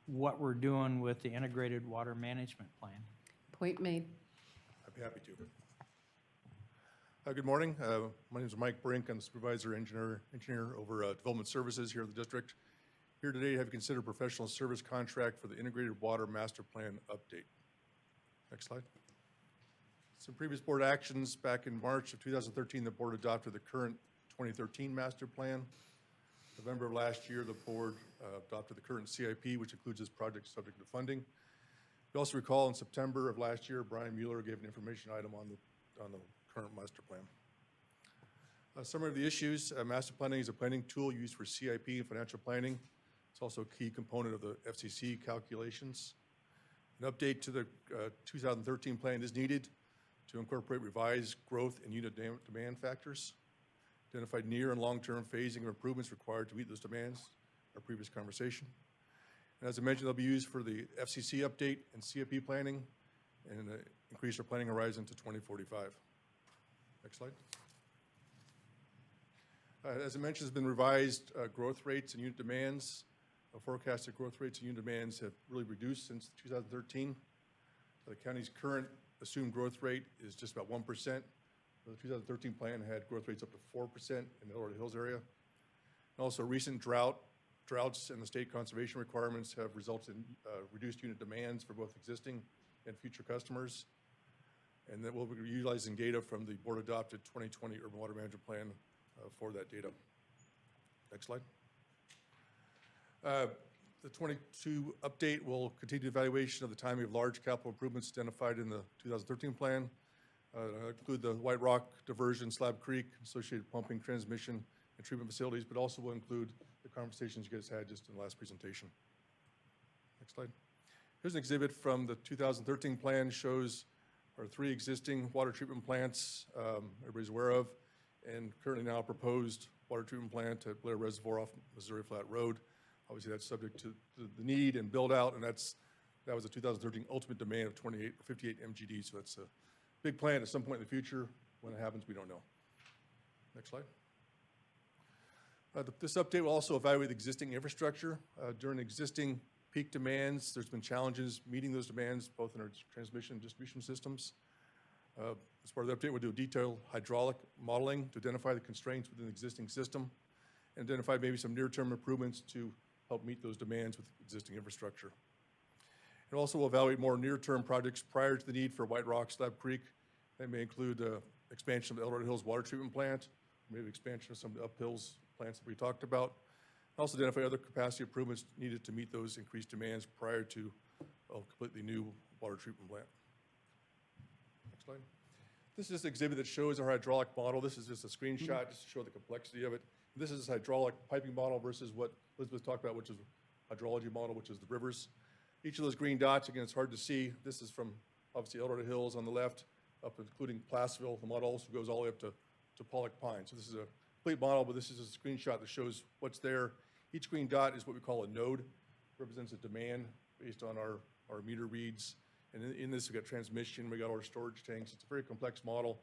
what we're doing with the integrated water management plan. Point made. I'd be happy to. Good morning. My name is Mike Brink. I'm the supervisor engineer over development services here in the district. Here today to have you consider professional service contract for the integrated water master plan update. Next slide. Some previous board actions. Back in March of 2013, the board adopted the current 2013 master plan. November of last year, the board adopted the current CIP, which includes this project subject to funding. You also recall in September of last year, Brian Mueller gave an information item on the current master plan. Summary of the issues. Master planning is a planning tool used for CIP and financial planning. It's also a key component of the FCC calculations. An update to the 2013 plan is needed to incorporate revised growth and unit demand factors, identified near and long-term phasing of improvements required to meet those demands, our previous conversation. And as I mentioned, they'll be used for the FCC update and CIP planning and increase our planning horizon to 2045. Next slide. As I mentioned, there's been revised growth rates and unit demands. Forecasted growth rates and unit demands have really reduced since 2013. The county's current assumed growth rate is just about 1%. The 2013 plan had growth rates up to 4% in the Dorado Hills area. And also recent droughts and the state conservation requirements have resulted in reduced unit demands for both existing and future customers. And then we'll be utilizing data from the board-adopted 2020 Urban Water Management Plan for that data. Next slide. The 22 update will continue the evaluation of the timing of large capital improvements identified in the 2013 plan. Include the White Rock diversion, Slab Creek, associated pumping, transmission, and treatment facilities, but also will include the conversations you guys had just in the last presentation. Next slide. Here's an exhibit from the 2013 plan, shows are 3 existing water treatment plants everybody's aware of, and currently now proposed water treatment plant at Blair Reservoir off Missouri Flat Road. Obviously, that's subject to the need and build out, and that was a 2013 ultimate demand of 58 MGD, so that's a big plan at some point in the future. When it happens, we don't know. Next slide. This update will also evaluate the existing infrastructure. During existing peak demands, there's been challenges meeting those demands, both in our transmission and distribution systems. As part of the update, we'll do detailed hydraulic modeling to identify the constraints within the existing system and identify maybe some near-term improvements to help meet those demands with existing infrastructure. It also will evaluate more near-term projects prior to the need for White Rock, Slab Creek. That may include expansion of the Eldorado Hills Water Treatment Plant, maybe expansion of some of the Uphills plants that we talked about. Also identify other capacity improvements needed to meet those increased demands prior to a completely new water treatment plant. Next slide. This is an exhibit that shows our hydraulic model. This is just a screenshot just to show the complexity of it. This is a hydraulic piping model versus what Elizabeth talked about, which is hydrology model, which is the rivers. Each of those green dots, again, it's hard to see. This is from, obviously, Eldorado Hills on the left, up including Placerville. The model also goes all the way up to Pollock Pine. So this is a complete model, but this is a screenshot that shows what's there. Each green dot is what we call a node, represents a demand based on our meter reads. And in this, we've got transmission, we got our storage tanks. It's a very complex model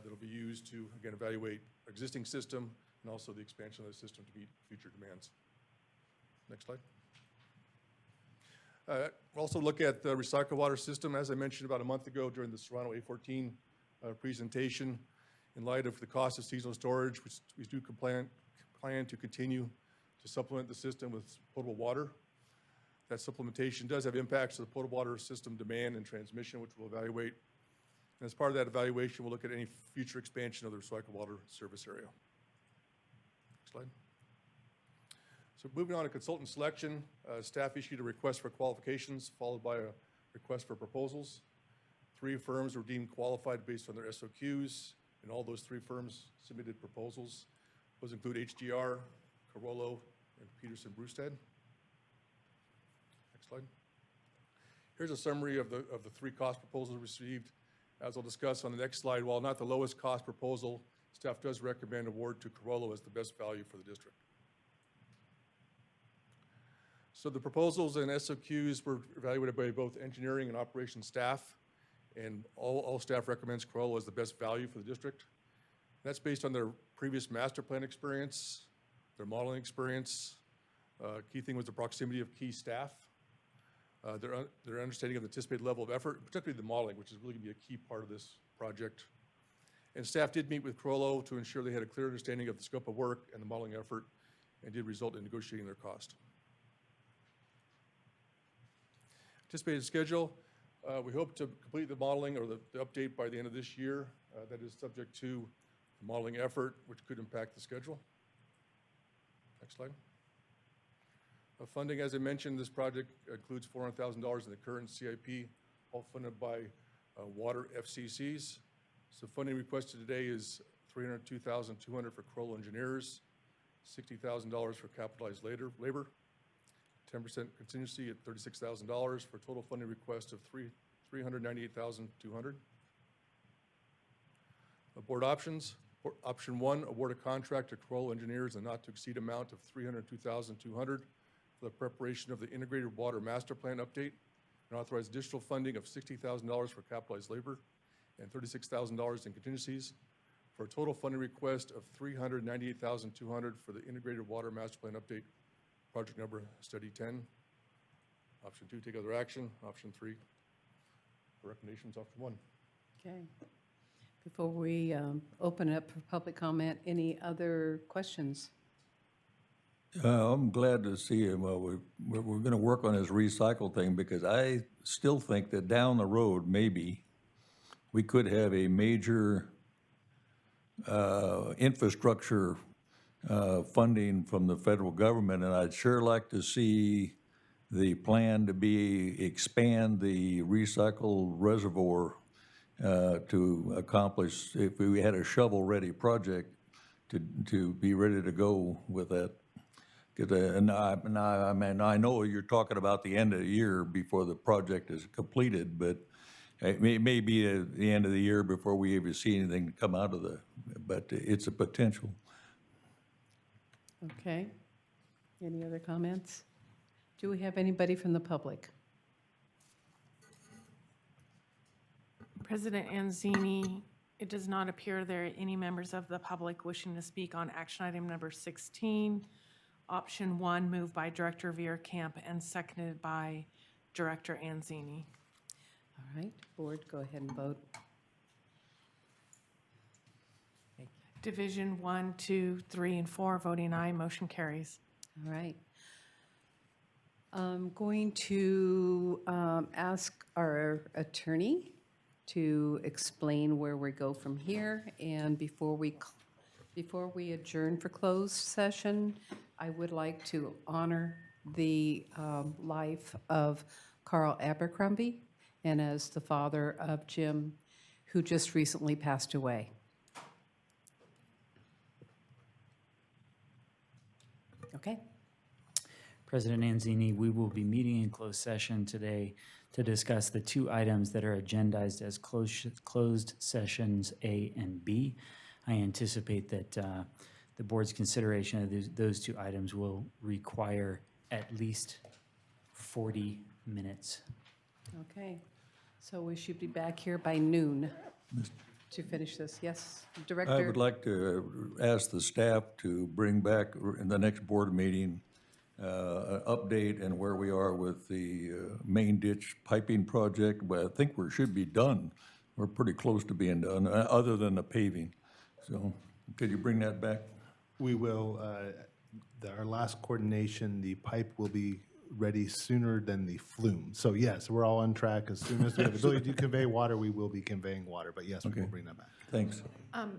that'll be used to, again, evaluate our existing system and also the expansion of the system to meet future demands. Next slide. We'll also look at the recycled water system. As I mentioned about a month ago during the Serrano A14 presentation, in light of the cost of seasonal storage, we do plan to continue to supplement the system with potable water. That supplementation does have impacts to the potable water system demand and transmission, which we'll evaluate. And as part of that evaluation, we'll look at any future expansion of the recycled water service area. Next slide. So moving on to consultant selection, staff issued a request for qualifications followed by a request for proposals. 3 firms were deemed qualified based on their SOQs, and all those 3 firms submitted proposals. Those include HDR, Carollo, and Peterson Brewstead. Next slide. Here's a summary of the 3 cost proposals received. As I'll discuss on the next slide, while not the lowest cost proposal, staff does recommend award to Carollo as the best value for the district. So the proposals and SOQs were evaluated by both engineering and operations staff, and all staff recommends Carollo as the best value for the district. That's based on their previous master plan experience, their modeling experience. Key thing was the proximity of key staff, their understanding of the anticipated level of effort, particularly the modeling, which is really going to be a key part of this project. And staff did meet with Carollo to ensure they had a clear understanding of the scope of work and the modeling effort, and did result in negotiating their cost. Anticipated schedule, we hope to complete the modeling or the update by the end of this year. That is subject to the modeling effort, which could impact the schedule. Next slide. Funding, as I mentioned, this project includes $400,000 in the current CIP, all funded by water FCCs. So funding requested today is $302,200 for Carollo engineers, $60,000 for capitalized labor, 10% contingency at $36,000 for a total funding request of $398,200. Board options. Option 1, award a contract to Carollo engineers a not to exceed amount of $302,200 for the preparation of the integrated water master plan update, and authorize additional funding of $60,000 for capitalized labor and $36,000 in contingencies for a total funding request of $398,200 for the integrated water master plan update. Project number, study 10. Option 2, take other action. Option 3, for recommendations, option 1. Okay. Before we open it up for public comment, any other questions? I'm glad to see him. Well, we're going to work on this recycle thing, because I still think that down the road, maybe, we could have a major infrastructure funding from the federal government, and I'd sure like to see the plan to expand the recycle reservoir to accomplish, if we had a shovel-ready project, to be ready to go with that. I know you're talking about the end of the year before the project is completed, but It may be at the end of the year before we ever see anything come out of but it's a potential. Okay. Any other comments? Do we have anybody from the public? President Anzini, it does not appear there are any members of the public wishing to speak on action item number 16. Option 1, moved by Director Vierkamp and seconded by Director Anzini. All right, board, go ahead and vote. Division 1, 2, 3, and 4, voting aye, motion carries. All right. I'm going to ask our attorney to explain where we go from here. And before we adjourn for closed session, I would like to honor the life of Carl Abercrombie, and as the father of Jim, who just recently passed away. Okay. President Anzini, we will be meeting in closed session today to discuss the two items that are agendized as closed sessions A and B. I anticipate that the board's consideration of those two items will require at least 40 minutes. Okay, so we should be back here by noon to finish this. Yes, Director? I would like to ask the staff to bring back in the next board meeting an update and where we are with the main ditch piping project. But I think we should be done. We're pretty close to being done, other than the paving. So could you bring that back? We will, our last coordination, the pipe will be ready sooner than the flume. So yes, we're all on track. As soon as we have the ability to convey water, we will be conveying water. But yes, we will bring that back. Thanks.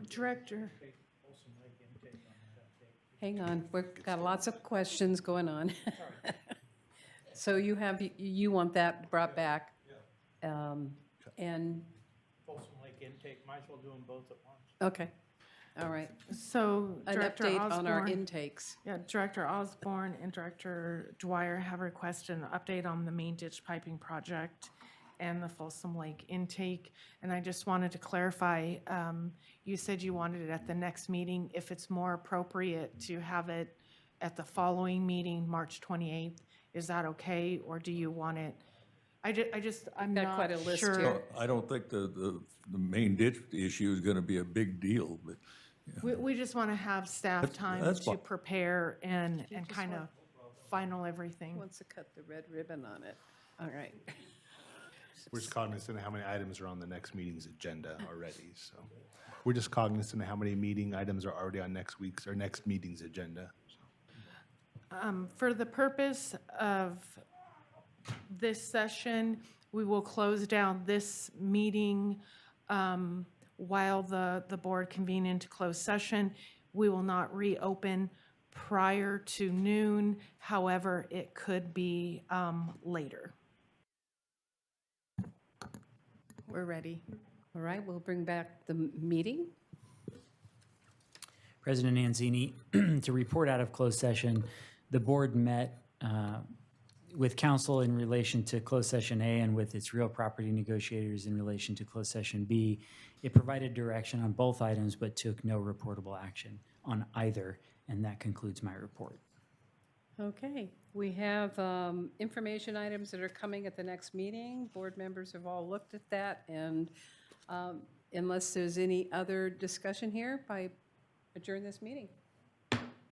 Director, Hang on, we've got lots of questions going on. So you want that brought back? And, Folsom Lake intake, might as well do them both at once. okay, all right. so An Director update on our Osborne. intakes. Yeah, Director Osborne and Director Dwyer have requested an update on the main ditch piping project and the Folsom Lake intake. And I just wanted to clarify, you said you wanted it at the next meeting. If it's more appropriate to have it at the following meeting, March 28th, is that okay? Or do you want it? I'm Got not quite a list sure. here. I don't think the main ditch issue is going to be a big deal, but We just want to have staff time that's to fine. prepare and kind of final everything. Wants to cut the red ribbon on it. All right. We're just cognizant of how many items are on the next meeting's agenda already, so. We're just cognizant of how many meeting items are already on next meeting's agenda. For the purpose of this session, we will close down this meeting while the board convene into closed session. We will not reopen prior to noon. However, it could be later. We're ready. All right, we'll bring back the meeting. President Anzini, to report out of closed session, the board met with council in relation to closed session A and with its real property negotiators in relation to closed session B. It provided direction on both items but took no reportable action on either, and that concludes my report. Okay, we have information items that are coming at the next meeting. Board members have all looked at that, and unless there's any other discussion here, I adjourn this meeting.